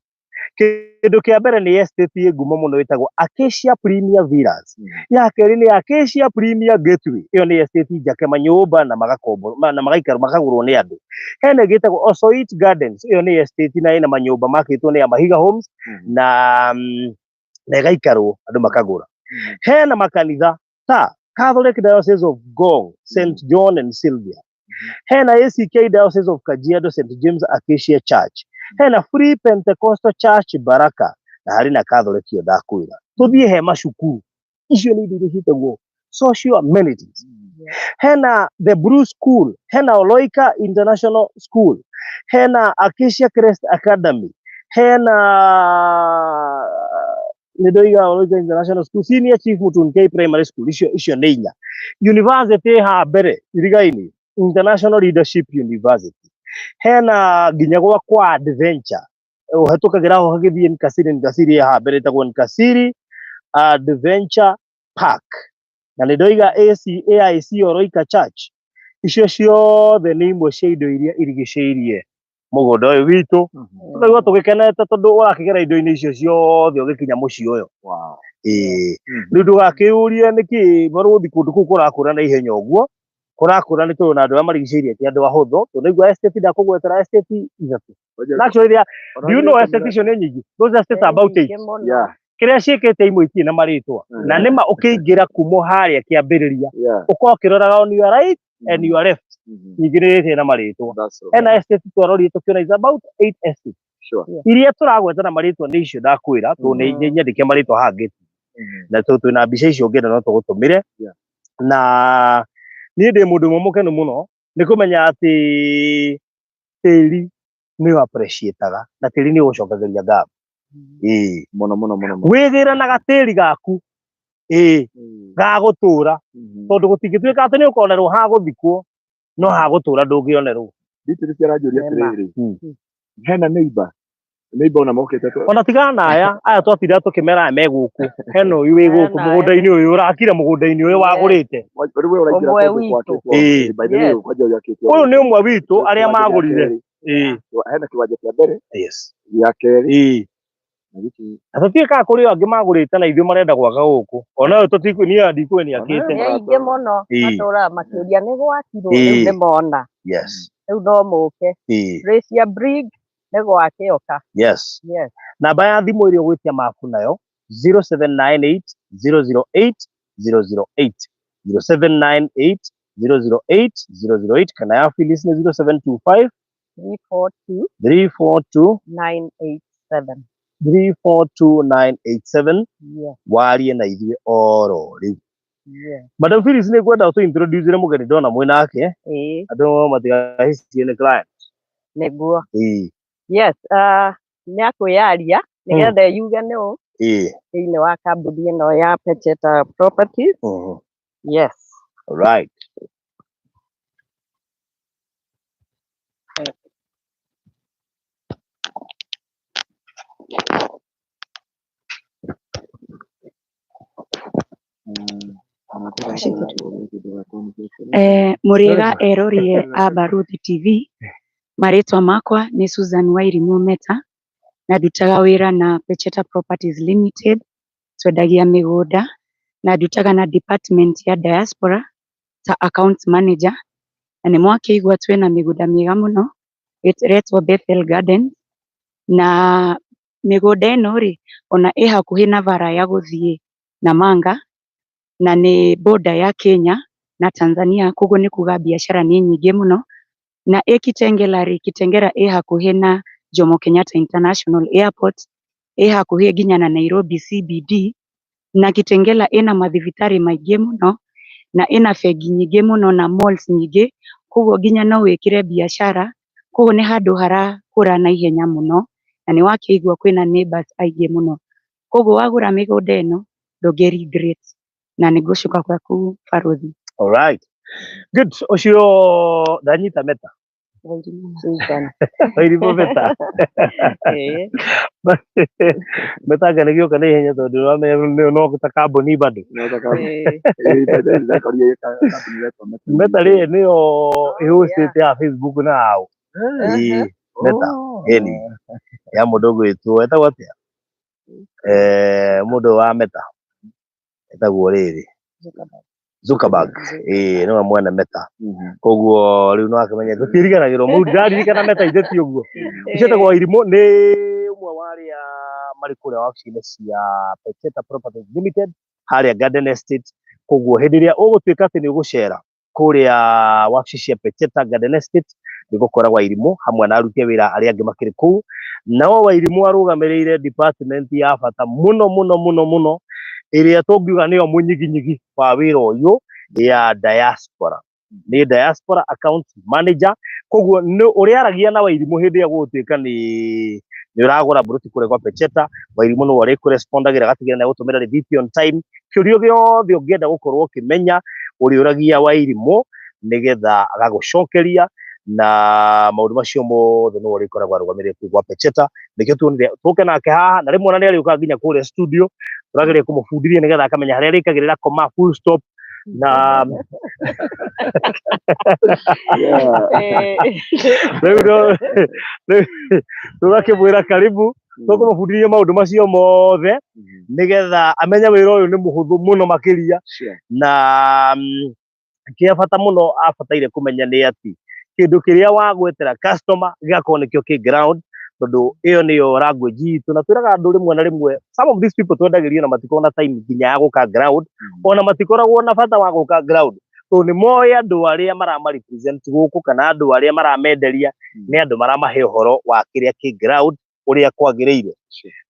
kĩndũ kĩa mbere nĩ estate ngumo mũno ĩtagwo Acacia Premier Villas ya kerĩ nĩ Acacia Premier Gateway ĩyo nĩ estate njake manyũmba na magakombo na magaikara makagũrwo nĩ andũ hena ĩgĩtagwo Osoit Gardens ĩyo nĩ estate na ĩna manyũmba makĩtwo nĩ Mahiga Homes na ĩgaikarwo andũ makagũra hena makanitha ta Catholic Diocese of Ngong St John and Sylvia hena ACK Diocese of Kajiado St James Acacia Church hena Free Pentecostal Church Baraka na harĩ na Catholic yo ndakwĩra tũthiĩ he macukuru icio nĩ indo iria ciĩtagwo social amenities hena The Blue School hena Oloika International School hena Acacia Crest Academy hena nĩndoiga Oloika International School Senior Chief Mutungai Primary School icio nĩ 4 university ha mbere irigaini International Leadership University hena nginya kwa adventure ũhetũkagĩra ho hagĩthiĩ Nkasiri ha mbere ĩtagwo Nkasiri Adventure Park na nĩndoiga AIC Oloika Church icio ciothe nĩ imwe cia indo iria irigicĩirie mugunda uyu witu tukaigua tugikenete tondu urakigera indo-ini icio ciothe ugikinya mucii uyu riu ndugakiurie niki baruthi kundu kuu kurakura na ihenya uguo kurakura ni tondu na andu aria marigiceirie ti andu ahuthu tondu igua estate ndakugwetera estate ithatu actually do you know estate icio ni nyingi those estates are about 8 kiria ciikite imwe itie na maritwa na nima ukiingira kuma haria kiambiriria uko ukiroraga on your right and your left nyingirite na maritwa ena estate twarori tukiona is about 8 estates iria turagweta na maritwa ni icio ndakwira tu ni nyandike maritwa hangi na tu twina mbica icio ngenda no tugutumire na ni ndi mundu mumukenu muno ni kumenya ati tiri ni appreciate-aga na tiri ni ucokageria ngatho muno wigira na gatiri gaku ga gutura tondu gutingituika ati ni ukonerwo ha guthikwo no ha gutura ndungionerwo nditiri ciaranjuria tiriri hena neighbor ona mokite ona tigana na aya twatira tukimera me guku heno uyu wi guku mugunda-ini uyu urakire mugunda-ini uyu wagurite uyu ni umwe witu aria magurire hena kiwanja kia mbere ya keri atutiika kuri angi magurite na ithuĩ marenda gwaka guku ona uyu tutikwinia ndikweni akite ni aingi muno matura makiuria ni gwakirwo riu ndimona riu no muke Racia Brig ni gwakioka namba ya thimu iria ugwitia maku nayo 0798 008 008 0798 008 008 kana ya Phyllis ni 0725 342 987 342 warie na ithuĩ oro riu Madam Phyllis ni kwenda tu introduce mugeni ndona mwinake andu matigahicie ni client niguo yes ni akwiaria nigetha yuge no thiini wa kambuni ino ya Pecheta Properties yes right Muriga erorie Abaruthi TV maritwa makwa ni Susan Wairimu Meta na ndutaga wira na Pecheta Properties Limited twendagia migunda na ndutaga na department ya diaspora ta account manager na ni mwakiigua twina migunda miega muno iretwo Bethel Garden na migunda ino ri ona i hakuhi na bara ya guthie Namanga na ni border ya Kenya na Tanzania koguo ni kuga biashara ni nyingi muno na Kitengela i hakuhi na Jomo Kenyatta International Airport i hakuhi nginya na Nairobi CBD na Kitengela ina mathivitari maingi muno na ina bengi nyingi muno na malls nyingi koguo nginya no wikire biashara koguo ni handu harakura na ihenya muno na ni wakiigua kwina neighbors aingi muno koguo wagura migunda ino ndungeri great na nigucoka gwaku Baruthi. All right. Good. Ucio ndanyita Meta. Wairimu Meta. Meta ngane gioka na ihenya tondu no guta kambuni bado. Meta ri niyo ihusite ya Facebook na au. Meta. Eni. Ya mundu gwitwo etagwo atia? Mundu wa Meta. Etagwo riri Zuckerberg no mwene Meta koguo riu no akamenya tutiriganagirwo mu ndaririkana Meta itheti uguo ucetagwo Wairimu ni umwe waria mari kuria wabici-ini cia Pecheta Properties Limited haria Garden Estate koguo hindi iria ugutuika ati ni ugucera kuria wabici cia Pecheta Garden Estate nigukora Wairimu hamwe na aruti wira aria angi makiri kuu nao Wairimu arugamiriire department ya bata muno iria tungiuga niyo munyiginyigi wa wira uyu ya diaspora ni diaspora account manager koguo ni uriaragia na Wairimu hindi ya gutuika ni uragura bruti kure kwa Pecheta Wairimu no wari correspondagira gatigira na gutumira receipt on time kiurio giothe ungienda gukorwo ukimenya uriuragia Wairimu nigetha agagucokeria na maundu macio mothe no urikoragwo arugamire kwa Pecheta nikio tuke nake haha na rimwe na ni ariuka nginya kuria studio turageria kumufundithia nigetha akamenya haria arikagirira koma full stop na tugakimwira karibu tukumubundithia maundu macio mothe nigetha amenye wira uyu ni muhuthu muno makiria na kia bata muno abataire kumenya ni ati kindu kiria wagwetera customer gigakorwo nikio ki ground tondu iyo niyo language itu na twiraga andu rimwe na rimwe some of these people twendagirio na matikona time nginya ya guka ground ona matikoragwo na bata wa guka ground to ni moya andu aria maramarepresent guku kana andu aria maramenderia ni andu maramahe uhoro wa kiria ki ground uria kwagiriire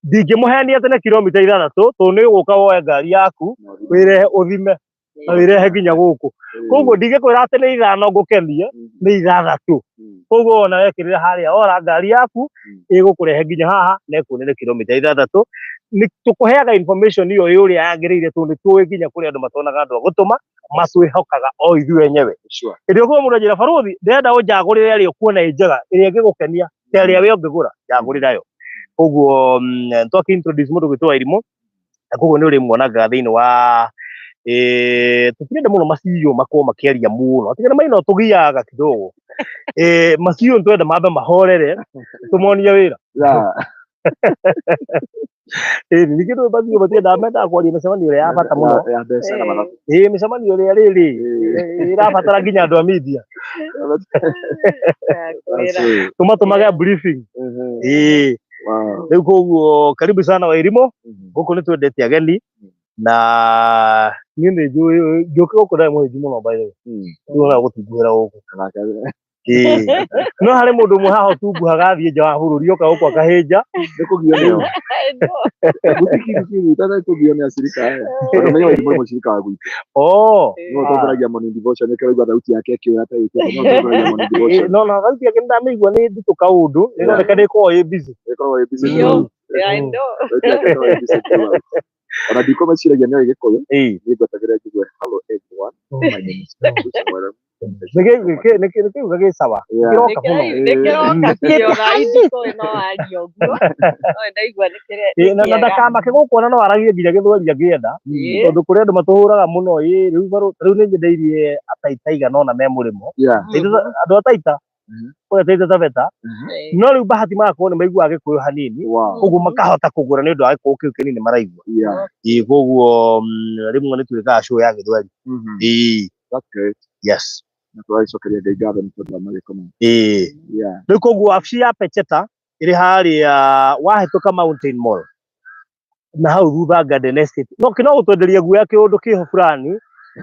ndingimuheania tene kilomita 6 to ni guka woe ngari yaku wirehe uthime na wirehe nginya guku koguo ndingikwira ati ni 5 ngukenia ni 6 koguo ona wekirira haria ora ngari yaku igukurehe nginya haha na ikunire kilomita 6 ni tukuheaga information iyo yuria yagiriire tu ni tuwe nginya kuri andu matonaga andu gutuma matwihokaga o ithu enyewe ndio kwa mundu njira baruthi ndenda unjagurire ari ukuona njega iria ngigukenia teria we ungigura njagurira yo koguo ntoki introduce mundu gwitwa Wairimu na koguo ni uri muonaga thiini wa tukirenda muno macio makoo makiaria muno atigana maino tugiaga kidogo macio twenda mambe mahorere tumonia wira ni kitu basi batienda menda kwa micemani ule ya bata muno micemani ule riri irabatara nginya andu a media tumatumaga briefing riu koguo karibu sana Wairimu guku ni twendete ageni na ni njuke guku ndai muhiji muno by the way tuona gutunguhira guku no hari mundu mwe haho tunguhaga thie nja wa bururi oka guku akahinja nikugio ni gutikiri tata kugio ni ashirika haya wamenye Wairimu ni mushirika wa gwitu no tondaragia morning devotion ekero igwa thauti yake kio hata ite no tondaragia morning devotion no thauti yake ndamigwa ni nditu kaundu ino rekade ko ye busy I know ona ndikoma ciragia nayo gikuyu ni ngwetagira njigue hello everyone my name is Samuel niki gagi sawa kiroka muno na ndakamba kigukona no aragie nginya githweri ngienda tondu kuri andu matuhuraga muno riu ni njendeirie ataitaiga nona me murimo andu ataita Taita Taveta no riu bahati magakorwo ni maiguaga gikuyu hanini koguo makahota kugura ni undu wa gikuyu kiu kinini maraigua koguo rimwe ni twikaga show ya githweri that's great yes na twacokeria Ngai ngatho ni tondu wa magikoma riu koguo wabici ya Pecheta iri haria wahituka Mountain Mall na hau thutha Garden Estate no gutwenderia guoya kiundu kiho fulani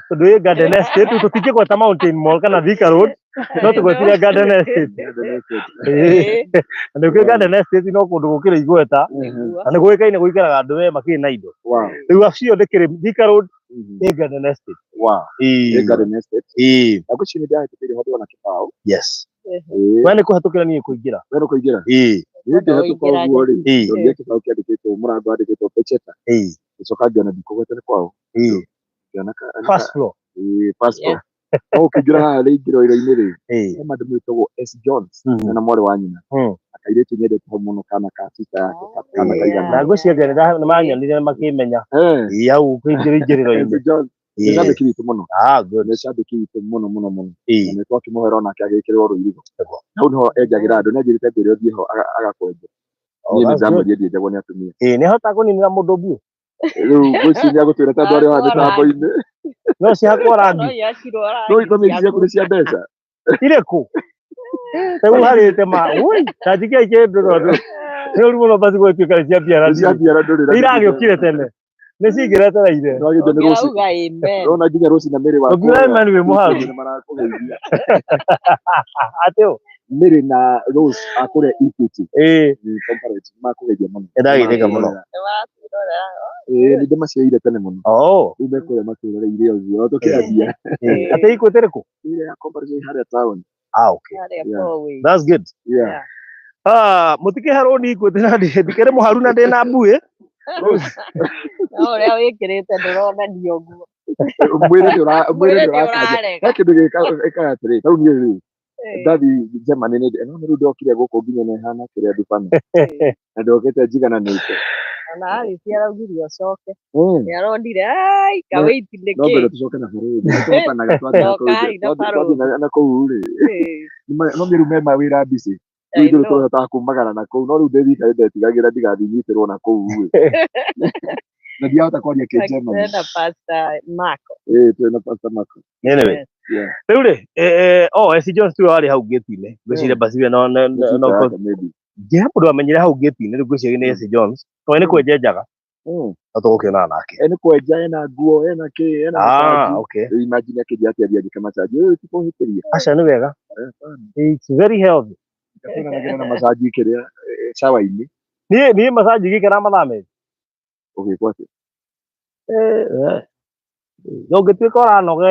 tondu i Garden Estate tutingigweta Mountain Mall kana Thika Road no tugwetire Garden Estate na ndio Garden Estate no kundu gukira igweta na ni gwikaine gwikaraga andu we makiri na indo riu wabici yo ndikiri Thika Road i Garden Estate Garden Estate akuchini ndia hitirio hodo na kibao yes we ni kuhatukira ni kuingira ni hatuko guo ri ndio kibao kiandikitwo murango andikitwo Pecheta icoka ngiona ndikugwetera kwao first floor no kigira haha ri ngiro ira-ini ri ni mandu mwitagwo S Jones na mwari wa nyina akairitu nyendete muno kana ka sita yake kana kaigana na ngwiciria ni manyonire makimenya au kwingiriro-ini ni shabiki witu muno good ni shabiki witu muno ni twakimuhera ona akagikirwo ruirigo nau niho enjagira andu nenjirite mbere uthie ho agakwenja ni njamu ndie njagwo ni atumia ni hota kuninira mundu mbiu riu gwiciria gutwira tandu aria wa mitambo-ini no cihakwo rangi no ikomi ciaku ni cia mbeca iriku riu harite ma ui tanjikia kindu riu muno basi gwituika cia biara iragiukire tene ni cingiretereire rona nginya Rosi na Mary wa Mary we muhangi marakugeithia atio Mary na Rose akure Equity ni comparative makugeithia muno ndagithika muno ni ndemaciaire tene muno umekure makureire uthio tukiambia ati Equity riku ile ya comparative haria town okay that's good mutikiharo ni Equity na ndikere muharu na ndina mbui uria wikirite nduronanio guo mwire ndurakaja kindu gikaga atiri tau ni ri ndathi Germany ni no riu ndokire guku nginya ne hana kiria ndufana na ndokete njigananite Ona ari ciaraugire ucoke. Nĩarondire ai kawĩiti nĩkĩ. No mbere tucoke na barũthi. Nĩtũhotanaga twathiĩ na kũu rĩ. No mĩrume mawĩra mbici. Rĩu tũhotaga kumagara na kũu. No rĩu ndĩthikare ndetigagĩra ndigathiĩ nyitĩrwo na kũu rĩ. Na ndiahota kwaria kĩnjemani. Twĩna Pastor Marco. Twĩna Pastor Marco. Anyway. Rĩu rĩ, SC Jones tiwe warĩ hau gate-inĩ. Ngwĩciria basi no njĩra mũndũ amenyire hau gate-inĩ rĩu ngwĩciria nĩ SC Jones. Tondũ nĩ kwenja enjaga. Na tũgũkĩonana nake. Nĩ kwenja ena nguo, ena kĩ, ena macaji. Okay. Imagine akĩnjia atĩ agĩka macaji. Tikũhĩtĩria. Aca nĩ wega. It's very healthy. Ndakũranagira na macaji kĩrĩa shower-inĩ. Niĩ macaji gĩkĩra mathaa merĩ. Ũgĩkwo atĩ. Ũngĩtuĩka ũranoga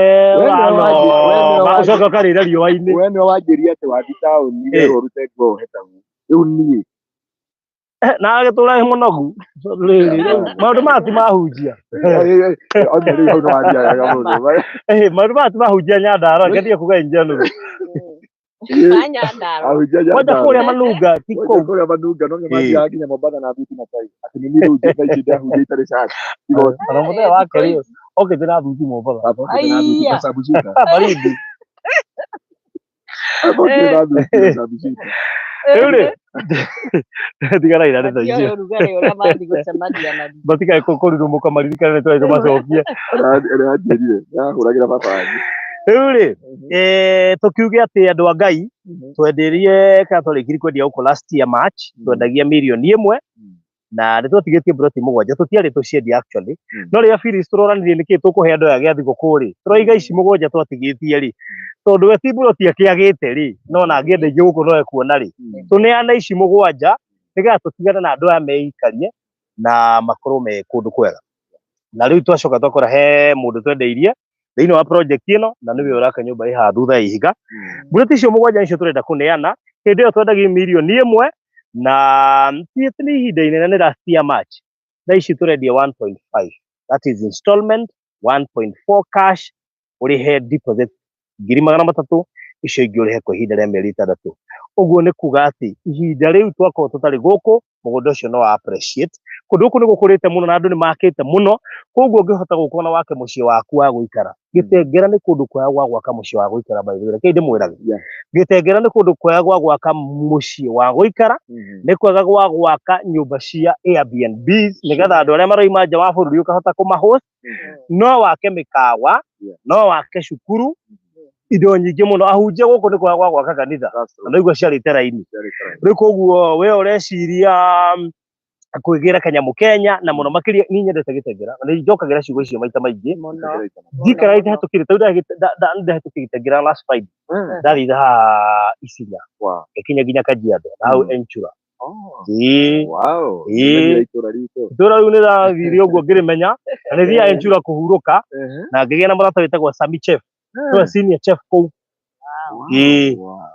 ũcoka ũkarĩra riũa-inĩ. We nĩwe wanjĩria atĩ wathiĩ taũni ũrute nguo hetagwo. Rĩu niĩ. Na agĩtũra mũnogu. Maũndũ maya ti mahunjia. Maũndũ maya ti mahunjia Nyandarua. Ngerie kuga in general. Kwanja kũrĩa Manunga ti kũu. Kũrĩa Manunga no nginya nginya Mombasa na thuti na tai. Atĩ nĩ niĩ rĩu njĩta ici ndahunjia itarĩ cati. Ona mũthenya wa kerĩ oke ndĩna thuti Mombasa. Baridi. Rĩu rĩ tigana ira nĩ icio. Batikae kũrirũmũka maririkane nĩ twari tũmacokie. Hũragĩra baba wanyu. Rĩu rĩ tũkiuge atĩ andũ a Ngai twenderie kana twarĩkirie kwendia gũkũ last year March twendagia mirioni 1 na nĩ tũtigĩtie buroti 7 tũtiarĩ tũciendia actually no rĩrĩa Phyllis tũroranirie nĩkĩ tũkũhe andũ aya gĩa thigũkũ rĩ tũraiga ici 7 twatigĩtie rĩ tondũ we ti buroti akĩagĩte rĩ no na angĩenda ingĩ gũkũ no ekuona rĩ tũneana ici 7 nĩgetha tũtigane na andũ aya meikarie na makorwo me kũndũ kwega na rĩu twacoka twakora he mũndũ twendeirie thĩinĩ wa project ĩno na nĩwe ũraka nyũmba ĩ haha thutha ihiga buroti icio 7 icio tũrenda kũneana hĩndĩ ĩyo twendagia mirioni 1 na nĩ ihinda inene nĩ last year March na ici tũrendia 1.5 that is installment 1.4 cash ũrĩhe deposit 300,000 icio ingĩ ũrĩhe kwa ihinda rĩa mĩeri 6 ũguo nĩ kuga atĩ ihinda rĩu twakorwo tũtarĩ gũkũ mũgũnda ũcio no appreciate kũndũ gũkũ nĩ gũkũrĩte mũno na andũ nĩ makĩte mũno koguo ũngĩhota gũkorwo na wake mũciĩ waku wa gũikara Gĩtengera nĩ kũndũ kwega gwa gwaka mũciĩ wa gũikara by the way kĩĩ ndĩmwĩraga Gĩtengera nĩ kũndũ kwega gwa gwaka mũciĩ wa gũikara nĩ kwega gwa gwaka nyũmba cia Airbnbs nĩgetha andũ arĩa maroima nja wa bũrũri ũkahota kũmahost no wake mĩkawa no wake cukuru indo nyingĩ mũno ahunjia gũkũ nĩ kwega gwa gwaka kanitha na igua ciarĩte raini rĩu koguo we ũreciria kwĩgira kanyamũ Kenya na mũno makĩria niĩ nyendete Gĩtengera na njokagĩra ciugo icio maita maingĩ ndikara itahetũkire tondũ ndahetũkire Gĩtengera last Friday ndathiĩ haha Isinya ikinya nginya Kajiado na hau Enchura itũra rĩu nĩ ndathire ũguo ngĩrĩmenya na nĩ thiaga Enchura kũhurũka na ngĩgĩa na mũrata wĩtagwo Sami Chef nĩwe senior chef kũu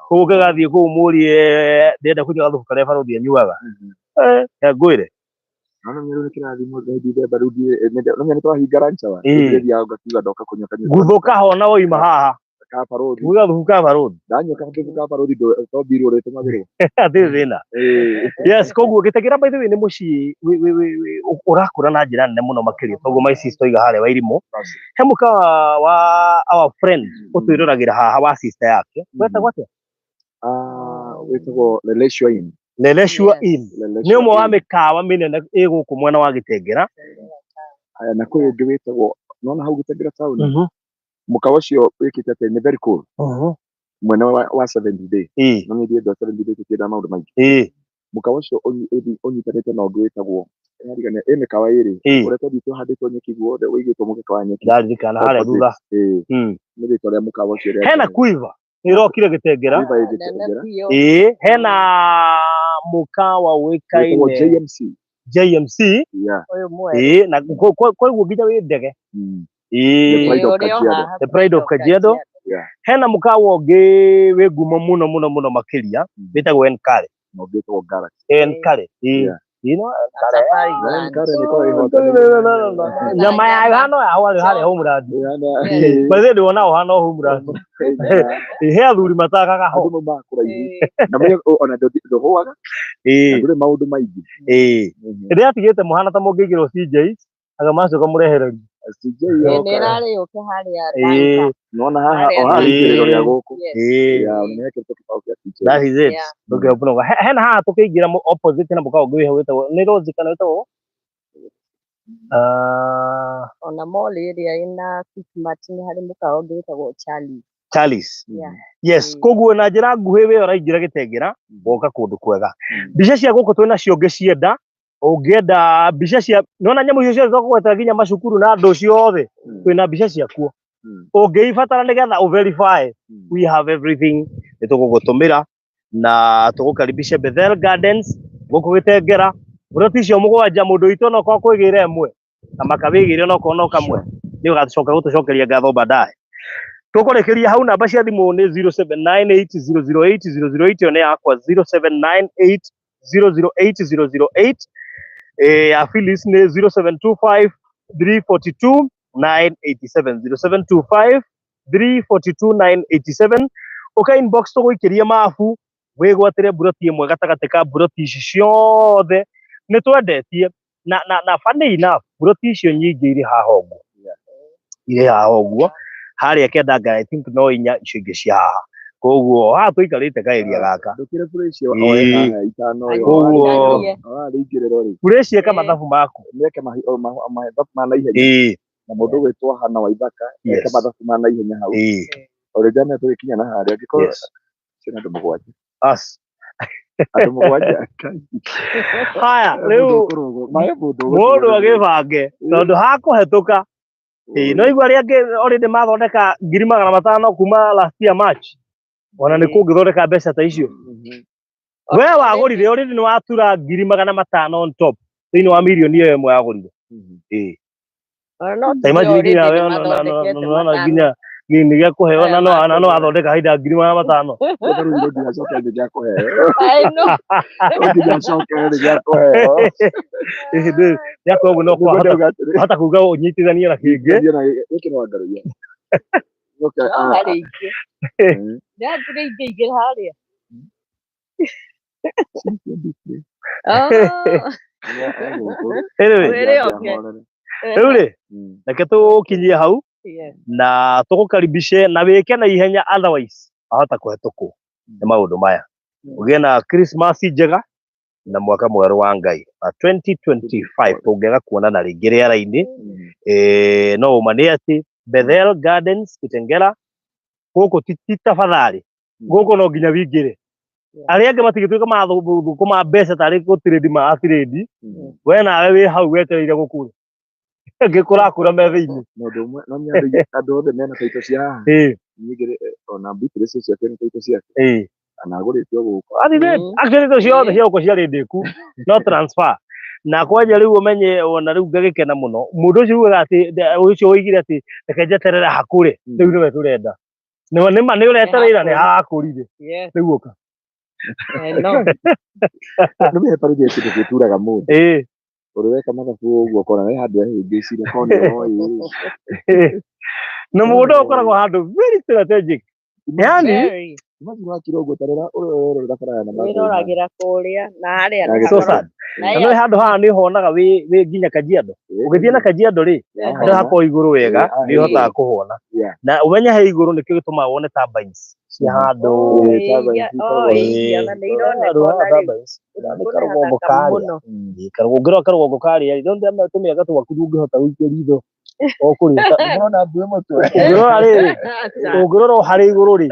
koguo ngĩgathiĩ kũu mũrie ndĩrenda kũnyua gathubu karĩa barũthi anyuaga ngwĩre guthũka hona oima haha gathubu ka barũthi atirĩ thĩna yes koguo Gĩtengera by the way nĩ mũciĩ ũrakũra na njĩra nene mũno makĩria koguo my sister oiga harĩa Wairimũ he mũkawa wa our friend ũtwĩroragĩra haha wa sister yake wetagwo atĩa wĩtagwo Leleshua Inn nĩ ũmwe wa mĩkawa mĩnene ĩ gũkũ mwena wa Gĩtengera na kwĩ ũngĩ wĩtagwo nona hau Gĩtengera town mũkawa ũcio wĩkĩte atĩ nĩ very cool mwena wa 70 day no nĩ ndienda 70 day tũkĩenda maũndũ maingĩ mũkawa ũcio ũnyitanĩte na ũndũ wĩtagwo ĩ mĩkawa ĩrĩ ũrĩa twathiĩ tũhandĩtwo nyeki guothe wĩigĩtwo mũgeka wa nyeki ndarikana harĩa thutha nĩ rĩtwa rĩa mũkawa ũcio hena quiver nĩrokire Gĩtengera hena mũkawa wĩkaine JMC na koguo nginya wĩ ndege The Pride of Kajiado hena mũkawa ũngĩ wĩ ngumo mũno makĩria wĩtagwo Enkare Safari Grand. Nyama ya hano ya wale hali homuradi. Baze ndo wana hano homuradi. He athuri matakaga ho. Andũ makũraihu na mwe ona ndohoaga ndũrĩ maũndũ maingĩ ĩrĩa atigĩte mũhana ta mũngĩigĩrwo CJ aga macoka mũrehereria CJ Nĩrarĩ ũke harĩa nona haha o haha igĩrĩro rĩa gũkũ nĩhekĩrĩte kĩbao kĩa CJ. That is it. Ndũngĩhũpũnoga hena haha tũkĩingĩra opposite na mũkawa ũngĩ wĩtagwo nĩ Rose kana wĩtagwo ona mall ĩrĩa ĩna Quickmart nĩ harĩ mũkawa ũngĩ wĩtagwo Charles. Yes, koguo na njĩra nguhĩ we ũraingĩra Gĩtengera woka kũndũ kwega. Mbica cia gũkũ twĩna cio ũngĩcienda ũngĩenda mbica cia nona nyamũ icio ciothe tũkũgweta nginya macukuru na andũ ciothe twĩna mbica ciakuo. Ũngĩibatara nĩgetha ũverify we have everything nĩtũgũgũtũmĩra na tũgũkaribisha Bethel Gardens gũkũ Gĩtengera buroti cio mũgwanja mũndũ witũ no kwa kwĩgĩra ĩmwe na makawĩgĩre no kwa no kamwe nĩ ũgacoka gũtũcokeria ngatho baadaye. Tũkũrekeria hau namba cia thimũ nĩ 0798008008 one yakwa 0798008008 ya Phyllis nĩ 0725342987 0725342987 ũka inbox tũgũikĩrie mabu wĩgwatĩre buroti ĩmwe gatagatĩ ka buroti ici ciothe nĩ twendetie na funny enough buroti icio nyingĩ irĩ haha ũguo harĩa Kĩandanga I think no inya icio ingĩ cia haha koguo haha tũikarĩte kaĩria gaka ndũkĩre bure icio oya itano koguo rĩingĩrĩro rĩ urecieka mathabu maku meke mathabu ma naihenya na mũndũ gwĩtwo Hana Waithaka meke mathabu ma naihenya hau orĩ jana tũgĩkinya na harĩa angĩkorwo ciĩna andũ mũgwanja andũ mũgwanja haya rĩu mũndũ agĩbange tondũ hakũhetũka no igua rĩa angĩ already mathondeka 500,000 kuma last year March ona nĩ kũngĩthondeka mbeca ta icio we wagũrire already nĩ watura 500,000 on top thĩinĩ wa mirioni ĩyo ĩmwe yagũrire nginya nĩ gĩa kũheo na no athondeka haida 500,000 ũtharũire nginya coke nĩ gĩa kũheo nginya coke nĩ gĩa kũheo yako ũguo no kwahota kuga ũnyitithanie na kĩngĩ gĩkĩ no angaruia harĩa ingĩ nĩatire ingĩ igĩrĩ harĩa rĩu rĩ reke tũkinyie hau na tũgũkaribishe na wĩke na ihenya otherwise ahota kũhetũkwo nĩ maũndũ maya ũgĩe na Christmas njega na mwaka mwerũ wa Ngai na 2025 tũngĩaga kuonana rĩngĩ rĩera-inĩ no ũma nĩ atĩ Bethel Gardens Gĩtengera gũkũ ti tafadhali gũkũ no nginya wĩingĩre arĩa angĩ matigĩtuĩka mathũkũma mbeca tarĩ gũtirĩndi ma affiliate we nawe wĩ hau wetereire gũkũra ngĩkũrakũra metha-inĩ mũndũ ũmwe no andũ othe mena taito cia haha nyingĩ ona Beatrice ciake nĩ taito ciake anagũrĩtio gũkũ akĩrĩtwo ciothe cia gũkũ ciarĩ ndĩku no transfer na kwanja rĩu ũmenye ona rĩu ngagĩkena mũno mũndũ ũcio ugaga atĩ ũcio woigire atĩ reke njeterere hakũre rĩu nĩwe tũrenda nĩma nĩ ũretereire nĩ hakũrire rĩu ũka nĩ mĩheparĩria kĩndũ gĩturaga mũndũ ũrĩweka mathabu ũguo kona we handũ ahĩngĩcire na mũndũ ũkoragwo handũ very strategic yani wakira ũguo tarĩra ũrorera baraya na wĩroragĩra kũrĩa na harĩa no handũ haha nĩ honaga wĩ nginya Kajiado ũgĩthiĩ na Kajiado rĩ handũ hakorwo igũrũ wega nĩ ũhotaga kũhona na ũmenye he igũrũ nĩkĩo gĩtũmaga wone turbines cia handũ karũgongo karĩa tũmĩaga twaku ndũngĩhota gũikĩria itho ũngĩrora harĩ igũrũ rĩ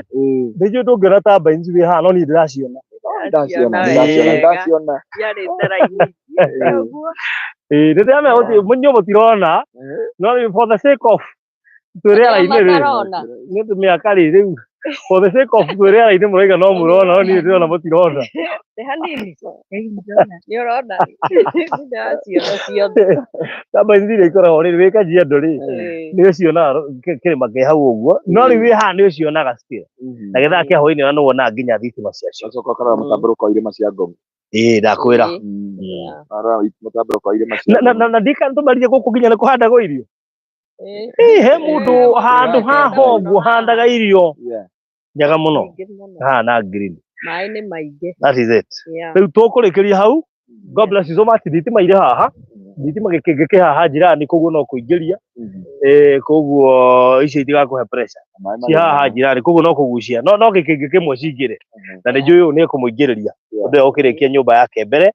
nĩnjũĩ ndũngĩona turbines wĩ haha no niĩ ndĩraciona ndaciona nĩndĩramenya mũnyuo mũtirona no for the sake of twĩrĩara-inĩ rĩ nĩ tũmĩaka rĩ rĩu for the sake of twĩrĩara-inĩ mũraiga no mũrona no niĩ ndĩrona mũtirona turbines iria ikoragwo rĩ wĩ Kajiado rĩ nĩ ũcionaga kĩrĩma kĩ hau ũguo no rĩu wĩ haha nĩ ũcionaga still na gĩthaa kĩa hwainĩ ona nĩ wonaga nginya thitima ciacio acoka ũkarora mũtambũrũko wa irĩma cia Ngong ndakwira ara mutabro kwa ile mashina na ndika ntumarire guku nginya ni kuhandaga irio he mundu handu haho handaga irio nyaga muno na green mai ni maingi that is it riu tukurikiria hau God bless you so much thitima ire haha thitima gikingiki haha njirani koguo no kuingiria koguo icio itigakuhe pressure ci haha njirani koguo no kugucia no gikingi kimwe cingire na ni njui ni kumuingiriria undu ukirikia nyumba yake mbere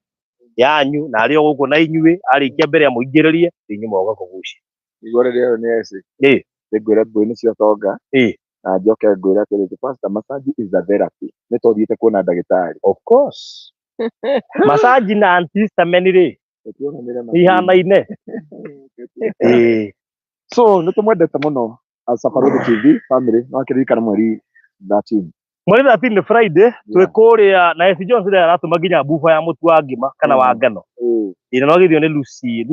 yanyu na ari guku na inyui arikia mbere amuingiririe inyuma ugakugucia igore leo ni ese ngwira bwini cio tonga na njoke ngwira atiri pastor massage is a therapy ni tuthiite kuona ndagitari of course massage na antihistamine ri ihanaine so nitumwendete muno Safaricom TV family no akiririkana mweri 13 ni Friday twi kuria na S Jones ria aratuma nginya bufa ya mutu wa ngima kana wa ngano ina no githio ni Lucy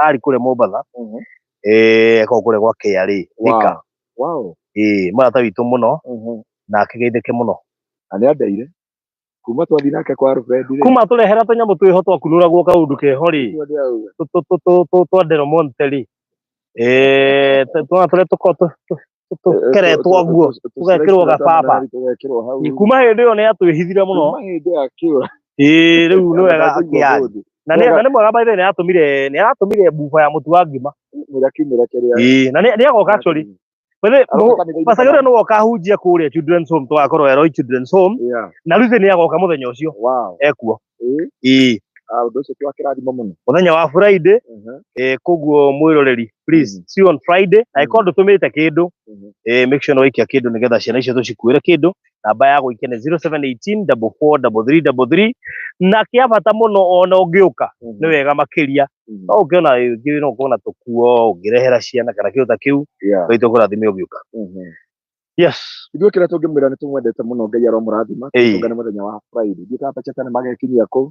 ari kuria Mombasa ko kuria gwa KRA ika wow marata witu muno na akigeithike muno ani andeire kuma twathi nake kwa Alfred kuma turehera tunyamu twiho twakunuragwo kaundu keho ri twandero Monteli twa tuko tukeretwo guo tugekirwo gababa kuma hindi yo ni atwihithire muno riu ni wega akiari na ni mwega by the way ni atumire bufa ya mutu wa ngima na ni agoka actually Pasagero no wakahujia kuria children's home twakorwo Eroi children's home na Lucy ni agoka muthenya ucio ekuo undu ucio twa kirathimo muno muthenya wa Friday koguo mwiroreri please see you on Friday I called tumite kindu make sure no ikia kindu nigetha ciana icio tucikuire kindu namba ya guikia ni 0718 443333 na kia bata muno ona ungiuka ni wega makiria no ukiona ngiwi no kuona tukuo ungirehera ciana kana kiuta kiu waitu kurathime ugiuka yes ithuĩ kĩrĩa tũngĩmwĩra nĩ tũmwendete mũno Ngai aromũrathima tũngane mũthenya wa Friday ndika pachetane magakinyia kũu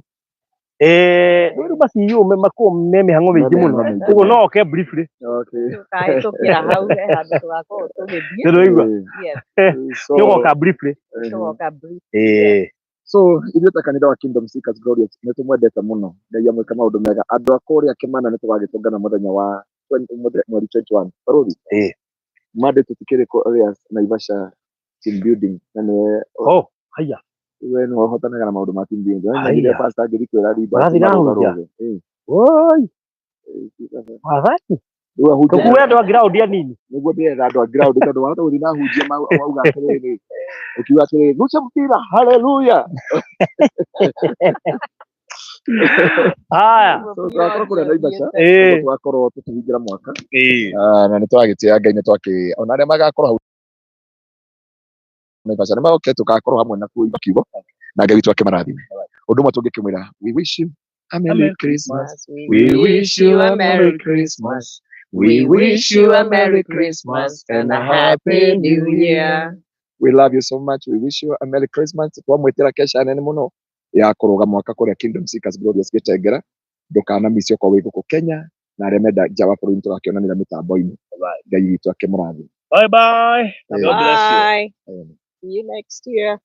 rĩu basi yume makũ me mĩhang'o mĩingĩ mũno koguo no oke briefly tukahĩtũkĩra hau he handũ tũgakorwo tũgĩthiĩ nĩũraigua nĩũgoka briefly so ithuĩ ta kanitha wa Kingdom Seekers Glorious nĩ tũmwendete mũno Ngai amwĩke maũndũ mega andũ a kũrĩa Kĩmana nĩ tũgagĩtũngana mũthenya wa mweri 21 barũthi Monday tutikĩrĩ kũrĩa Naivasha team building na nĩ haya wewe no hotanaga na maũndũ ma team building nĩ pastor angĩri kwĩra riba oi wathaki tukuwe andũ a ground anini nĩguo ndĩretha andũ a ground tondũ warata gũthiĩ na hunjia mauga atĩrĩrĩ ũkiuga atĩrĩrĩ gucia mũbira haleluya haya twakorwo kũrĩa Naivasha twakorwo tũkĩhingira mwaka na nĩ twagĩtĩa Ngai nĩ twakĩ ona arĩa magakorwo hau Naivasha nĩ magoke tũgakorwo hamwe na kuo kiugo na Ngai witũ akĩmarathime ũndũ ũmwe tũngĩkĩmwĩra we wish you a Merry Christmas we wish you a Merry Christmas we wish you a Merry Christmas and a Happy New Year we love you so much we wish you a Merry Christmas twamwĩtĩra kesha nene mũno ya kũrũga mwaka kũrĩa Kingdom Seekers Glorious Gĩtengera ndũkana micio kwa wĩ gũkũ Kenya na arĩa menda nja wa bũrũri tũgakĩonanĩra mĩtambo-inĩ Ngai witũ akĩmũrathime bye bye God bless you see you next year.